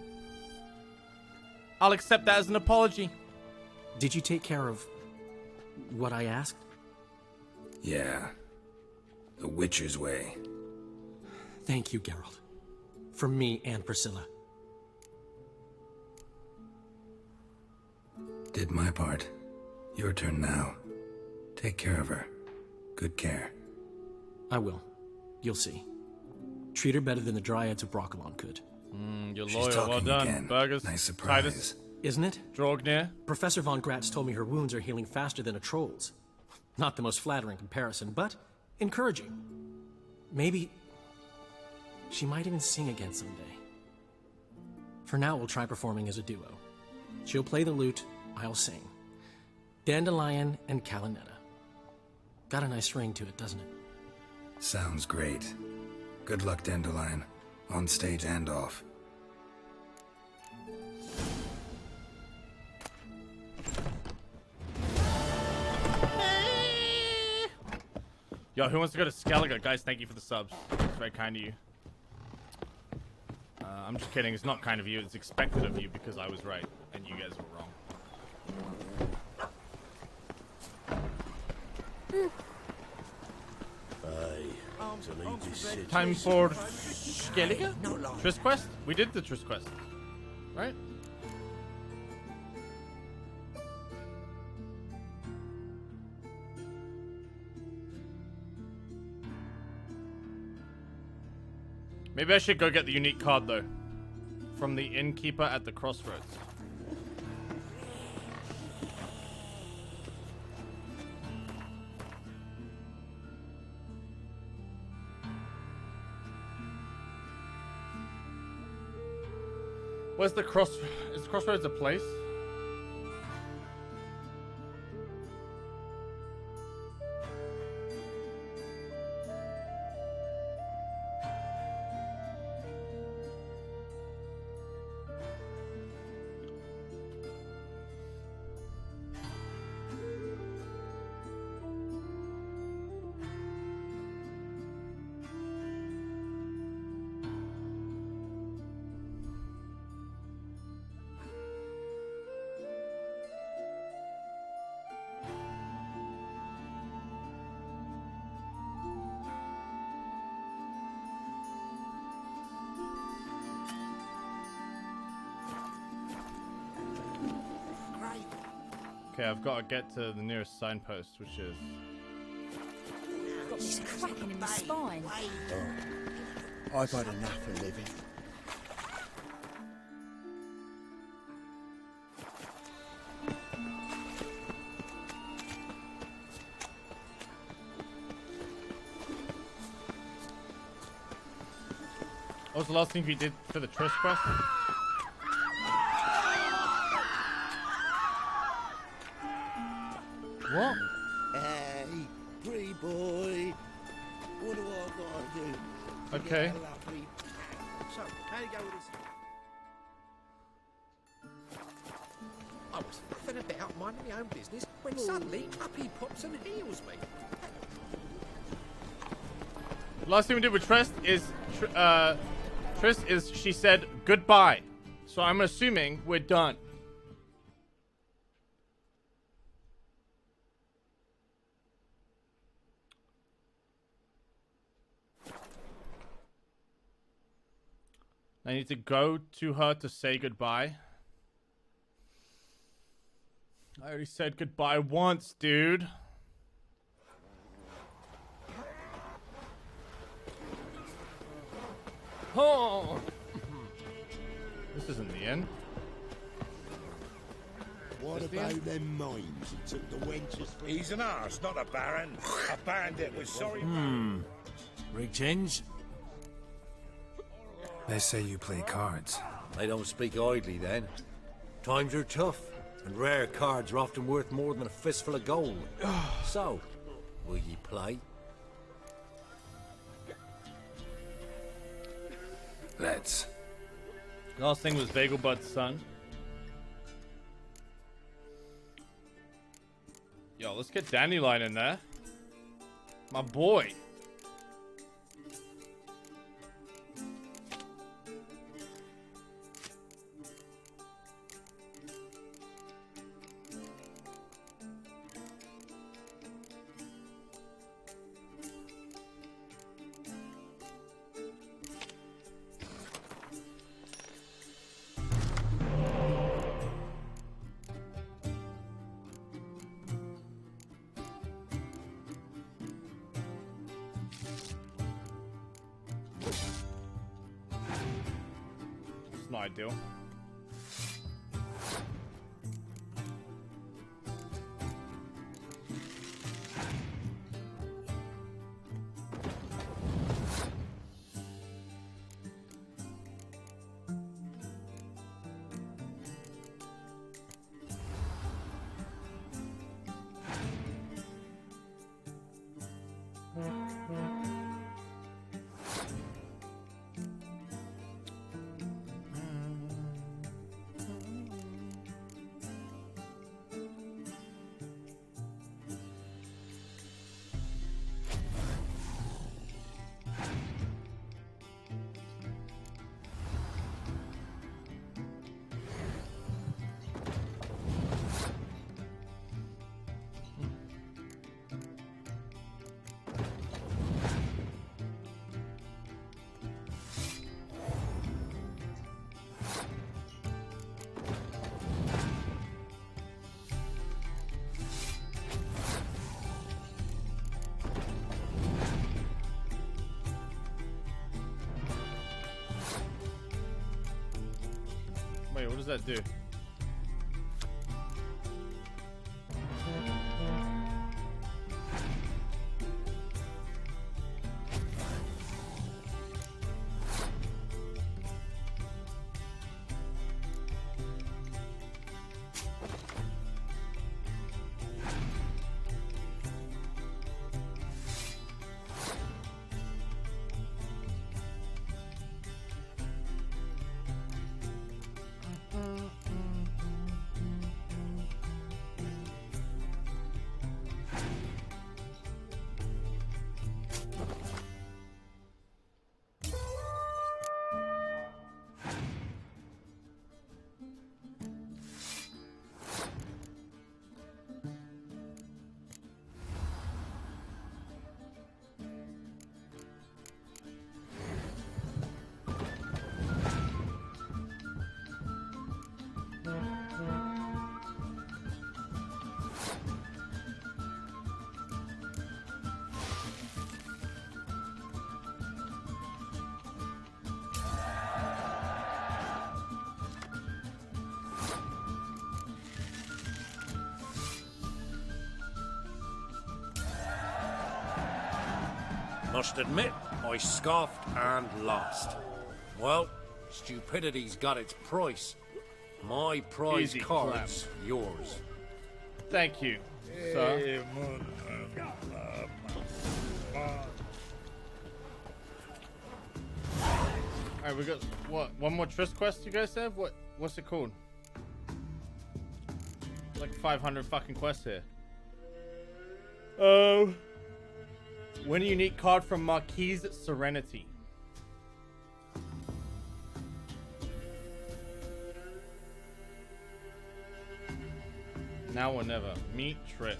S1: I'll accept that as an apology.
S10: Did you take care of what I asked?
S5: Yeah. The Witcher's way.
S10: Thank you, Geralt. From me and Priscilla.
S5: Did my part. Your turn now. Take care of her. Good care.
S10: I will. You'll see. Treat her better than the Dryads of Broccolon could.
S1: You're
S5: She's
S1: loyal. Well
S5: talking
S1: done.
S5: again.
S1: Burgers.
S5: Nice surprise.
S1: Titus.
S10: Isn't it?
S1: Drognir.
S10: Professor von Gratz told me her wounds are healing faster than a troll's. Not the most flattering comparison, but encouraging. Maybe she might even sing again someday. For now, we'll try performing as a duo. She'll play the lute, I'll sing. Dandelion and Calinetta. Got a nice ring to it, doesn't it?
S5: Sounds great. Good luck, Dandelion. On stage and off.
S1: Yo, who wants to go to Skellige? Guys, thank you for the subs. It's very kind of you. I'm just kidding. It's not kind of you. It's expected of you because I was right and you guys were wrong. Time for Skellige? Tryst quest? We did the Tryst quest, right? Maybe I should go get the unique card though, from the innkeeper at the crossroads. Where's the is crossroads a place? Okay, I've got to get to the nearest signpost, which is...
S19: Got this cracking in my spine.
S15: Oh, I've had enough of living.
S1: What was the last thing we did for the Tryst quest? What?
S15: Hey, pretty boy. What do I gotta do? to
S1: Okay.
S15: get a lovely pack? So, how do you go with this?
S6: I was faffing about minding my own business when suddenly Puppy pops and heals me.
S1: Last thing we did with Tryst is she said goodbye. So I'm assuming we're done. I need to go to her to say goodbye. I already said goodbye once, dude. Oh. This isn't the end.
S9: What about them mines he took the wenches from?
S8: He's an arse, not a baron. A bandit with sorry
S10: Rig change?
S5: They say you play cards.
S7: I don't speak idly then. Times are tough, and rare cards are often worth more than a fistful of gold. So, will ye play?
S5: Let's.
S1: Last thing was Vagelbud's son. Yo, let's get Dandelion in there. My boy. Not ideal. Wait, what does that do?
S7: Must admit, I scoffed and lost. Well, stupidity's got its price. My prize
S1: Easy
S7: card's yours.
S1: Thank you, sir. Alright, we got what? One more Tryst quest you guys have? What's it called? Like 500 fucking quests here. Win a unique card from Marquise Serenity. Now or never. Meet Tryst.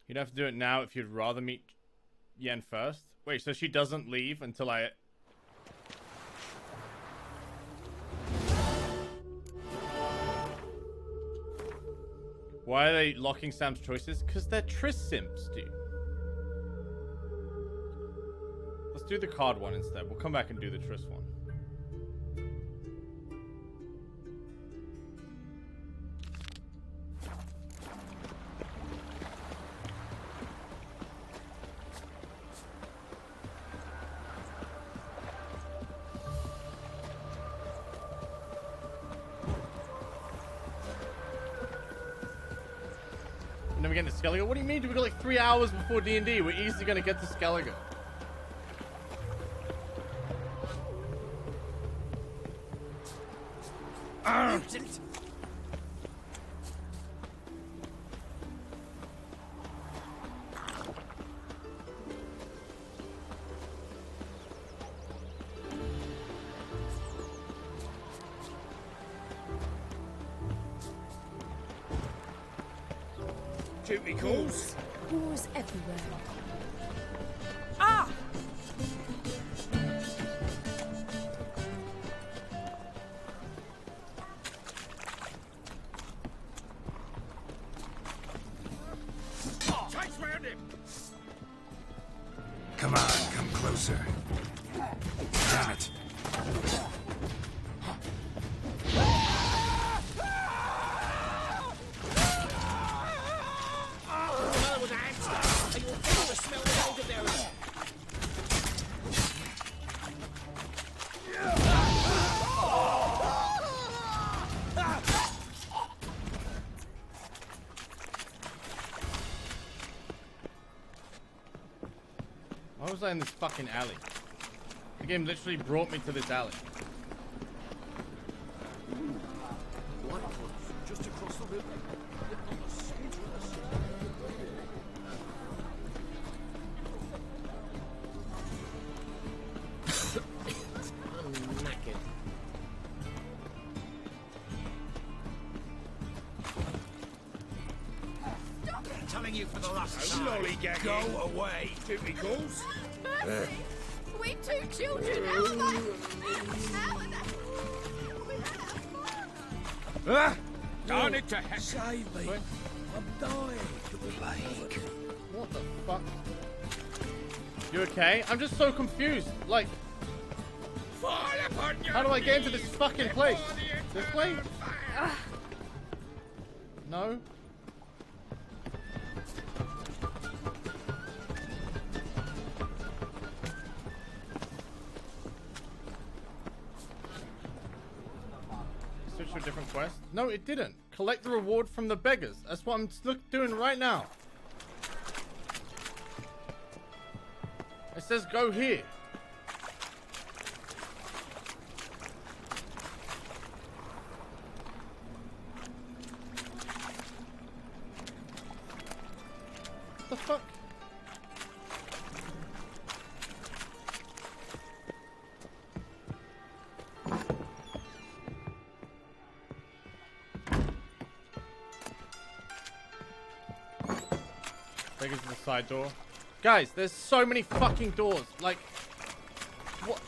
S1: You'd have to do it now if you'd rather meet Yen first. Wait, so she doesn't leave until I... Why are they locking Sam's choices? Because they're Tryst simps, dude. Let's do the card one instead. We'll come back and do the Tryst one. And then we get to Skellige. What do you mean? We got like 3 hours before D&D. We're easily gonna get to Skellige.
S13: Duty calls.
S19: Wars everywhere.
S13: Ah! Chase round him.
S5: Come on, come closer. Damn it.
S1: Why was I in this fucking alley? The game literally brought me to this alley.
S7: Just across the river.
S10: I'm knackered.
S7: Stop it!
S2: telling you for the last time.
S3: Lollygagging.
S2: Go away.
S3: Duty calls.
S11: Mercy! We've 2 children! How am I? How are they?
S2: Darn it to heck.
S3: Save me. I'm dying.
S1: What the fuck? You okay? I'm just so confused. Like, how do I get into this fucking place? This way? No? Switch to a different quest? No, it didn't. Collect the reward from the beggars. That's what I'm doing right now. It says go here. What the fuck? Take it to the side door. Guys, there's so many fucking doors. Like, what?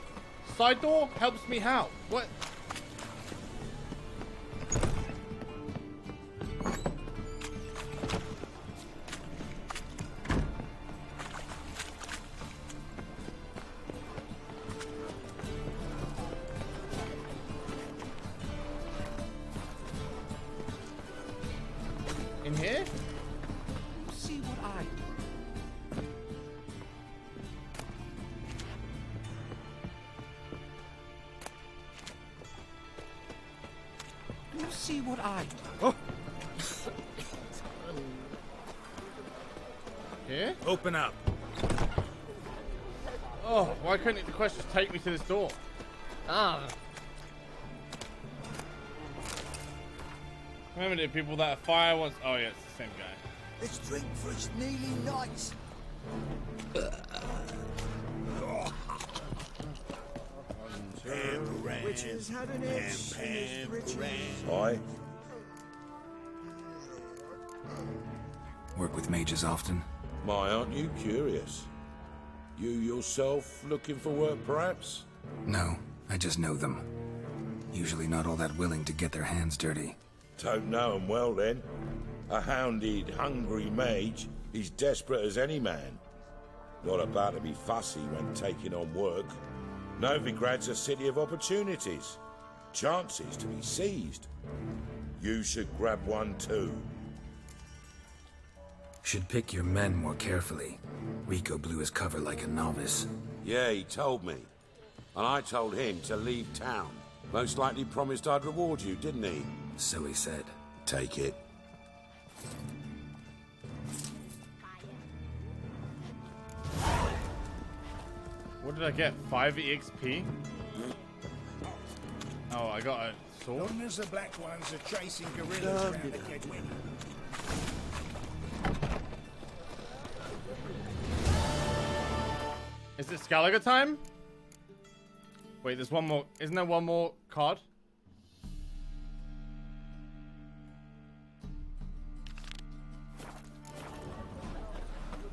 S1: Side door helps me how? What? In here?
S2: See what I... You see what I...
S3: Oh.
S1: Here?
S3: Open up.
S1: Oh, why couldn't the quest just take me to this door? Ah. Remember the people that are fire once? Oh yeah, it's the same guy.
S15: Let's drink for it's nearly night.
S3: Witches had an itch in his britches.
S9: Aye.
S5: Work with mages often?
S9: My, aren't you curious? You yourself looking for work, perhaps?
S5: No, I just know them. Usually not all that willing to get their hands dirty.
S9: Don't know 'em well, then. A hounded, hungry mage is desperate as any man. Not about to be fussy when taking on work. Novigrad's a city of opportunities. Chances to be seized. You should grab one too.
S5: Should pick your men more carefully. Rico blew his cover like a novice.
S9: Yeah, he told me. And I told him to leave town. Most likely promised I'd reward you, didn't he?
S5: So he said.
S9: Take it.
S1: What did I get? 5 EXP? Oh, I got a sword?
S3: Long as the black ones are chasing gorillas around the Gwent.
S1: Is it Skellige time? Wait, there's one more. Isn't there one more card?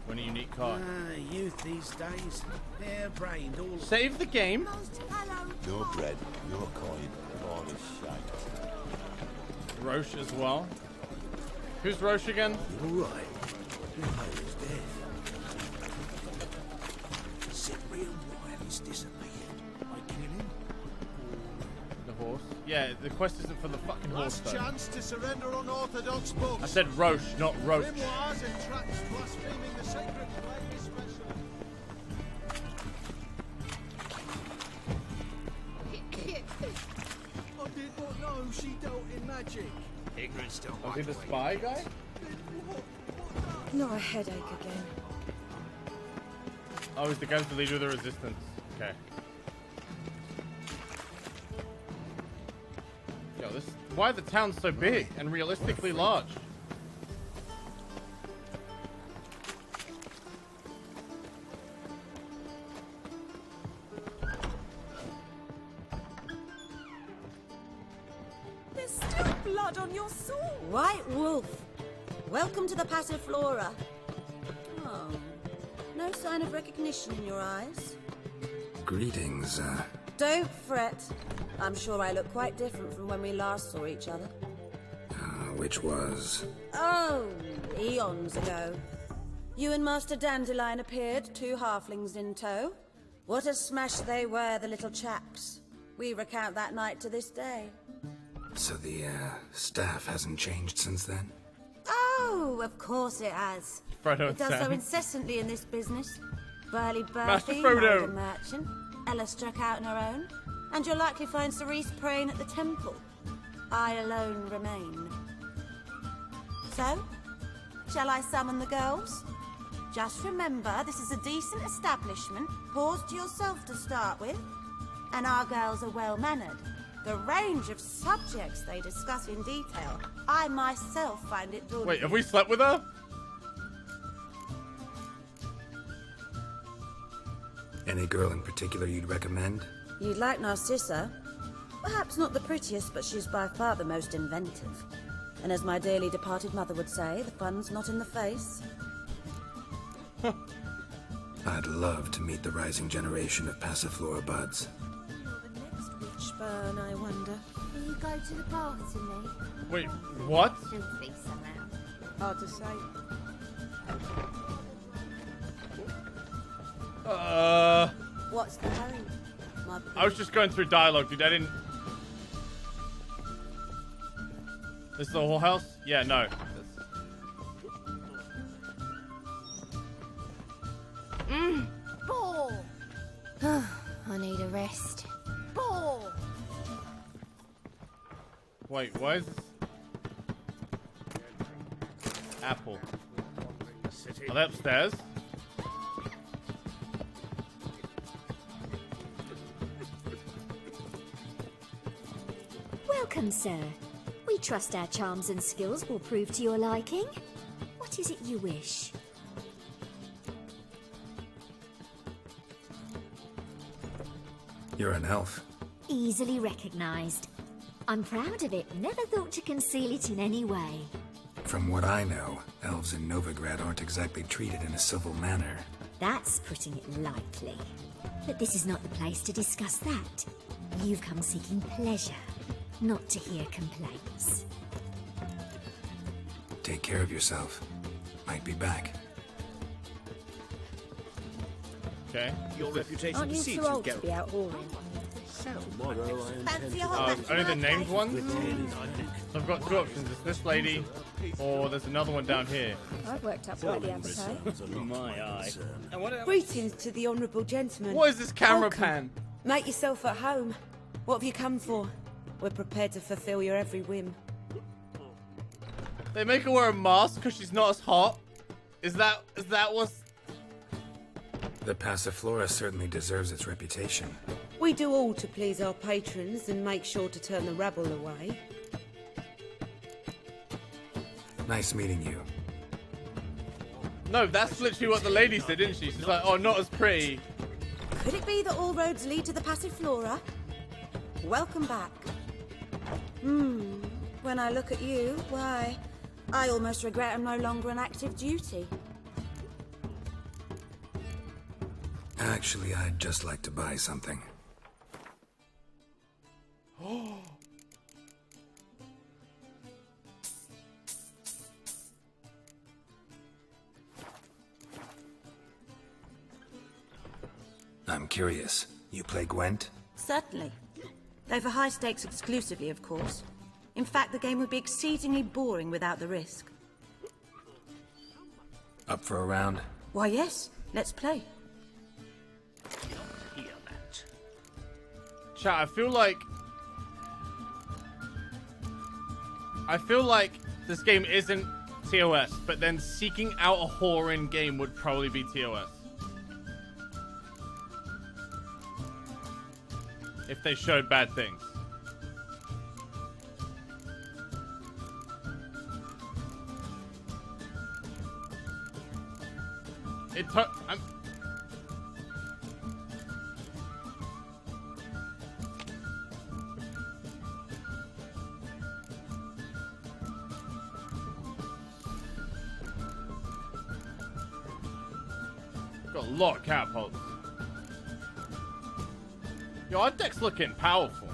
S1: One unique card.
S3: Youth these days. Hair-brained all...
S1: Save the game.
S9: Your bread, your coin, all this shite.
S1: Roche as well. Who's Roche again?
S3: You're right. Your is dead. Cyprian Wilds disappeared. I kill him.
S1: The horse. Yeah, the quest isn't for the fucking horse
S12: Last
S1: though.
S12: chance to surrender unorthodox books.
S1: I said Roche, not Roche.
S12: Grimoires and tracts blaspheming the sacred flame especially. I did not know she dealt in magic.
S3: Ignorance to
S1: Was he the spy guy?
S4: Not a headache again.
S1: Oh, he's the guy's the leader of the resistance. Okay. Yo, this. Why are the towns so big and realistically large?
S18: There's still blood on your sword.
S23: White wolf.
S17: Welcome to the Passiflora. Oh, no sign of recognition in your eyes.
S5: Greetings,
S17: Don't fret. I'm sure I look quite different from when we last saw each other.
S5: which was...
S17: Oh, eons ago. You and Master Dandelion appeared, 2 halflings in tow. What a smash they were, the little chaps. We recount that night to this day.
S5: So the, staff hasn't changed since then?
S17: Oh, of course it has.
S1: Frodo
S17: It does
S1: and
S17: so
S1: Sam.
S17: incessantly in this business. Burly
S1: Master
S17: Bertie
S1: Frodo.
S17: married a merchant. Ella struck out on her own. And you'll likely find Cerise praying at the temple. I alone remain. So, shall I summon the girls? Just remember, this is a decent establishment. Pause to yourself to start with. And our girls are well-mannered. The range of subjects they discuss in detail, I myself find it daunting.
S1: Wait, have we slept with her?
S5: Any girl in particular you'd recommend?
S17: You'd like Narcissa? Perhaps not the prettiest, but she's by far the most inventive. And as my dearly departed mother would say, the fun's not in the face.
S5: I'd love to meet the rising generation of Passiflora buds.
S17: Which burn, I wonder.
S11: Will you go to the bar to me?
S1: Wait, what?
S11: She'll think somehow.
S17: Hard to say. What's the hurry?
S1: I was just going through dialogue, dude. I didn't... This is the whole house? Yeah, no.
S11: Ball! I need a rest. Ball!
S1: Wait, why is this? Apple. Are they upstairs?
S18: Welcome, sir. We trust our charms and skills will prove to your liking. What is it you wish?
S5: You're an elf.
S18: Easily recognized. I'm proud of it. Never thought to conceal it in any way.
S5: From what I know, elves in Novigrad aren't exactly treated in a civil manner.
S18: That's putting it lightly. But this is not the place to discuss that. You've come seeking pleasure, not to hear complaints.
S5: Take care of yourself. Might be back.
S1: Okay.
S8: Your reputation
S18: Aren't you
S8: precedes
S18: too
S8: you,
S18: old to
S8: Geralt.
S18: be out hauling?
S8: Tomorrow I intend to...
S1: Only the named ones? So I've got 2 options. It's this lady, or there's another one down here.
S4: I've worked up quite the appetite.
S8: My eye.
S17: Greetings to the honourable gentleman.
S1: What is this camera
S17: Welcome.
S1: pan?
S17: Make yourself at home. What have you come for? We're prepared to fulfill your every whim.
S1: They make her wear a mask because she's not as hot? Is that what's...
S5: The Passiflora certainly deserves its reputation.
S17: We do all to please our patrons and make sure to turn the rabble away.
S5: Nice meeting you.
S1: No, that's literally what the lady said, didn't she? She's like, oh, not as pretty.
S17: Could it be that all roads lead to the Passiflora? Welcome back. When I look at you, why, I almost regret I'm no longer on active duty.
S5: Actually, I'd just like to buy something. I'm curious. You play Gwent?
S17: Certainly. Though for high stakes exclusively, of course. In fact, the game would be exceedingly boring without the risk.
S5: Up for a round?
S17: Why, yes. Let's play.
S1: Chat, I feel like this game isn't TOS, but then seeking out a whore in game would probably be TOS. If they showed bad things. Got a lot of catapults. Yo, our deck's looking powerful.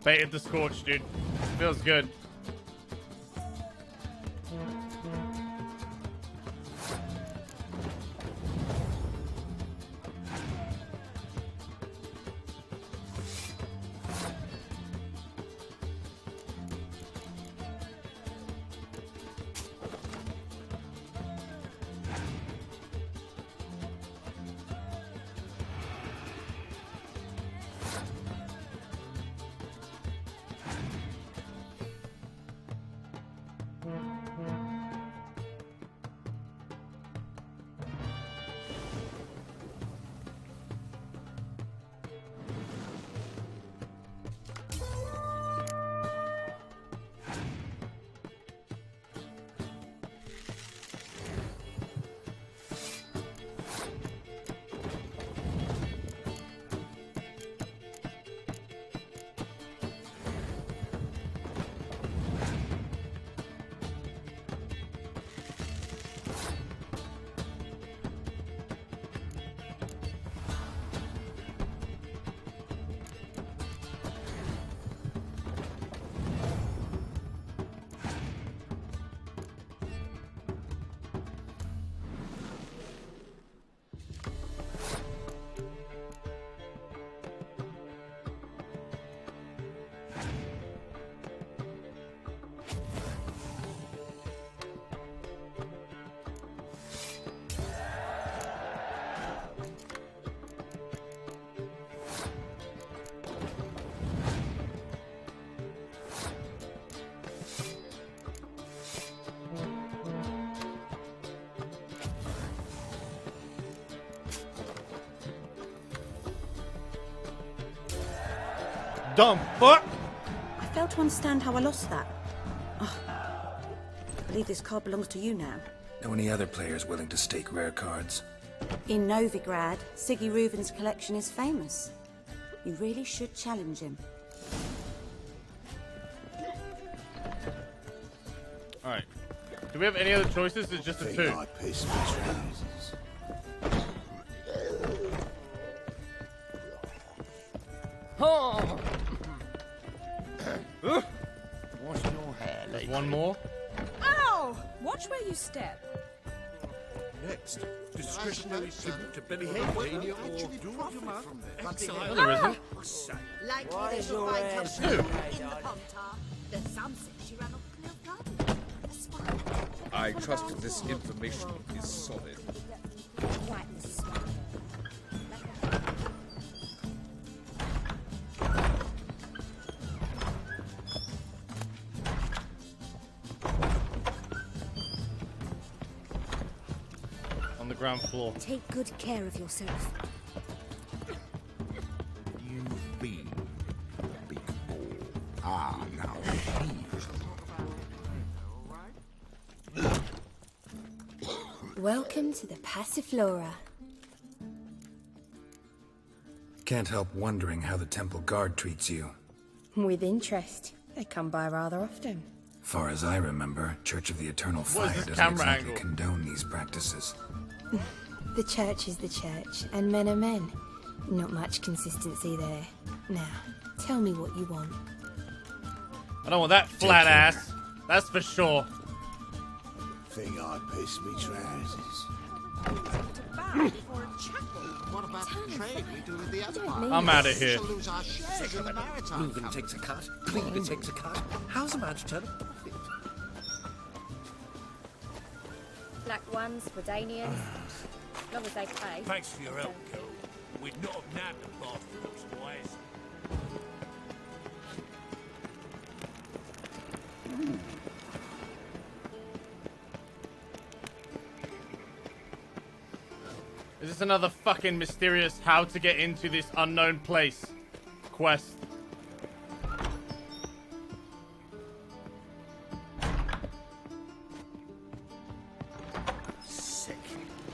S1: Baited the Scorch, dude. Feels good. Dumb fuck!
S17: I fail to understand how I lost that. Oh, I believe this card belongs to you now.
S5: Know any other players willing to stake rare cards?
S17: In Novigrad, Siggy Reuven's collection is famous. You really should challenge him.
S1: Alright. Do we have any other choices? It's just a two.
S2: Oh. Wash your hair,
S1: There's one more.
S19: Ow! Watch where you step.
S7: Next, discretionary tribute to Benny Hayden or do you man?
S1: No, there isn't.
S14: Likely they shall find her in the pond tar. There's some say she ran off the cliff garden. A spy.
S20: I trust this information is solid.
S1: On the ground floor.
S18: Take good care of yourself.
S9: You be big ball. Ah, now
S18: Welcome to the Passiflora.
S5: Can't help wondering how the temple guard treats you.
S18: With interest. They come by rather often.
S5: Far as I remember, Church of the Eternal
S1: What is
S5: Fire
S1: this
S5: doesn't
S1: camera
S5: exactly
S1: angle?
S5: condone these practices.
S18: The church is the church, and men are men. Not much consistency there. Now, tell me what you want.
S1: I don't want that flat ass. That's for sure.
S9: Think I piss me trousers.
S14: To bow before a chapel.
S7: What
S12: about the trade we do with the other
S1: I'm out of here.
S12: Shall lose our shares in the maritime
S6: Moving
S12: company.
S6: takes a cut, cleaning takes a cut. How's a man to turn a profit?
S16: Black ones, Redanians. As long as they pay.
S3: Thanks for your help, Kel. We'd not have nabbed the bastards, boys.
S1: Is this another fucking mysterious how to get into this unknown place quest?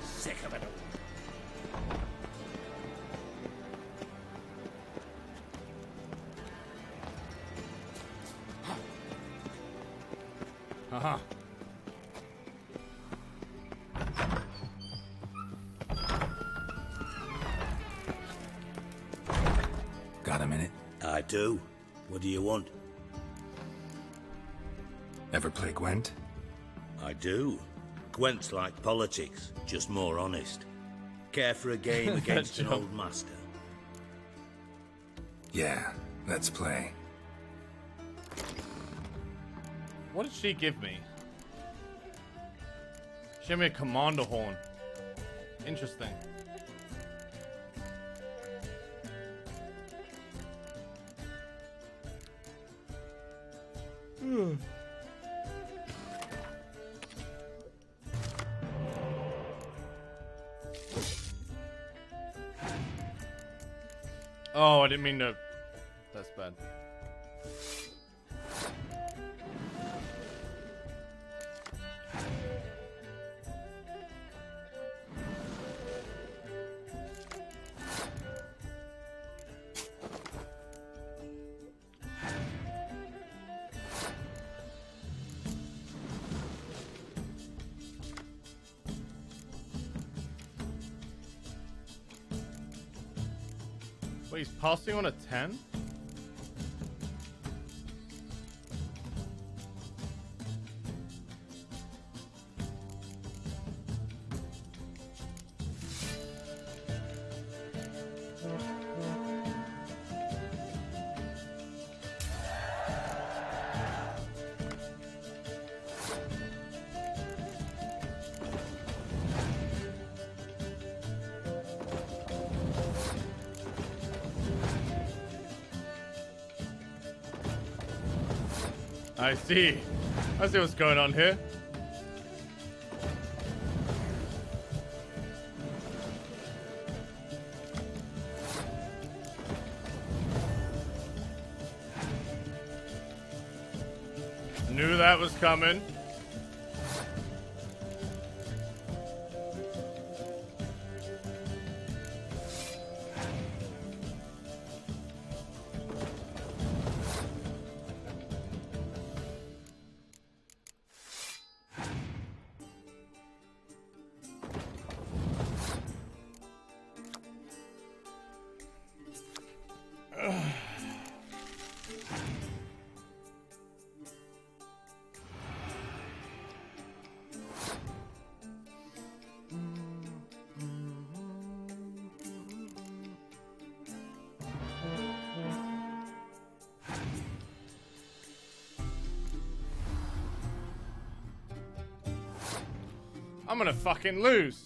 S3: Sick of it all.
S1: Uh-huh.
S5: Got a minute?
S8: I do. What do you want?
S5: Ever play Gwent?
S8: I do. Gwent's like politics, just more honest. Care for a game against an old master?
S5: Yeah, let's play.
S1: What did she give me? She gave me a commander horn. Interesting. Oh, I didn't mean to. That's bad. Wait, he's passing on a 10? I see. I see what's going on here. Knew that was coming. I'm gonna fucking lose.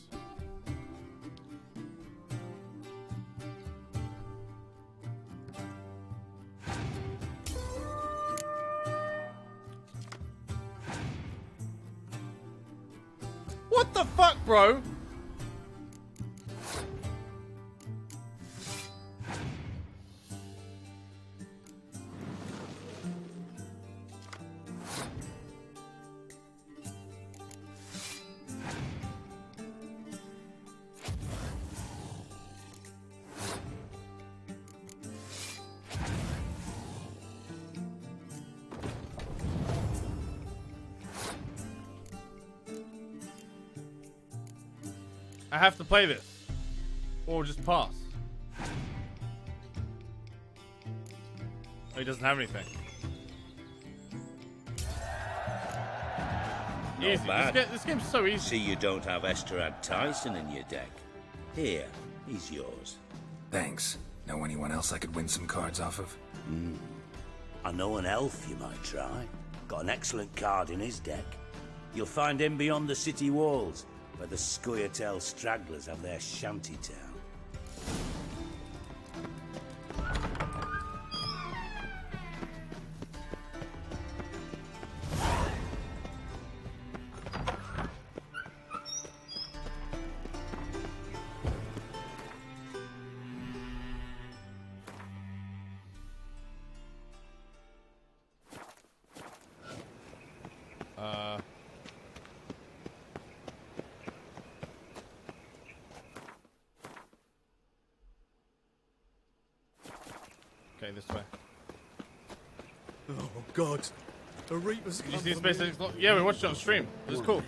S1: What the fuck, bro? I have to play this, or just pass. Oh, he doesn't have anything.
S8: Not
S1: Easy.
S8: bad.
S1: This game's so easy.
S8: See, you don't have Esterad Tyson in your deck. Here, He's yours.
S5: Thanks. Know anyone else I could win some cards off of?
S8: I know an elf you might try. Got an excellent card in his deck. You'll find him beyond the city walls, where the Scoia'tael stragglers have their shanty town.
S1: Okay, this way.
S12: Oh, God. The Reapers
S1: Did you see SpaceX? Yeah, we watched it on stream. It was cool.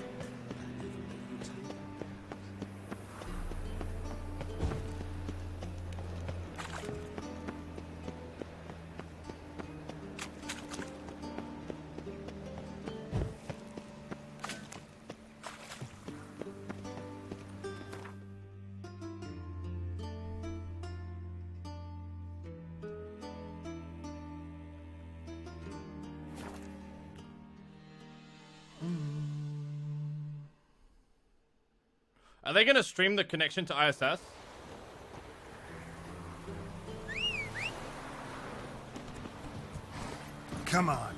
S1: Are they gonna stream the connection to ISS?
S15: Come on.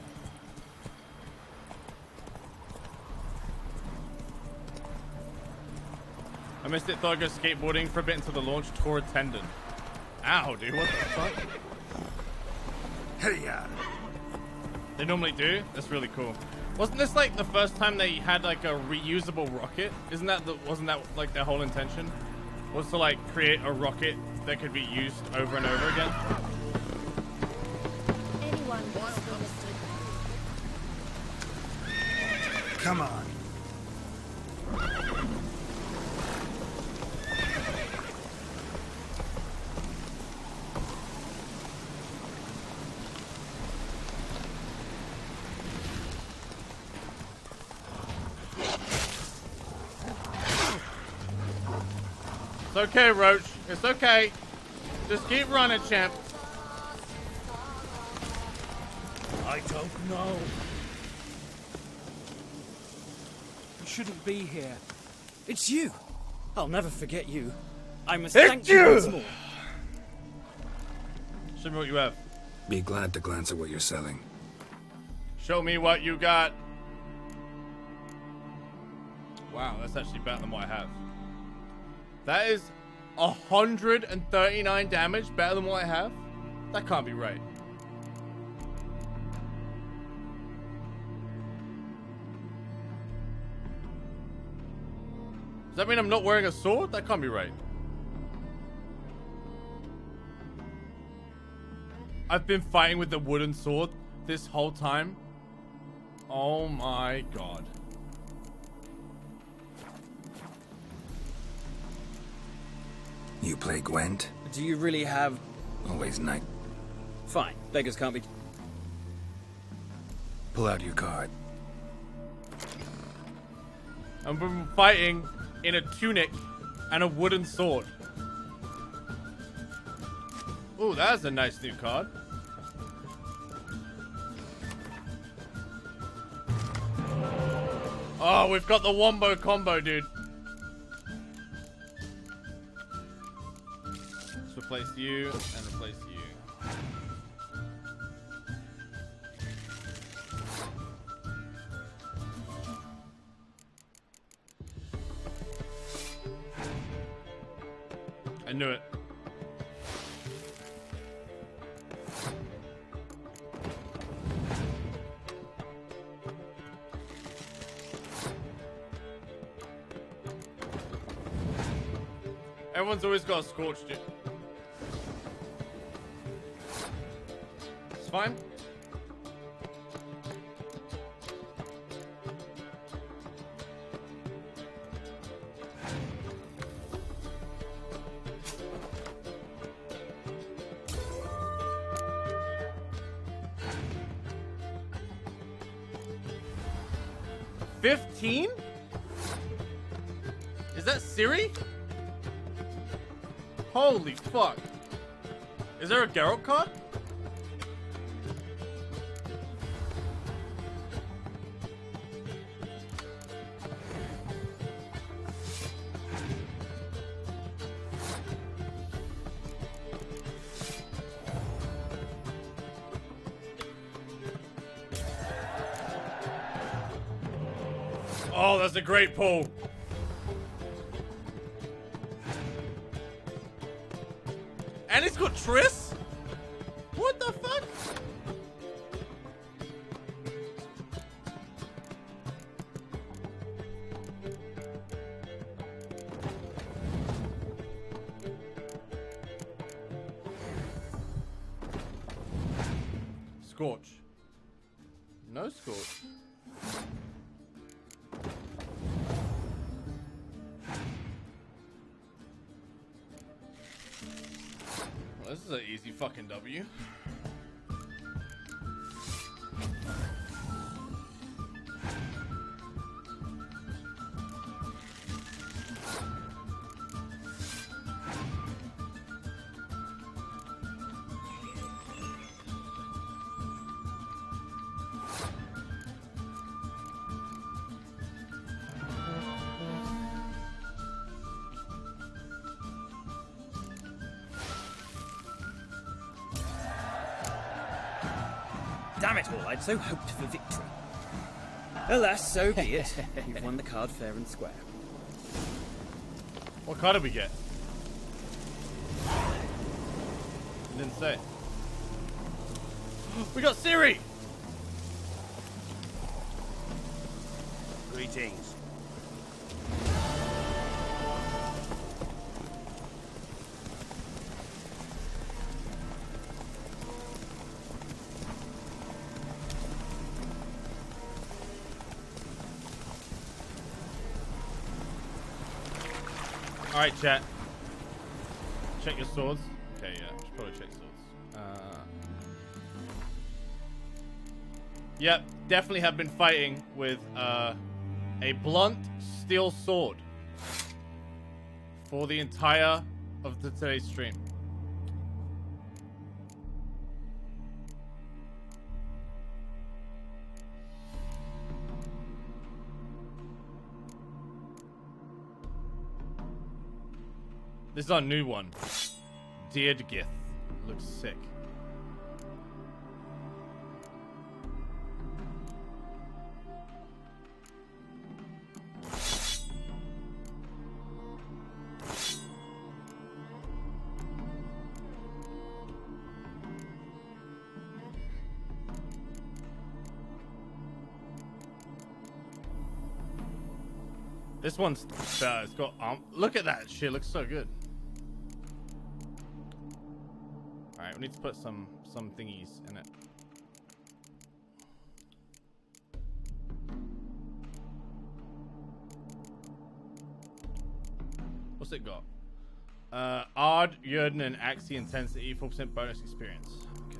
S1: I missed it. Thought I'd go skateboarding for a bit until the launch tore a tendon. Ow, dude, what the fuck?
S15: Hey, ya.
S1: They normally do? That's really cool. Wasn't this like the first time they had like a reusable rocket? Wasn't that like their whole intention? Was to like create a rocket that could be used over and over again?
S16: Anyone
S15: Come on.
S1: It's okay, Roach. It's okay. Just keep running, champ.
S12: I don't know. You shouldn't be here. It's you. I'll never forget you. I must thank you once more.
S1: Show me what you have.
S5: Be glad to glance at what you're selling.
S1: Show me what you got. Wow, that's actually better than what I have. That is 139 damage, better than what I have? That can't be right. Does that mean I'm not wearing a sword? That can't be right. I've been fighting with the wooden sword this whole time. Oh my god.
S5: You play Gwent?
S12: Do you really have...
S5: Always night.
S12: Fine. Beggars can't be...
S5: Pull out your card.
S1: I've been fighting in a tunic and a wooden sword. Ooh, that's a nice new card. Oh, we've got the wombo combo, dude. Let's replace you and replace you. I knew it. Everyone's always got a scorched dude. It's fine. $15? Is that Siri? Holy fuck. Is there a Geralt card? Oh, that's a great pull. And it's got Triss? What the fuck? Scorch. No Scorch. Well, this is an easy fucking W.
S12: Damn it all, I'd so hoped for victory. Alas, so be it. You've won the card fair and square.
S1: What card did we get? It didn't say. We got Siri!
S8: Greetings.
S1: Alright, chat. Check your swords. Okay, yeah, should probably check swords. Yep, definitely have been fighting with a blunt steel sword for the entire of today's stream. This is our new one. Deirdgith. Looks sick. This one's better. It's got look at that shit. Looks so good. Alright, we need to put some thingies in it. What's it got? Ard, Jurden, and Axie Intensity, 4% bonus experience. Okay.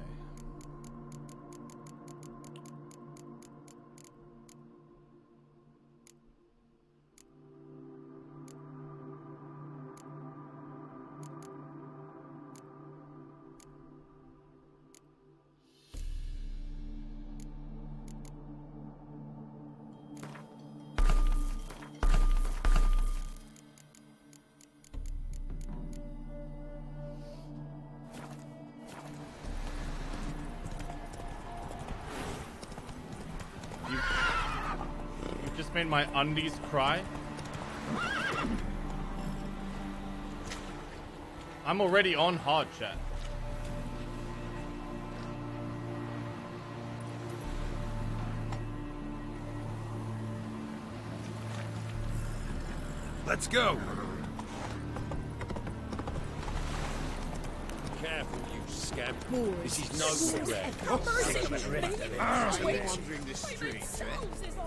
S1: Made my undies cry. I'm already on hard chat.
S7: Let's go.
S9: Careful, you scamp. This is Novigrad. Wandering the streets,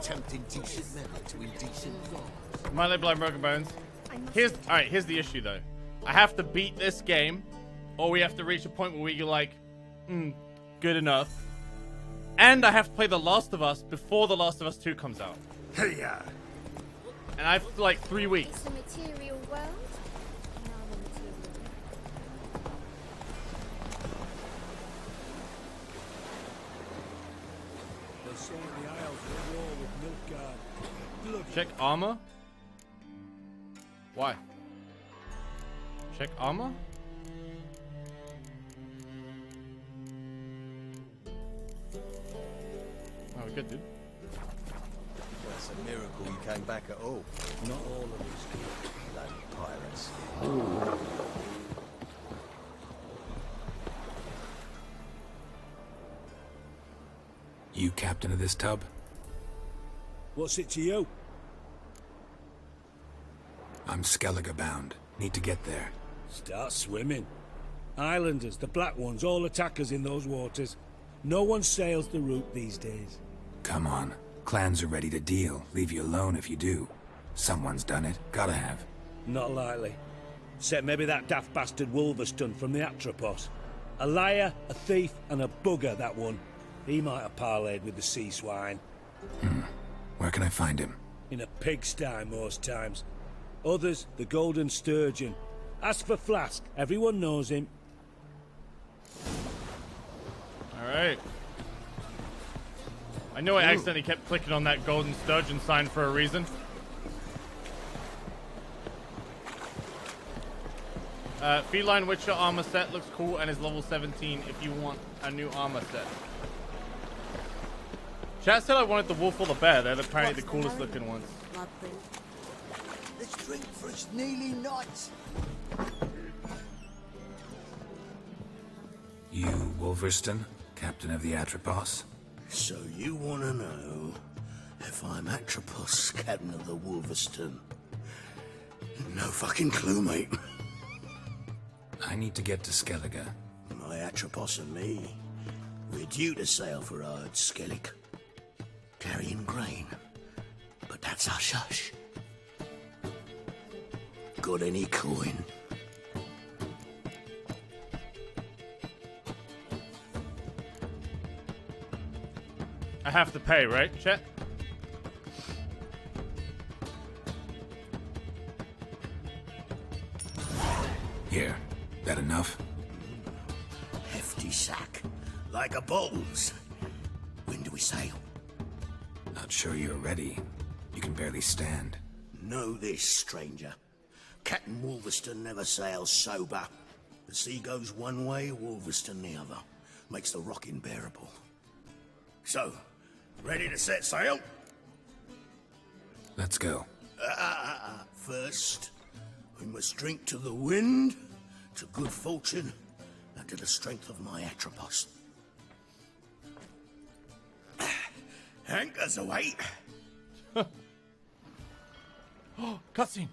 S9: tempting decent men to indecent vibes.
S1: My lip blind broken bones. Here's the issue though. I have to beat this game, or we have to reach a point where we go like, good enough. And I have to play The Last of Us before The Last of Us 2 comes out.
S9: Hey ya!
S1: And I have like 3 weeks.
S16: It's a material world.
S1: Check armor? Why? Check armor? Oh, good, dude.
S2: That's a miracle you came back at all.
S8: Not all of us good, bloody pirates.
S5: You captain of this tub?
S3: What's it to you?
S5: I'm Skellige bound. Need to get there.
S3: Start swimming. Islanders, the black ones, all attackers in those waters. No one sails the route these days.
S5: Come on. Clans are ready to deal. Leave you alone if you do. Someone's done it. Gotta have.
S3: Not likely. Except maybe that daft bastard Wolverston from the Atropos. A liar, a thief, and a bugger, that one. He might have parlayed with the sea swine.
S5: Where can I find him?
S3: In a pigsty most times. Others, the Golden Sturgeon. Ask for Flask. Everyone knows him.
S1: Alright. I know I accidentally kept clicking on that Golden Sturgeon sign for a reason. Feline Witcher armor set looks cool and is level 17 if you want a new armor set. Chat said I wanted the wolf or the bear. They're apparently the coolest looking ones.
S15: Let's drink for its nearly night.
S5: You, Wolverston, captain of the Atropos?
S9: So you want to know if I'm Atropos, captain of the Wolverston? No fucking clue, mate.
S5: I need to get to Skellige.
S9: My Atropos and me, we're due to sail for our Skellige, carrying grain. But that's our shush. Got any coin?
S1: I have to pay, right, chat?
S5: Here. That enough?
S9: Hefty sack. Like a bull's. When do we sail?
S5: Not sure you're ready. You can barely stand.
S9: Know this, stranger. Captain Wolverston never sails sober. The sea goes one way, Wolverston the other. Makes the rocking bearable. So, ready to set sail?
S5: Let's go.
S9: First, we must drink to the wind, to good fortune, and to the strength of my Atropos. Anchors away.
S1: Oh, cutscene.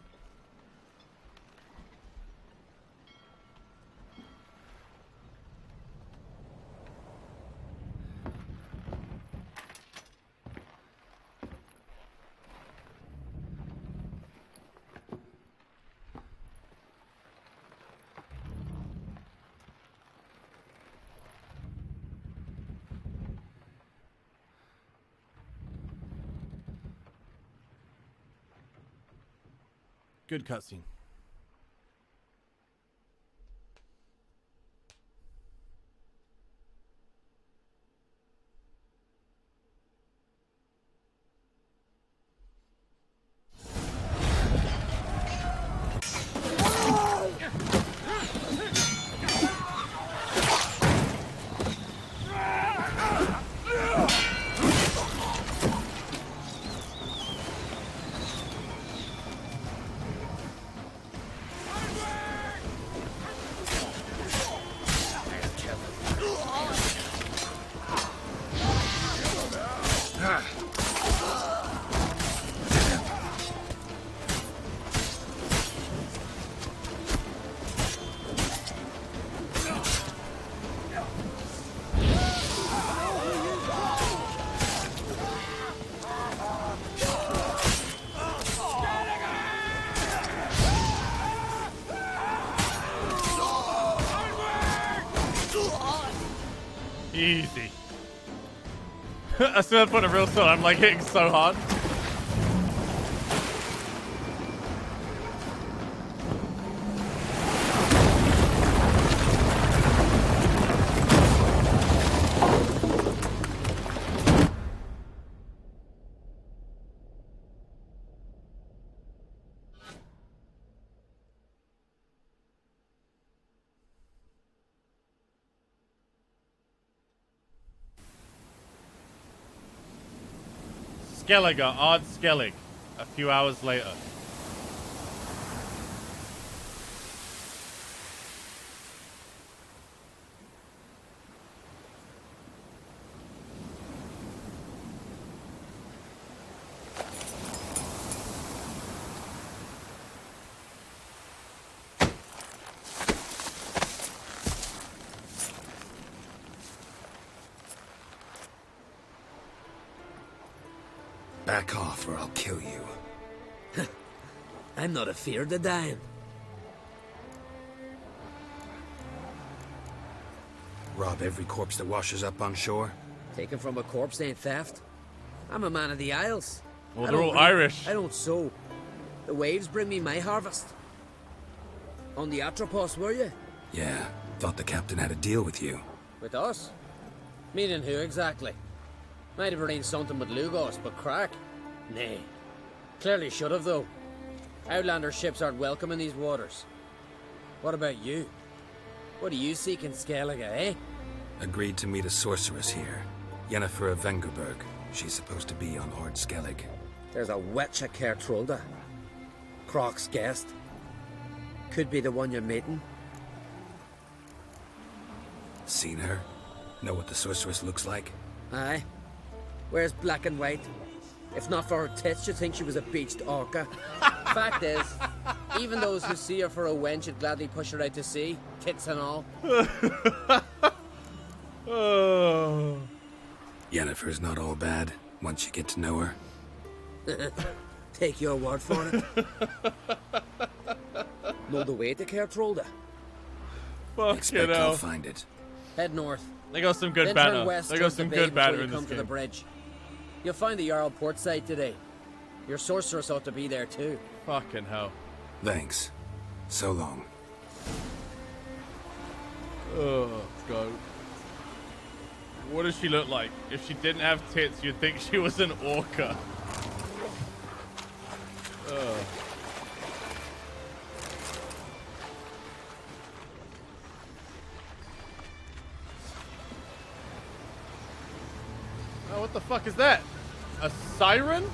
S1: Good cutscene. Easy. I still put a real sword. I'm like hitting so hard. Skellige, Ard Skellige, a few hours later.
S5: Back off or I'll kill you.
S13: I'm not afeard of dying.
S5: Rob every corpse that washes up on shore?
S13: Taken from a corpse ain't theft. I'm a man of the Isles.
S1: Well, they're all Irish.
S13: I don't sow. The waves bring me my harvest. On the Atropos, were you?
S5: Yeah, thought the captain had a deal with you.
S13: With us? Meaning who exactly? Might have arranged something with Lugos, but crack? Nay. Clearly should have, though. Outlander ships aren't welcome in these waters. What about you? What do you seek in Skellige, eh?
S5: Agreed to meet a sorceress here. Yennefer of Vengerberg. She's supposed to be on Ard Skellige.
S13: There's a witch at Kertrolda. Croc's guest. Could be the one you're meeting.
S5: Seen her? Know what the sorceress looks like?
S13: Aye. Wears black and white. If not for her tits, you'd think she was a beached orca. Fact is, even those who see her for a wench would gladly push her out to sea, tits and all.
S5: Yennefer's not all bad, once you get to know her.
S13: Take your word for it. Know the way to Kertrolda?
S5: Expect I'll find it.
S13: Head north.
S1: They got some good
S13: then
S1: banner.
S13: Turn west
S1: They got some good banner in
S13: come
S1: this
S13: to the
S1: game.
S13: bridge. You'll find the Jarl port side today. Your sorceress ought to be there too.
S1: Fucking hell.
S5: Thanks. So long.
S1: Oh, God. What does she look like? If she didn't have tits, you'd think she was an orca. Ugh. Oh, what the fuck is that? A siren?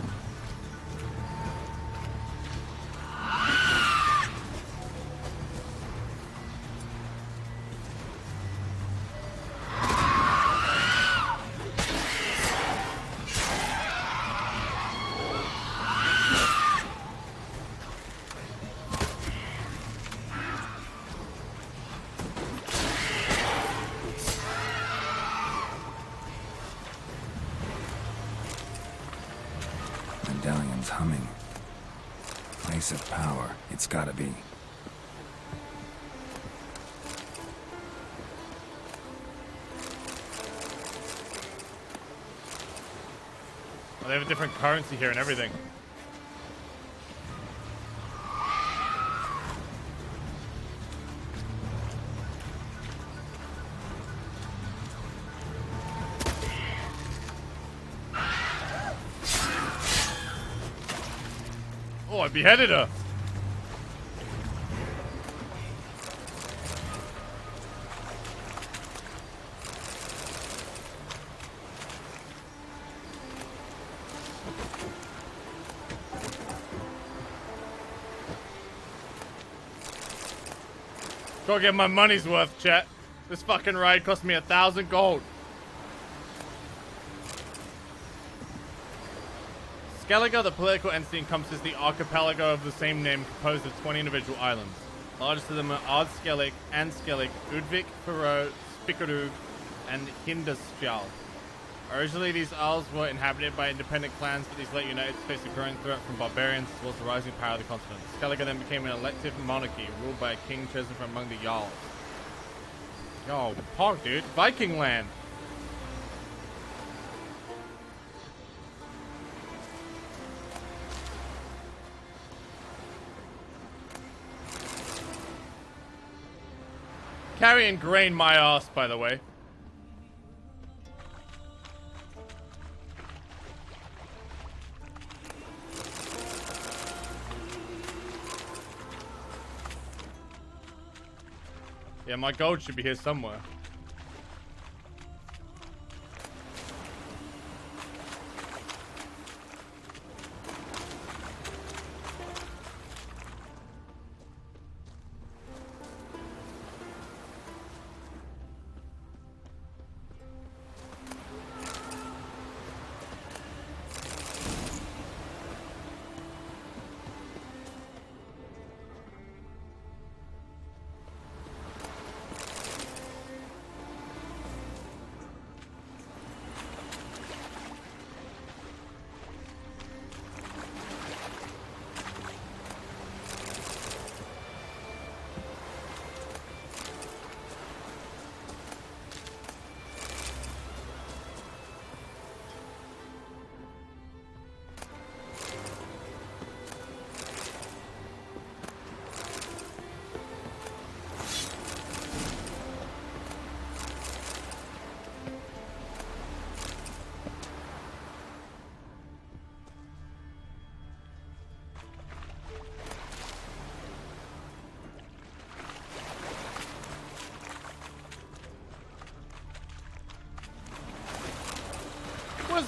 S5: Medallion's humming. Place of power, it's gotta be.
S1: Oh, they have a different currency here and everything. Oh, I beheaded her. Go get my money's worth, chat. This fucking ride cost me 1,000 gold. Skellige, the political entity, encompasses the archipelago of the same name, composed of 20 individual islands. Largest of them are Ard Skellige, An Skellige, Udvik, Faroe, Spikerud, and Hinderskjald. Originally, these isles were inhabited by independent clans, but these late united to face a growing threat from barbarians as well as the rising power of the continent. Skellige then became an elective monarchy, ruled by a king chosen from among the Jarls. Yo, pog, dude. Viking land. Carrying grain my ass, by the way. Yeah, my gold should be here somewhere.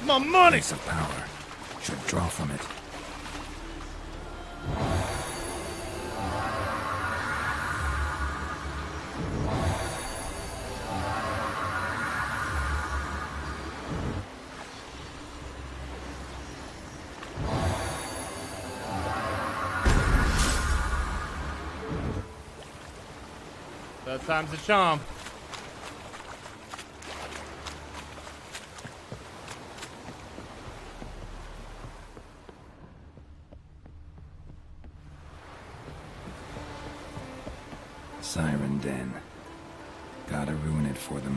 S1: Where's my money?
S5: Piece of power. Should draw from it.
S1: Third time's a charm.
S5: Siren Den. Gotta ruin it for them.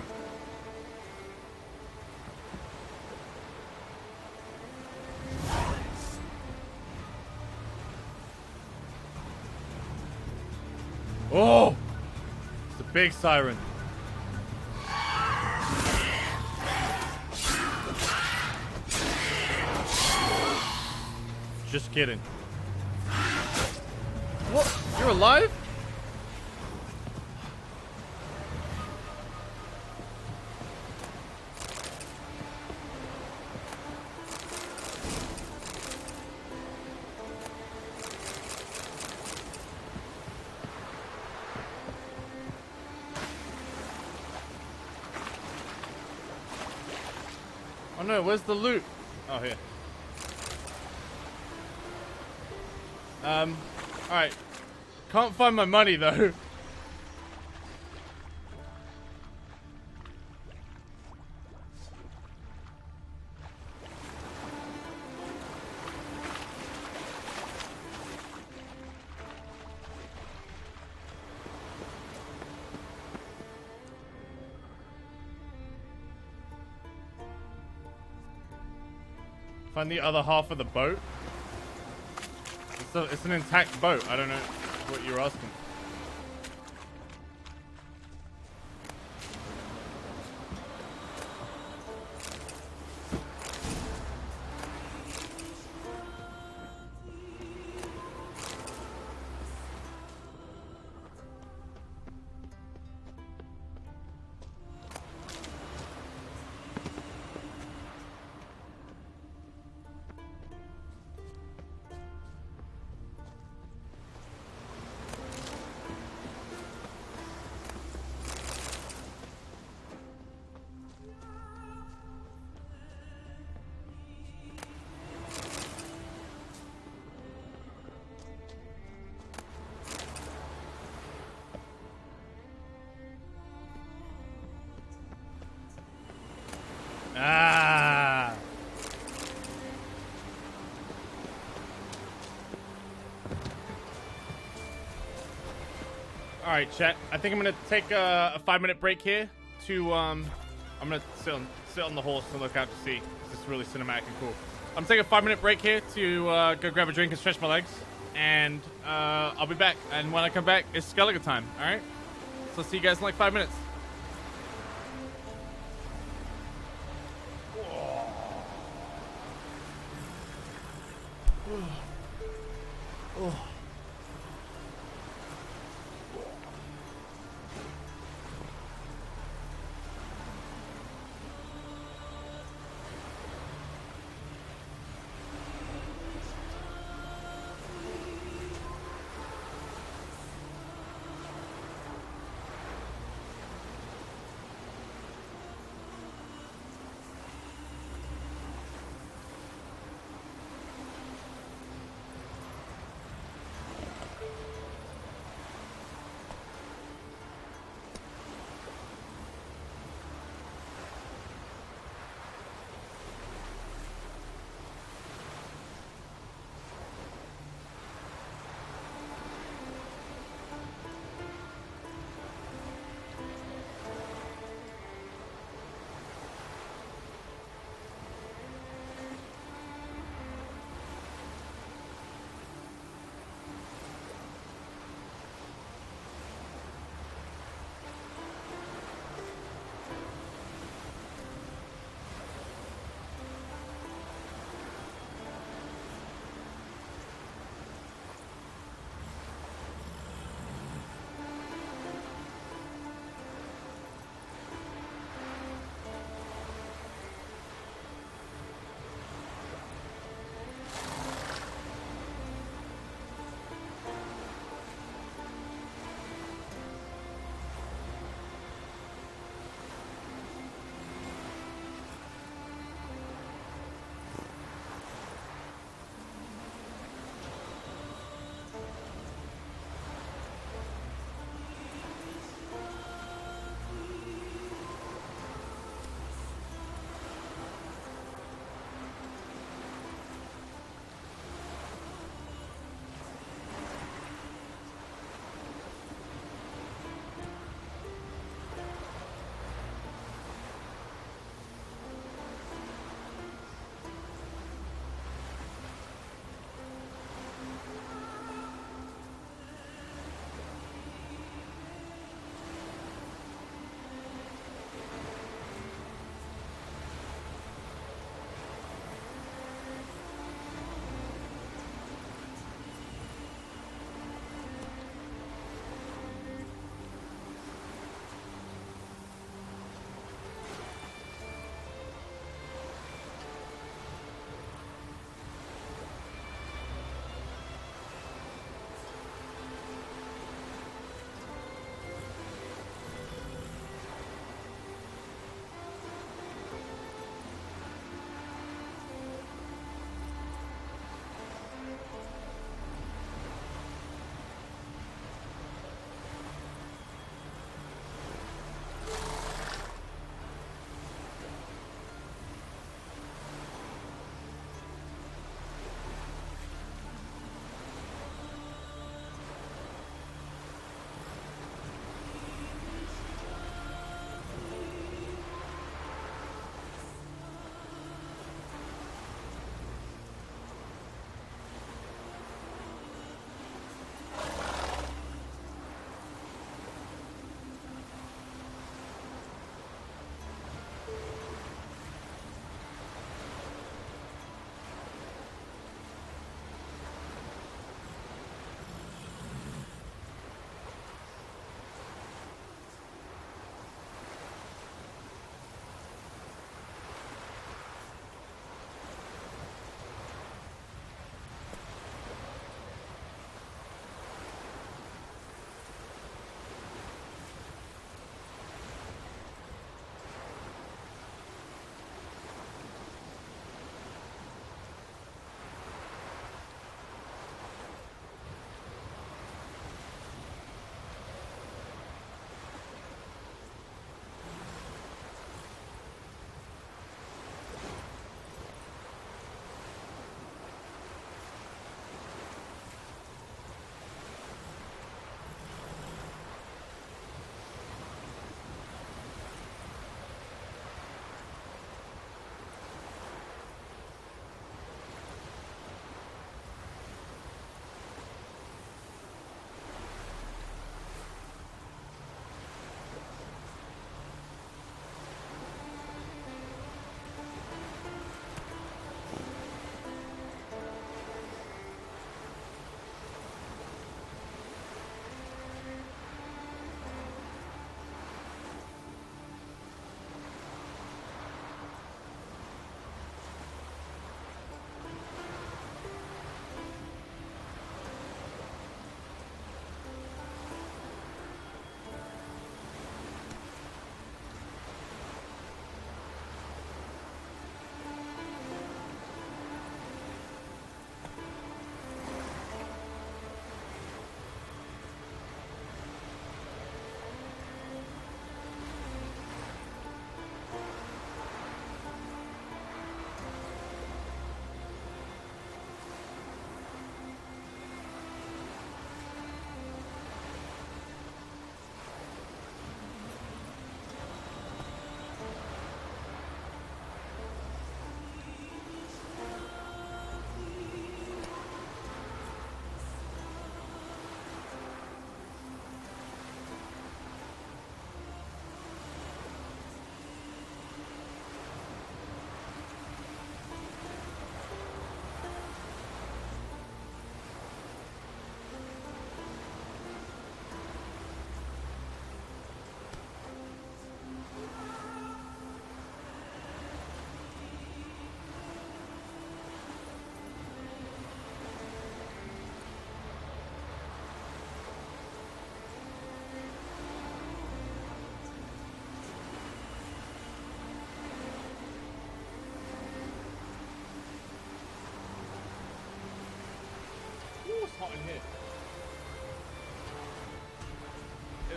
S1: Oh! It's a big siren. Just kidding. What? You're alive? Oh no, where's the loot? Oh, here. Alright. Can't find my money though. Find the other half of the boat. It's an intact boat. I don't know what you're asking. Ah. All right, chat. I think I'm gonna take a 5-minute break here to I'm gonna sit on the horse and look out to sea. This is really cinematic and cool. I'm taking a 5-minute break here to go grab a drink and stretch my legs, and I'll be back. And when I come back, it's Skellige time. All right. So I'll see you guys in like 5 minutes. Oh.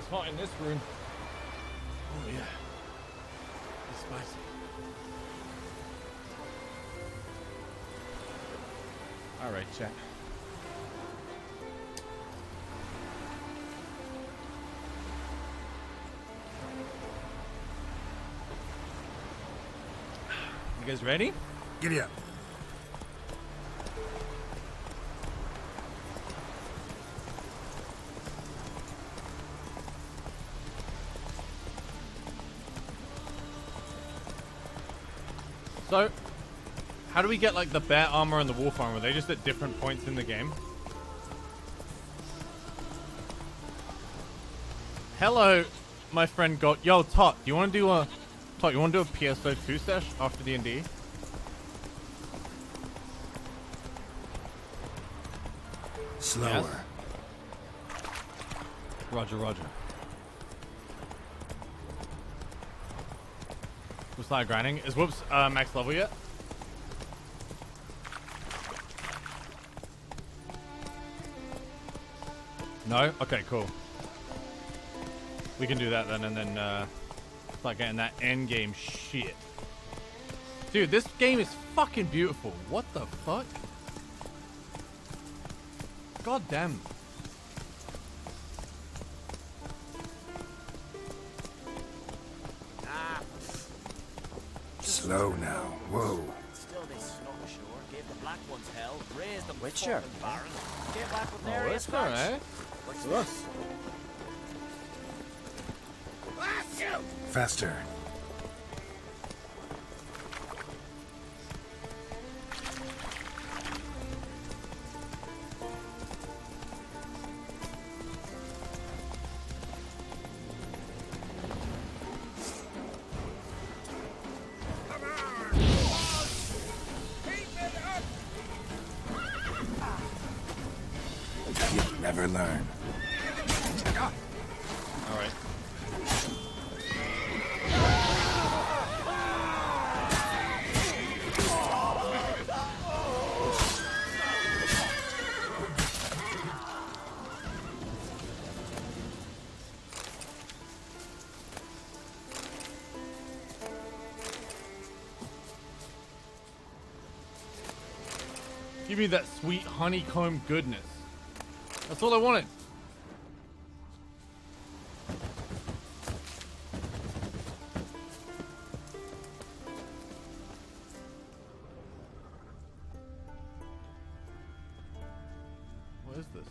S1: It's hot in this room. Oh yeah. It's spicy. Alright, chat. You guys ready?
S5: Giddy up.
S1: So, how do we get like the bear armor and the wolf armor? Are they just at different points in the game? Hello, my friend God. Yo, Tot, do you want to do a PSO2 sesh after D&D?
S5: Slower.
S1: Yes? Roger, roger. We'll start grinding. Is Whoops max level yet? No? Okay, cool. We can do that then, and then start getting that end game shit. Dude, this game is fucking beautiful. What the fuck? God damn.
S5: Slow now. Whoa.
S10: Still they snuck ashore, gave the black ones hell, raised them
S13: Witcher.
S10: fucking barons, came back with
S1: Oh,
S10: various
S1: that's alright.
S10: What's this?
S5: Faster. You'll never learn.
S1: Alright. Give me that sweet honeycomb goodness. That's all I wanted. What is this?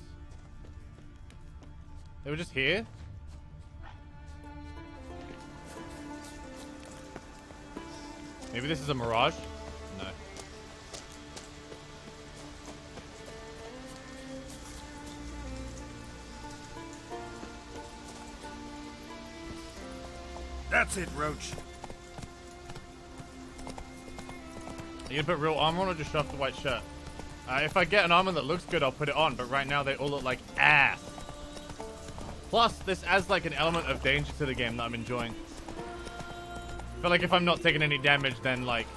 S1: They were just here? Maybe this is a mirage? No.
S5: That's it, Roach.
S1: Are you gonna put real armor on or just shove the white shirt? If I get an armor that looks good, I'll put it on, but right now they all look like ass. Plus, this adds like an element of danger to the game that I'm enjoying. I feel like if I'm not taking any damage, then like...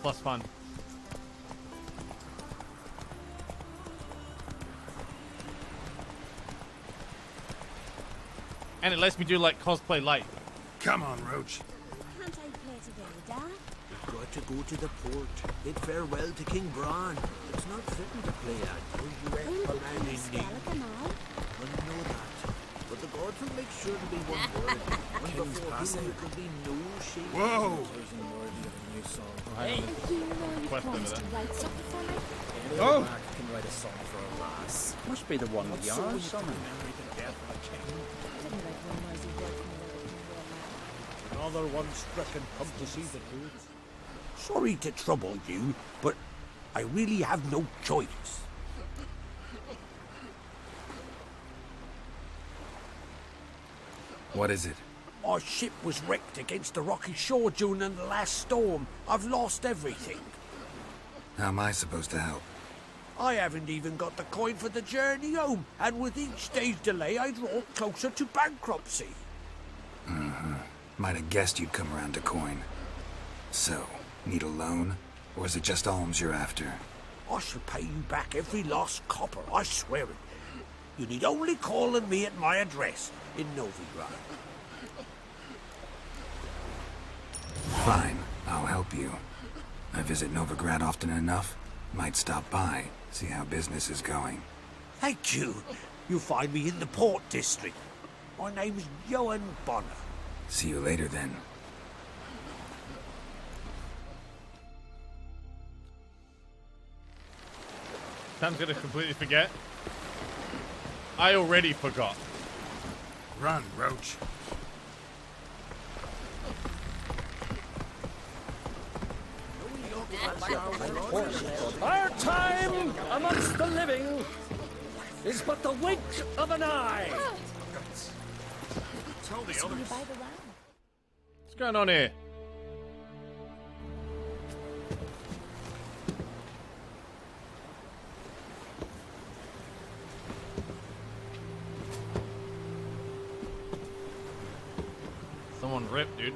S1: plus fun. And it lets me do like cosplay light.
S5: Come on, Roach.
S17: Can't I play today, Dad?
S3: We've got to go to the port, bid farewell to King Bran. It's not fitting to play at you for man in need. I know that, but the gods will make sure to be one word. One before whom there could be no shame.
S5: Whoa!
S1: Hey,
S19: You promised to write something for me?
S5: Oh!
S10: Can write a song for a lass. Must be the one with the arms summon.
S3: Another one stricken come to see the truth. Sorry to trouble you, but I really have no choice.
S5: What is it?
S3: Our ship was wrecked against the rocky shore during the last storm. I've lost everything.
S5: How am I supposed to help?
S3: I haven't even got the coin for the journey home, and with each day's delay, I draw closer to bankruptcy.
S5: Mm-hmm. Might have guessed you'd come around to coin. So, need a loan? Or is it just alms you're after?
S3: I shall pay you back every last copper, I swear it. You need only call on me at my address in Novigrad.
S5: Fine, I'll help you. I visit Novigrad often enough. Might stop by, see how business is going.
S3: Thank you. You'll find me in the Port District. My name's Johan Bonner.
S5: See you later then.
S1: Sam's gonna completely forget. I already forgot.
S15: Run, Roach.
S21: Our time amongst the living is but the wink of an eye.
S1: Tell the others. What's going on here? Someone ripped, dude.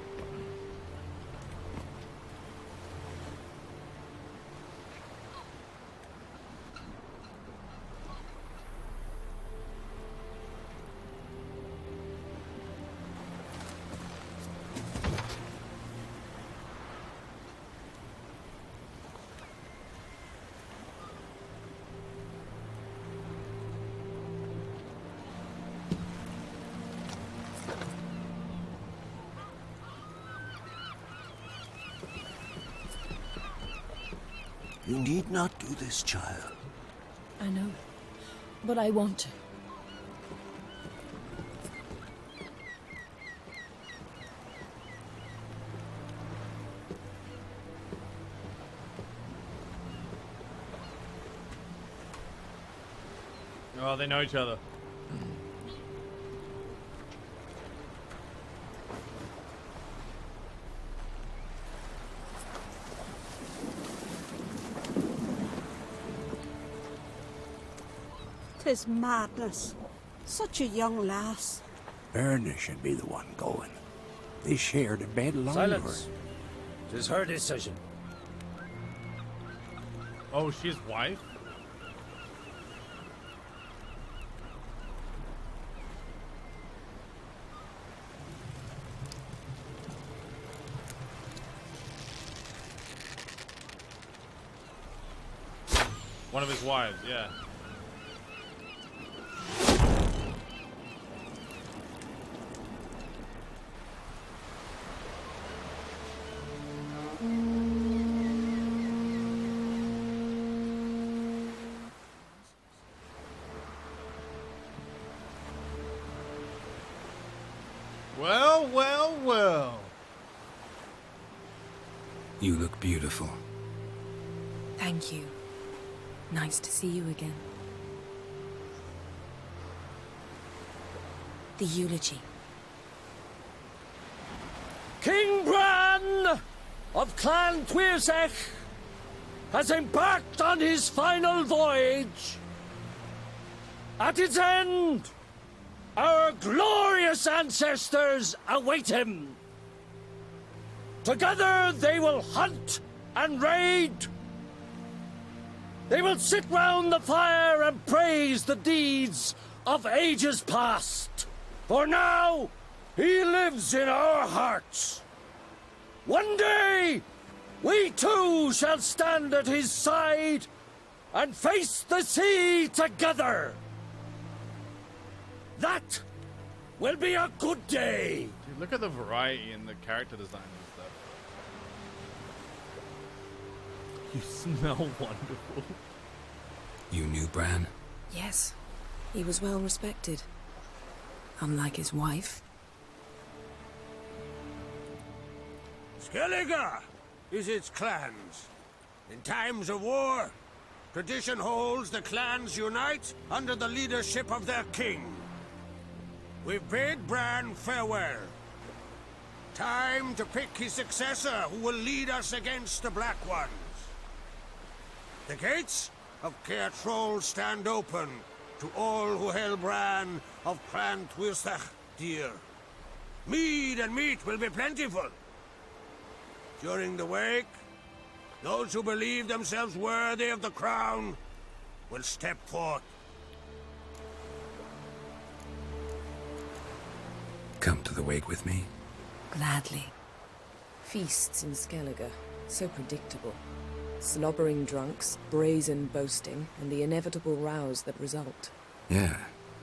S3: You need not do this, child.
S19: I know, but I want to.
S1: Oh, they know each other.
S14: Tis madness. Such a young lass.
S3: Erna should be the one going. They shared a bed longer.
S21: Silence. 'Tis her decision.
S1: Oh, she's wife? One of his wives, yeah. Well, well, well.
S5: You look beautiful.
S19: Thank you. Nice to see you again. The eulogy.
S21: King Bran of Clan Twirsech has embarked on his final voyage. At its end, our glorious ancestors await him. Together they will hunt and raid. They will sit round the fire and praise the deeds of ages past. For now, he lives in our hearts. One day, we too shall stand at his side and face the sea together. That will be a good day.
S1: Dude, look at the variety in the character design and stuff. You smell wonderful.
S5: You knew Bran?
S19: Yes, he was well respected. Unlike his wife.
S3: Skellige is its clans. In times of war, tradition holds the clans unite under the leadership of their king. We bid Bran farewell. Time to pick his successor who will lead us against the Black Ones. The gates of Caer Troll stand open to all who held Bran of Clan Twirsech dear. Mead and meat will be plentiful. During the wake, those who believe themselves worthy of the crown will step forth.
S5: Come to the wake with me?
S11: Gladly. Feasts in Skellige, so predictable. Slobbering drunks, brazen boasting, and the inevitable rows that result.
S5: Yeah,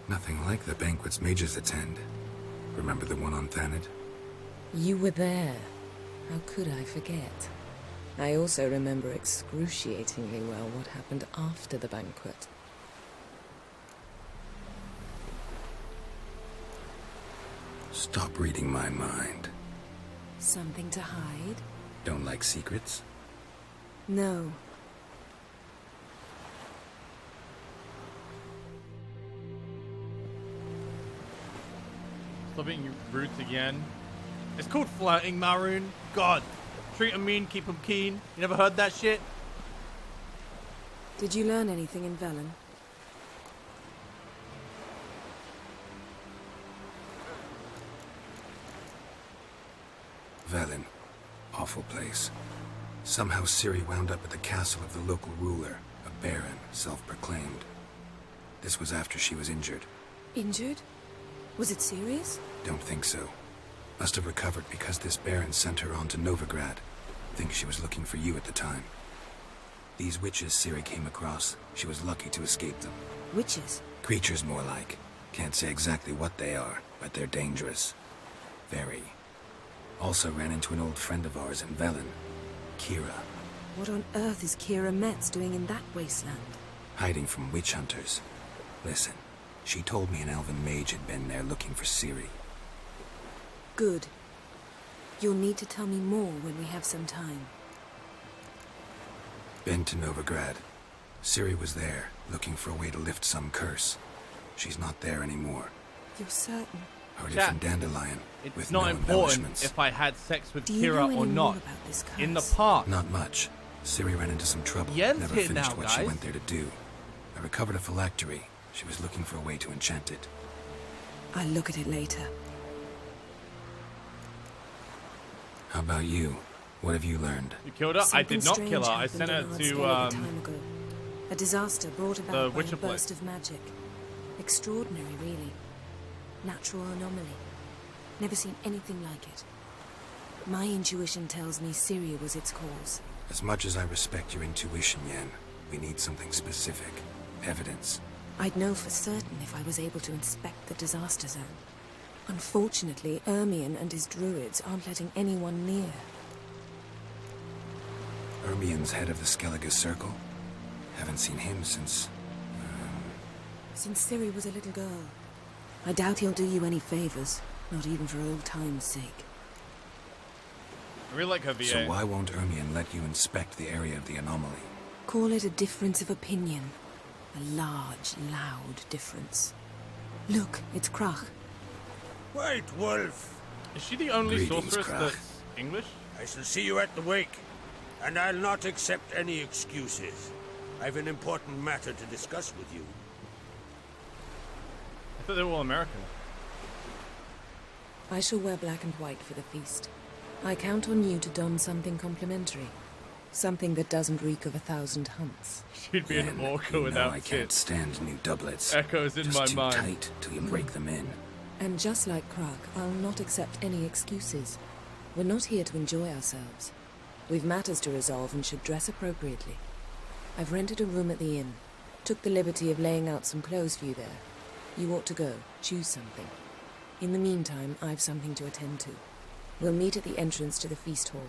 S5: nothing like the banquets mages attend. Remember the one on Thanedd?
S11: You were there. How could I forget? I also remember excruciatingly well what happened after the banquet.
S5: Stop reading my mind.
S11: Something to hide?
S5: Don't like secrets?
S11: No.
S1: Stop eating your roots again. It's called flirting, Maroon. God. Treat 'em mean, keep 'em keen. You never heard that shit?
S11: Did you learn anything in Velen?
S5: Velen. Awful place. Somehow Ciri wound up at the castle of the local ruler, a baron, self-proclaimed. This was after she was injured.
S11: Injured? Was it serious?
S5: Don't think so. Must have recovered because this baron sent her on to Novigrad. Think she was looking for you at the time. These witches Ciri came across, she was lucky to escape them.
S11: Witches?
S5: Creatures more like. Can't say exactly what they are, but they're dangerous. Very. Also ran into an old friend of ours in Velen, Kira.
S11: What on earth is Kira Metz doing in that wasteland?
S5: Hiding from witch hunters. Listen, she told me an elven mage had been there looking for Ciri.
S11: Good. You'll need to tell me more when we have some time.
S5: Been to Novigrad. Ciri was there, looking for a way to lift some curse. She's not there anymore.
S11: You're certain?
S5: Heard it from Dandelion,
S1: It's
S5: with
S1: not
S5: no
S1: important
S5: embellishments.
S1: if I had sex with
S11: Do you know
S1: Kira
S11: any
S1: or
S11: more
S1: not.
S11: about this curse?
S1: In the park.
S5: Not much. Ciri ran into some trouble.
S1: Yen's
S5: Never
S1: here
S5: finished
S1: now,
S5: what she
S1: guys.
S5: went there to do. I recovered a phylactery. She was looking for a way to enchant it.
S11: I'll look at it later.
S5: How about you? What have you learned?
S1: You killed her? I did not
S11: Something
S1: kill her. I
S11: strange
S1: sent her
S11: happened in
S1: to
S11: Ard Skellige time ago. A disaster brought about by a
S1: Witcher place.
S11: burst of magic. Extraordinary, really. Natural anomaly. Never seen anything like it. My intuition tells me Ciri was its cause.
S5: As much as I respect your intuition, Yen, we need something specific. Evidence.
S11: I'd know for certain if I was able to inspect the disaster zone. Unfortunately, Ermion and his druids aren't letting anyone near.
S5: Ermion's head of the Skellige Circle? Haven't seen him since...
S11: Since Ciri was a little girl. I doubt he'll do you any favors, not even for old time's sake.
S1: I really like her VA.
S5: So why won't Ermion let you inspect the area of the anomaly?
S11: Call it a difference of opinion. A large, loud difference. Look, it's Krach.
S7: Wait, Wolf.
S1: Is she the only
S7: Greetings,
S1: sorceress
S7: Krach.
S1: that's English?
S7: I shall see you at the wake, and I'll not accept any excuses. I've an important matter to discuss with you.
S1: I thought they were all American.
S11: I shall wear black and white for the feast. I count on you to don something complimentary. Something that doesn't reek of 1,000 hunts.
S1: She'd be an orca without
S5: I can't stand new doublets.
S1: Echoes in
S5: Just
S1: my
S5: too
S1: mind.
S5: tight till you break them in.
S11: And just like Krach, I'll not accept any excuses. We're not here to enjoy ourselves. We've matters to resolve and should dress appropriately. I've rented a room at the inn. Took the liberty of laying out some clothes for you there. You ought to go. Choose something. In the meantime, I've something to attend to. We'll meet at the entrance to the feast hall.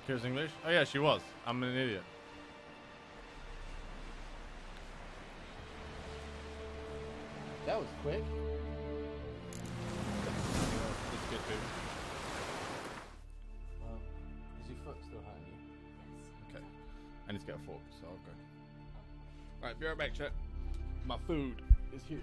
S1: Kira's English? Oh yeah, she was. I'm an idiot. That was quick. That's good, dude. Is your foot still hurting you? Okay. I need to get a fork, so I'll go. Alright, be right back, chat. My food is here.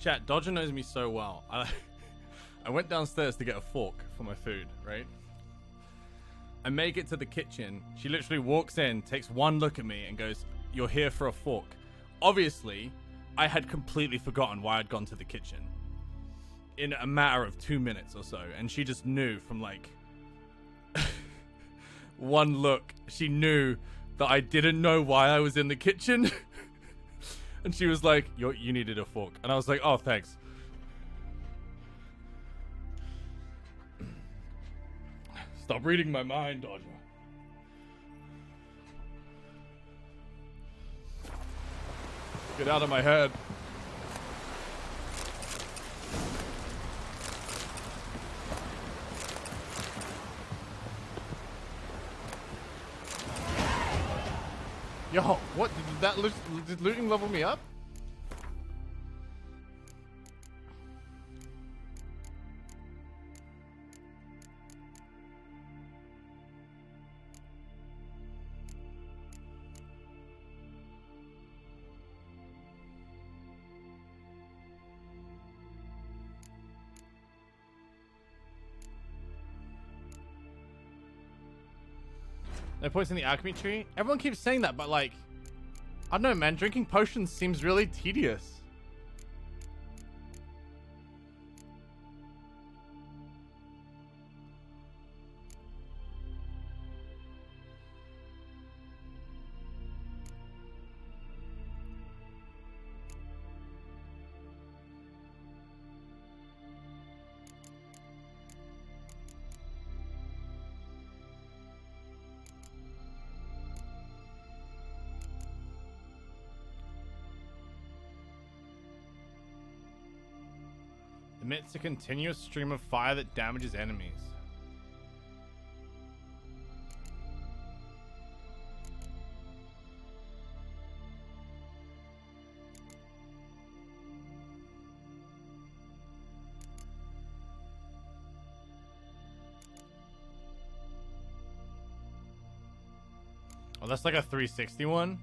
S1: Chat, Dodger knows me so well. I went downstairs to get a fork for my food, right? I make it to the kitchen. She literally walks in, takes one look at me, and goes, "You're here for a fork." Obviously, I had completely forgotten why I'd gone to the kitchen in a matter of 2 minutes or so, and she just knew from like one look. She knew that I didn't know why I was in the kitchen. And she was like, you needed a fork. And I was like, oh, thanks. Stop reading my mind, Dodger. Get out of my head. Yo, what? Did looting level me up? No points in the alchemy tree? Everyone keeps saying that, but like, I don't know, man. Drinking potions seems really tedious. Emits a continuous stream of fire that damages enemies. Oh, that's like a 360 one?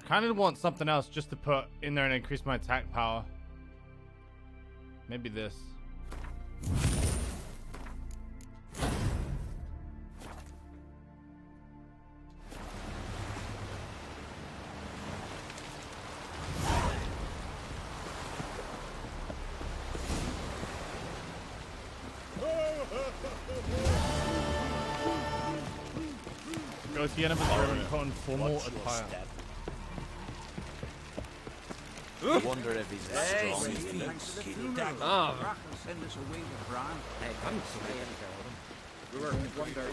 S1: Kind of want something else just to put in there and increase my attack power. Maybe this. Go to the end of the room and put on formal attire.
S2: I wonder if he's as strong as he looks.
S3: Send us away to Bran.
S10: Hey, I'm sorry.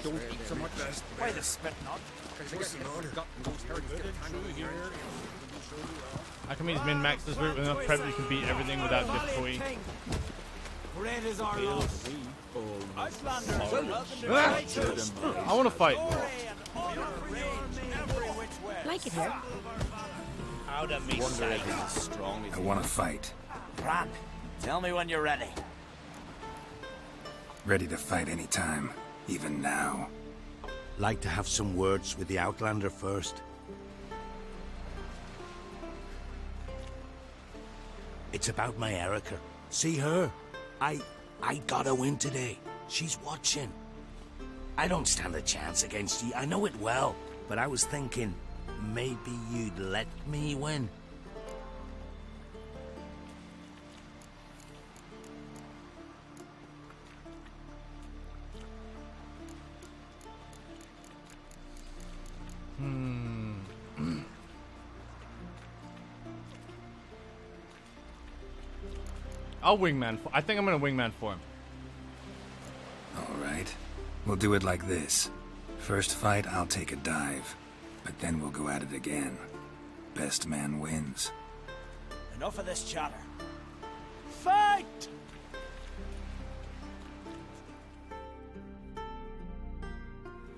S10: Don't eat so much. Why the spit not?
S1: Alchemy's min-max this route with enough prep you can beat everything without difficulty.
S3: Bread is our loss.
S1: I want to fight.
S18: Like it here.
S2: Wonder if he's as strong as
S5: I want to fight.
S10: Bran, tell me when you're ready.
S5: Ready to fight anytime, even now.
S8: Like to have some words with the Outlander first. It's about my Erica. See her? I got a win today. She's watching. I don't stand a chance against you. I know it well. But I was thinking, maybe you'd let me win.
S1: I'll wingman. I think I'm gonna wingman for him.
S5: All right. We'll do it like this. First fight, I'll take a dive. But then we'll go at it again. Best man wins.
S10: Enough of this chatter.
S21: Fight!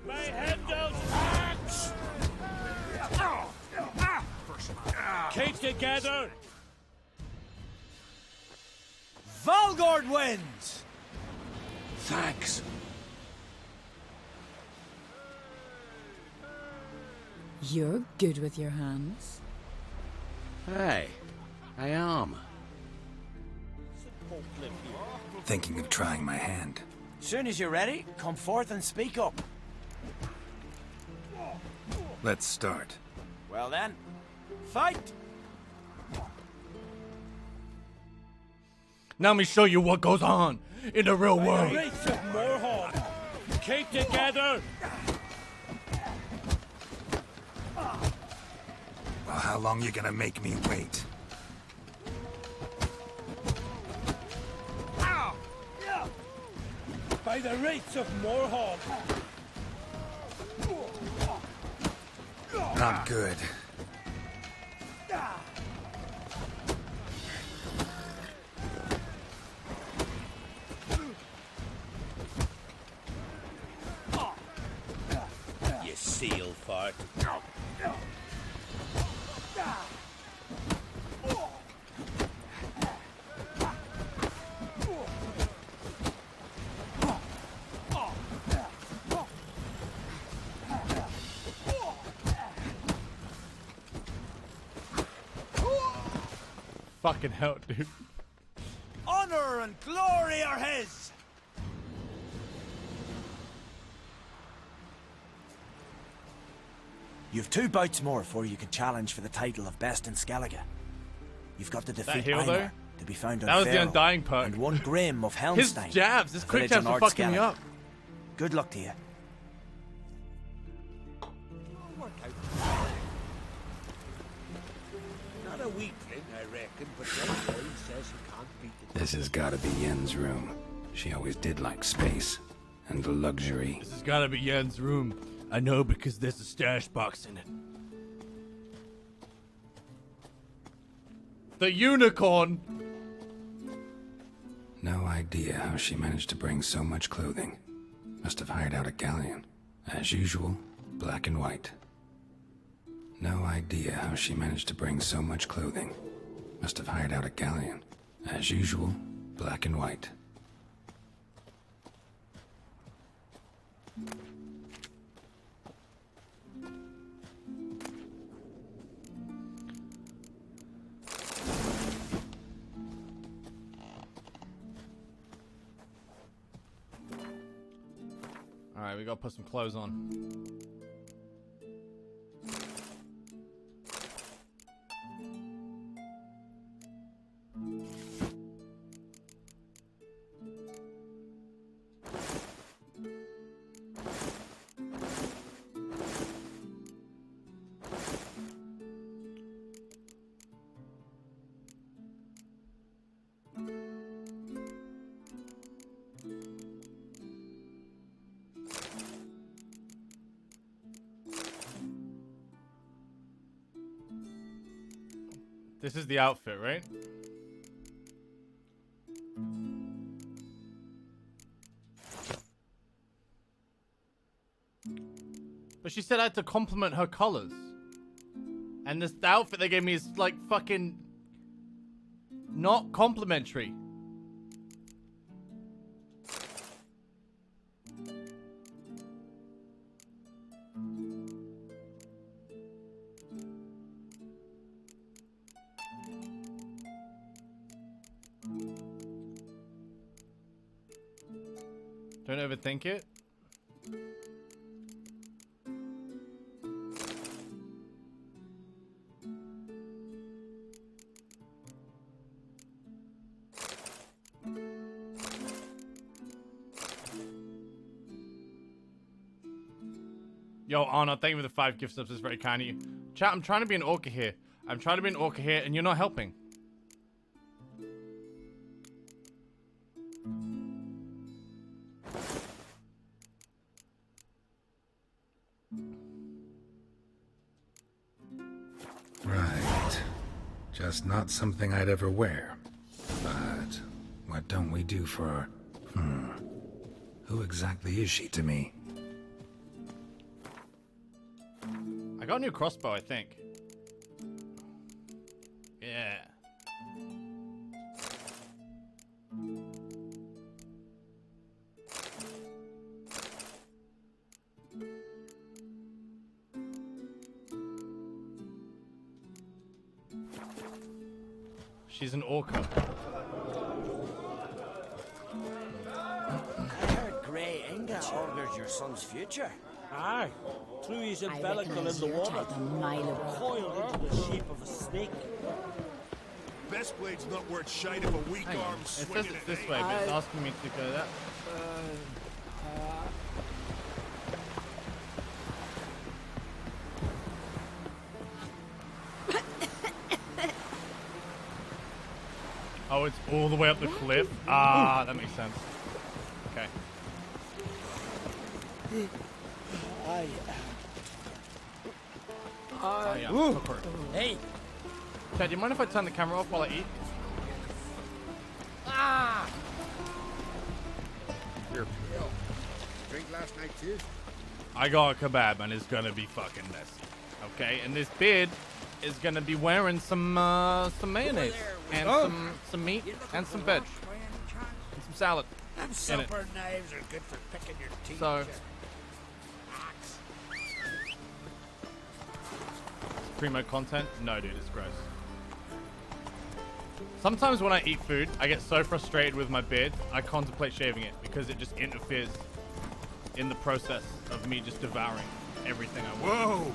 S21: My head down, axe! Keep together!
S12: Valgord wins!
S8: Thanks.
S19: You're good with your hands.
S8: Hey, I am.
S5: Thinking of trying my hand.
S12: Soon as you're ready, come forth and speak up.
S5: Let's start.
S12: Well then, fight!
S1: Now let me show you what goes on in the real world.
S21: Race of Moorhorn! Keep together!
S5: Well, how long you gonna make me wait?
S21: By the rates of Moorhorn!
S5: Not good.
S8: You seal fart.
S1: Fucking hell, dude.
S12: Honor and glory are his! You've 2 bouts more before you can challenge for the title of Best in Skellige. You've got to defeat
S1: heal, though?
S12: Einar to be found on
S1: That was the
S12: Faroe,
S1: undying perk.
S12: and 1 Grim of Helmstein.
S1: His jabs, his
S12: a
S1: quick
S12: village
S1: jabs
S12: on
S1: were
S12: North
S1: fucking me
S12: Skellige.
S1: up.
S12: Good luck to you.
S3: Not a weakling, I reckon, but that boy says he can't beat the...
S5: This has gotta be Yen's room. She always did like space. And the luxury.
S1: This has gotta be Yen's room. I know because there's a stash box in it. The unicorn!
S5: No idea how she managed to bring so much clothing. Must have hired out a galleon. As usual, black and white. No idea how she managed to bring so much clothing. Must have hired out a galleon. As usual, black and white.
S1: Alright, we gotta put some clothes on. This is the outfit, right? But she said I had to compliment her colors. And this outfit they gave me is like fucking not complimentary. Don't overthink it. Yo, Anna, thank you for the 5 gift subs. It's very kind of you. Chat, I'm trying to be an orca here. I'm trying to be an orca here, and you're not helping.
S5: Right. Just not something I'd ever wear. But What don't we do for her? Who exactly is she to me?
S1: I got a new crossbow, I think. Yeah. She's an orca.
S8: I heard Grey Inga augurs your son's future.
S21: Aye. Threw his
S18: I
S21: umbilical in
S18: recognise
S21: the
S18: your
S21: water.
S18: type a mile away.
S21: Coiled into the shape of a snake.
S9: Best blade's not worth shite if a weak
S1: Hang on.
S9: arm
S1: It says
S9: swinging
S1: it's
S9: it.
S1: this way, but it's asking me to go that. Oh, it's all the way up the cliff? Ah, that makes sense. Okay. Oh, yeah. Cooker.
S13: Hey!
S1: Chad, do you mind if I turn the camera off while I eat?
S13: Ah!
S9: Here. Drink last night too?
S1: I got a kebab and it's gonna be fucking messy. Okay, and this beard is gonna be wearing some mayonnaise and some meat and some veg and some salad
S3: Them
S1: in it.
S3: supper knives are good for picking your teeth.
S1: So primo content? No, dude, it's gross. Sometimes when I eat food, I get so frustrated with my beard, I contemplate shaving it because it just interferes in the process of me just devouring everything I want.
S9: Whoa!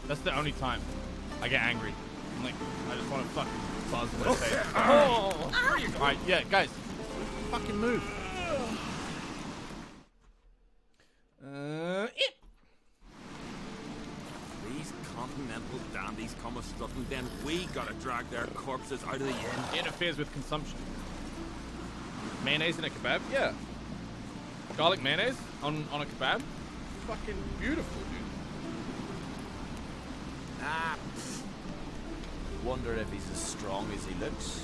S1: That's the only time I get angry. I'm like, I just want to fucking buzz when I say it.
S13: Oh!
S1: Alright, yeah, guys, fucking move.
S4: These continental dandies come a strutting, then we gotta drag their corpses out of the inn.
S1: It interferes with consumption. Mayonnaise in a kebab? Yeah. Garlic mayonnaise on a kebab? Fucking beautiful, dude.
S10: Ah, pfft. Wonder if he's as strong as he looks.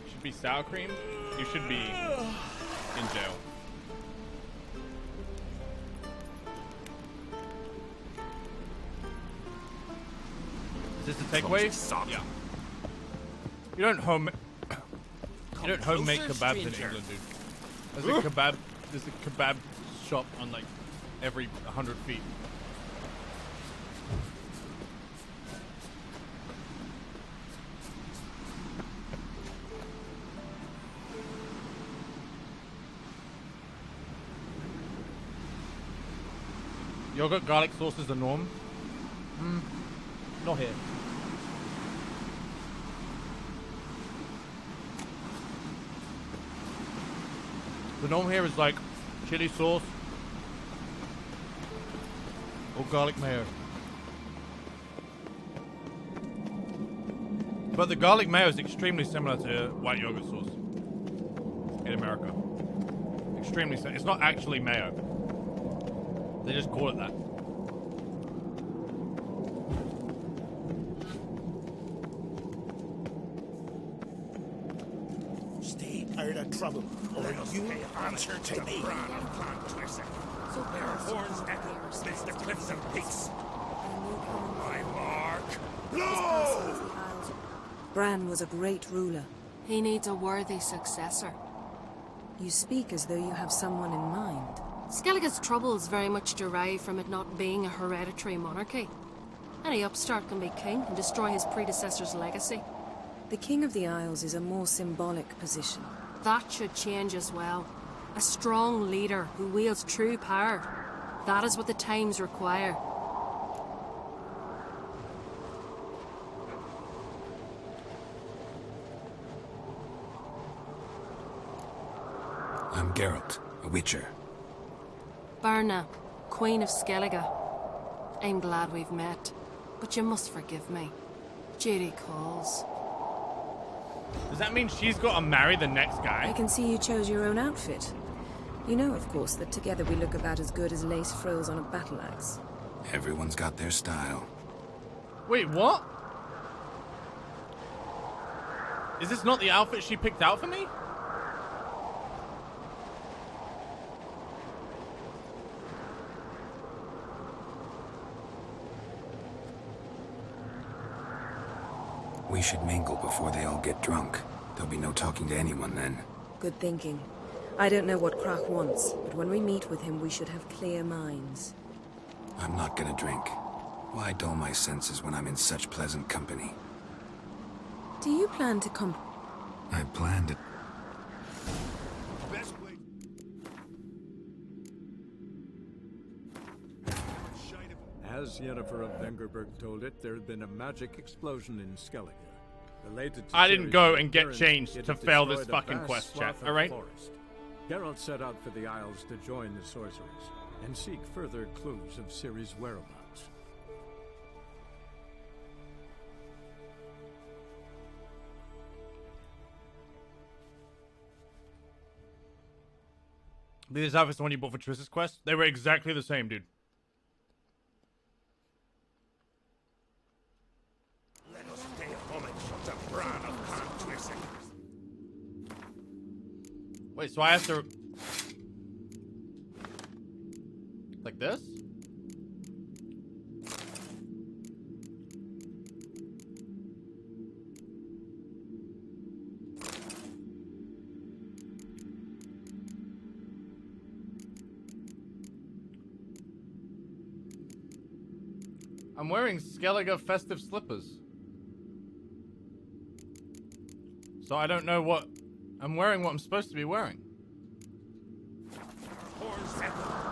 S1: Should be sour cream. You should be in jail. Is this a takeaway? Yeah. You don't homemade kebabs in England, dude. There's a kebab shop on like every 100 feet. Yogurt garlic sauce is the norm. Not here. The norm here is like chili sauce or garlic mayo. But the garlic mayo is extremely similar to white yogurt sauce in America. Extremely similar. It's not actually mayo. They just call it that.
S3: Stay out of trouble, or you answer to me.
S9: So their horns echo amidst the cliffs and peaks. My mark. Blow!
S11: Bran was a great ruler.
S19: He needs a worthy successor.
S11: You speak as though you have someone in mind.
S19: Skellige's troubles very much derive from it not being a hereditary monarchy. Any upstart can be king and destroy his predecessor's legacy.
S11: The King of the Isles is a more symbolic position.
S19: That should change as well. A strong leader who wields true power. That is what the times require.
S5: I'm Geralt, a witcher.
S19: Berna, Queen of Skellige. I'm glad we've met, but you must forgive me. Duty calls.
S1: Does that mean she's got to marry the next guy?
S11: I can see you chose your own outfit. You know, of course, that together we look about as good as lace frills on a battle axe.
S5: Everyone's got their style.
S1: Wait, what? Is this not the outfit she picked out for me?
S5: We should mingle before they all get drunk. There'll be no talking to anyone then.
S11: Good thinking. I don't know what Krach wants, but when we meet with him, we should have clear minds.
S5: I'm not gonna drink. Why dull my senses when I'm in such pleasant company?
S11: Do you plan to
S5: I planned it.
S20: As Yennefer of Vengerberg told it, there had been a magic explosion in Skellige. Related to
S1: I didn't go and get
S20: appearance,
S1: changed
S20: it
S1: to
S20: had
S1: fail this
S20: destroyed a
S1: fucking
S20: vast
S1: quest, chat,
S20: swath of
S1: alright?
S20: forest. Geralt set out for the Isles to join the sorcerers and seek further clues of Ciri's whereabouts.
S1: These outfits the one you bought for Triss's quest? They were exactly the same, dude.
S9: Let us pay homage to Bran of Confronting.
S1: Wait, so I have to... Like this? I'm wearing Skellige festive slippers. So I don't know what... I'm wearing what I'm supposed to be wearing.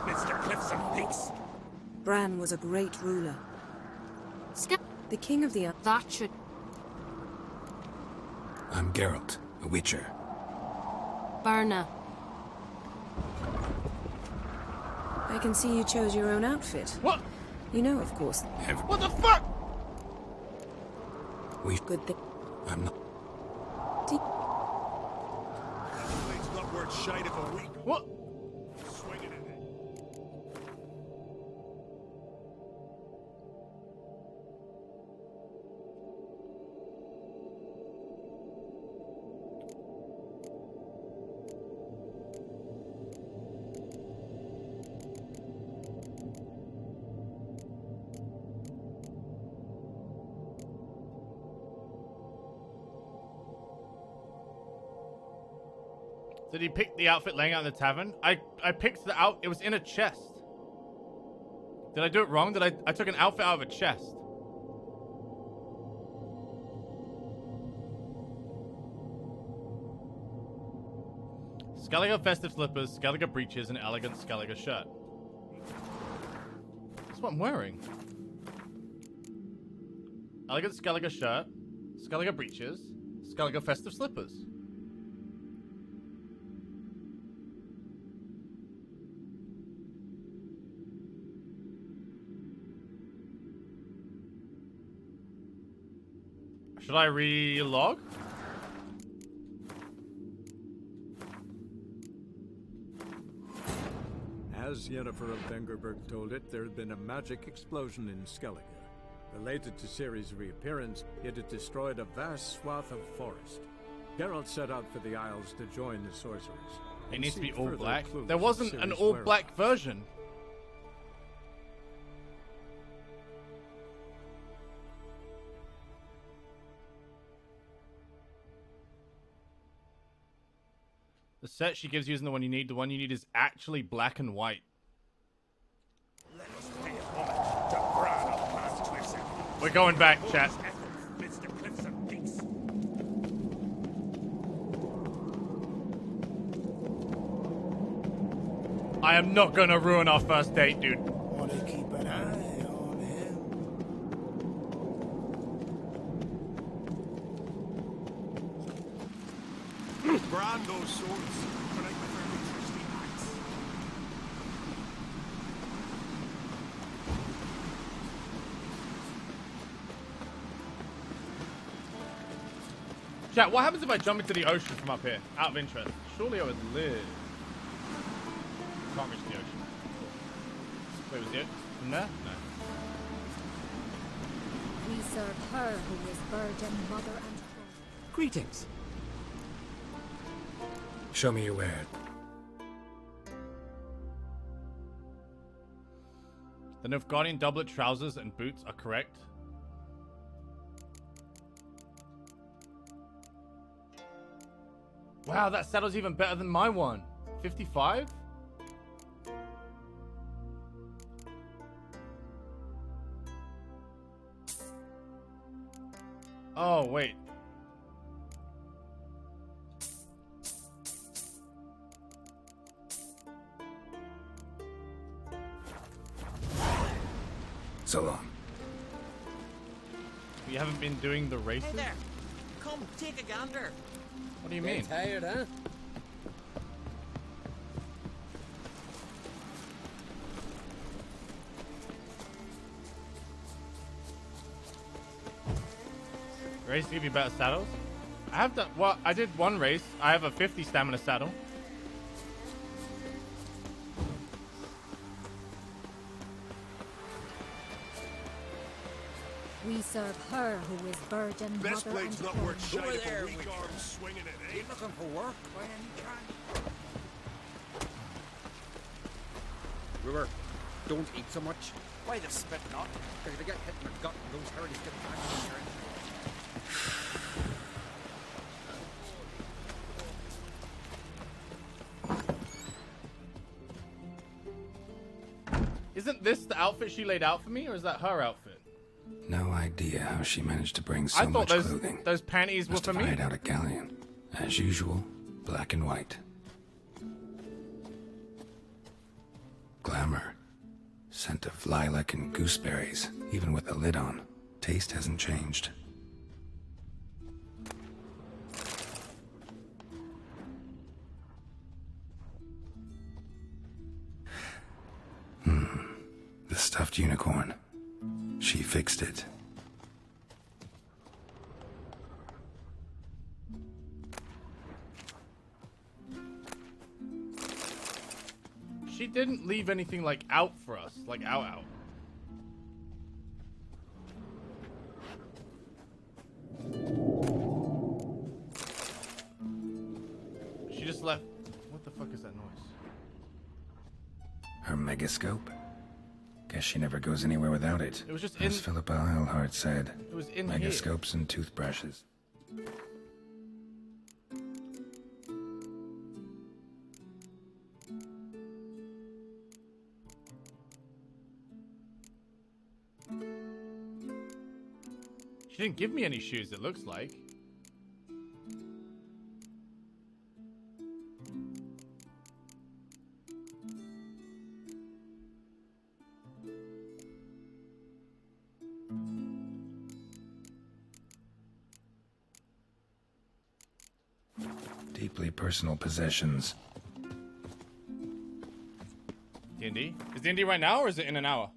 S9: Mr. Cliffs and Peaks.
S11: Bran was a great ruler. The king of the...
S19: That should...
S5: I'm Geralt, a witcher.
S19: Barna.
S11: I can see you chose your own outfit.
S1: What?
S11: You know, of course.
S1: What the fuck?
S11: Good thing.
S5: I'm not...
S9: It's not worth shite of a week.
S1: What?
S9: Swinging in it.
S1: Did he pick the outfit laying out in the tavern? I picked the out. It was in a chest. Did I do it wrong? Did I took an outfit out of a chest? Skellige festive slippers, Skellige breeches, and elegant Skellige shirt. That's what I'm wearing. Elegant Skellige shirt, Skellige breeches, Skellige festive slippers. Should I re-log?
S20: As Yennefer of Vengerberg told it, there had been a magic explosion in Skellige. Related to Ciri's reappearance, it had destroyed a vast swath of forest. Geralt set out for the Isles to join the sorcerers.
S1: It needs to be
S20: seek
S1: all
S20: further
S1: black.
S20: clues
S1: There
S20: of
S1: wasn't an
S20: Ciri's
S1: all black
S20: whereabouts.
S1: version. The set she gives you isn't the one you need. The one you need is actually black and white.
S9: Let us pay homage to Bran of Confronting.
S1: We're going back, chat.
S9: Mr. Cliffs and Peaks.
S1: I am not gonna ruin our first date, dude.
S15: Want to keep an eye on him.
S9: Brand those swords. But I prefer the trusty axe.
S1: Chat, what happens if I jump into the ocean from up here? Out of interest. Surely I would live. Can't reach the ocean. Wait, was it from there? No.
S18: We serve her who is virgin, mother, and throne.
S12: Greetings.
S5: Show me your wear.
S1: The Novigrad doublet, trousers, and boots are correct. Wow, that saddle's even better than my one. 55? Oh, wait.
S5: So long.
S1: We haven't been doing the races?
S4: Hey there. Come, take a gander.
S1: What do you mean?
S13: Tired, huh?
S1: Race to give you better saddles? I have done, well, I did one race. I have a 50 stamina saddle.
S18: We serve her who is virgin,
S9: Best
S18: mother, and
S9: blade's not
S18: throne.
S9: worth shite if
S7: there,
S9: a
S7: we
S9: weak arm's swinging it, eh?
S7: You looking for work by any chance?
S10: River, don't eat so much.
S12: Why the spit not?
S10: Because if you get hit in the gut, those hurries get back in your engine.
S1: Isn't this the outfit she laid out for me, or is that her outfit?
S5: No idea how she managed to bring so
S1: I thought
S5: much clothing.
S1: those panties were
S5: Must
S1: for
S5: have
S1: me.
S5: hired out a galleon. As usual, black and white. Glamour. Scent of lilac and gooseberries, even with the lid on. Taste hasn't changed. The stuffed unicorn. She fixed it.
S1: She didn't leave anything like out for us, like out. She just left. What the fuck is that noise?
S5: Her megascope? Guess she never goes anywhere without it.
S1: It was just
S5: as
S1: in-
S5: Philippa Eilhart said.
S1: It was in here.
S5: Megascopes and toothbrushes.
S1: She didn't give me any shoes, it looks like.
S5: Deeply personal possessions.
S1: D&D? Is D&D right now, or is it in an hour?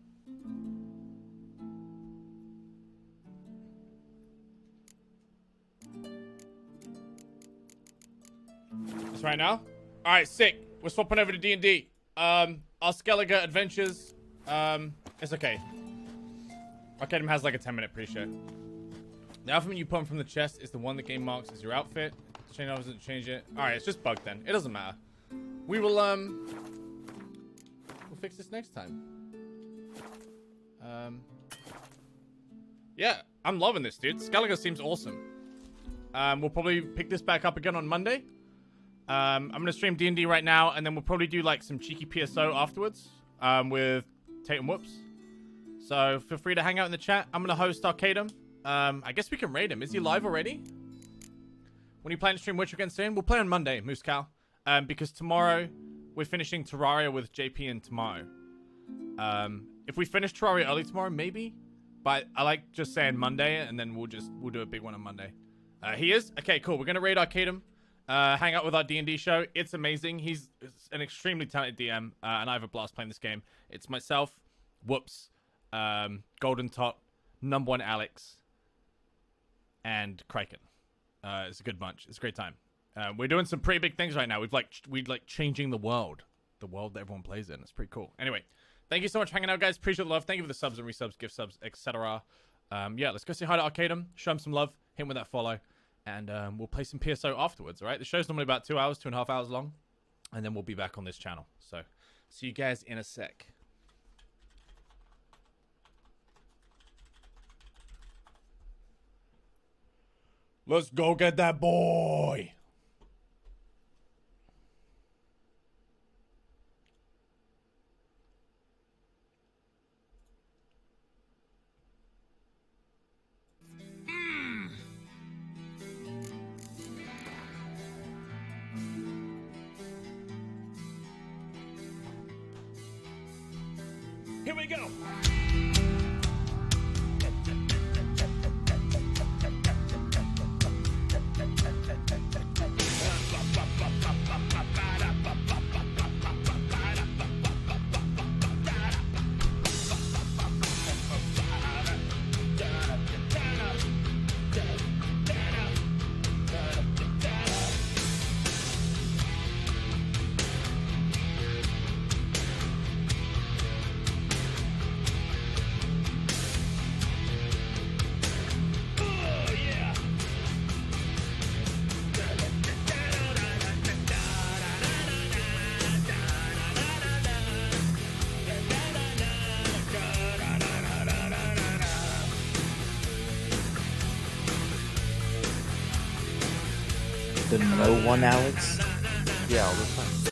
S1: It's right now? Alright, sick. We're swapping over to D&D. Our Skellige adventures. It's okay. Arcadum has like a 10-minute pre-show. The alphabet you put from the chest is the one the game marks as your outfit. Chain doesn't change it. Alright, it's just bugged then. It doesn't matter. We will, we'll fix this next time. Yeah, I'm loving this, dude. Skellige seems awesome. We'll probably pick this back up again on Monday. I'm gonna stream D&D right now, and then we'll probably do like some cheeky PSO afterwards with Tate and Whoops. So feel free to hang out in the chat. I'm gonna host Arcadum. I guess we can raid him. Is he live already? When you plan to stream Witcher again soon? We'll play on Monday, Moose Cow. Because tomorrow we're finishing Terraria with JP and Tomorrow. If we finish Terraria early tomorrow, maybe. But I like just saying Monday, and then we'll do a big one on Monday. He is? Okay, cool. We're gonna raid Arcadum. Hang out with our D&D show. It's amazing. He's an extremely talented DM, and I have a blast playing this game. It's myself, Whoops, Golden Top, Number One Alex, and Kraken. It's a good bunch. It's a great time. We're doing some pretty big things right now. We'd like changing the world that everyone plays in. It's pretty cool. Anyway, thank you so much for hanging out, guys. Appreciate the love. Thank you for the subs and resubs, gift subs, etc. Yeah, let's go say hi to Arcadum, show him some love, hit him with that follow, and we'll play some PSO afterwards. All right, the show's normally about 2 hours, 2.5 hours long, and then we'll be back on this channel. So, see you guys in a sec. Let's go get that boy.
S21: Here we go.
S10: The no one, Alex?
S6: Yeah, all the time.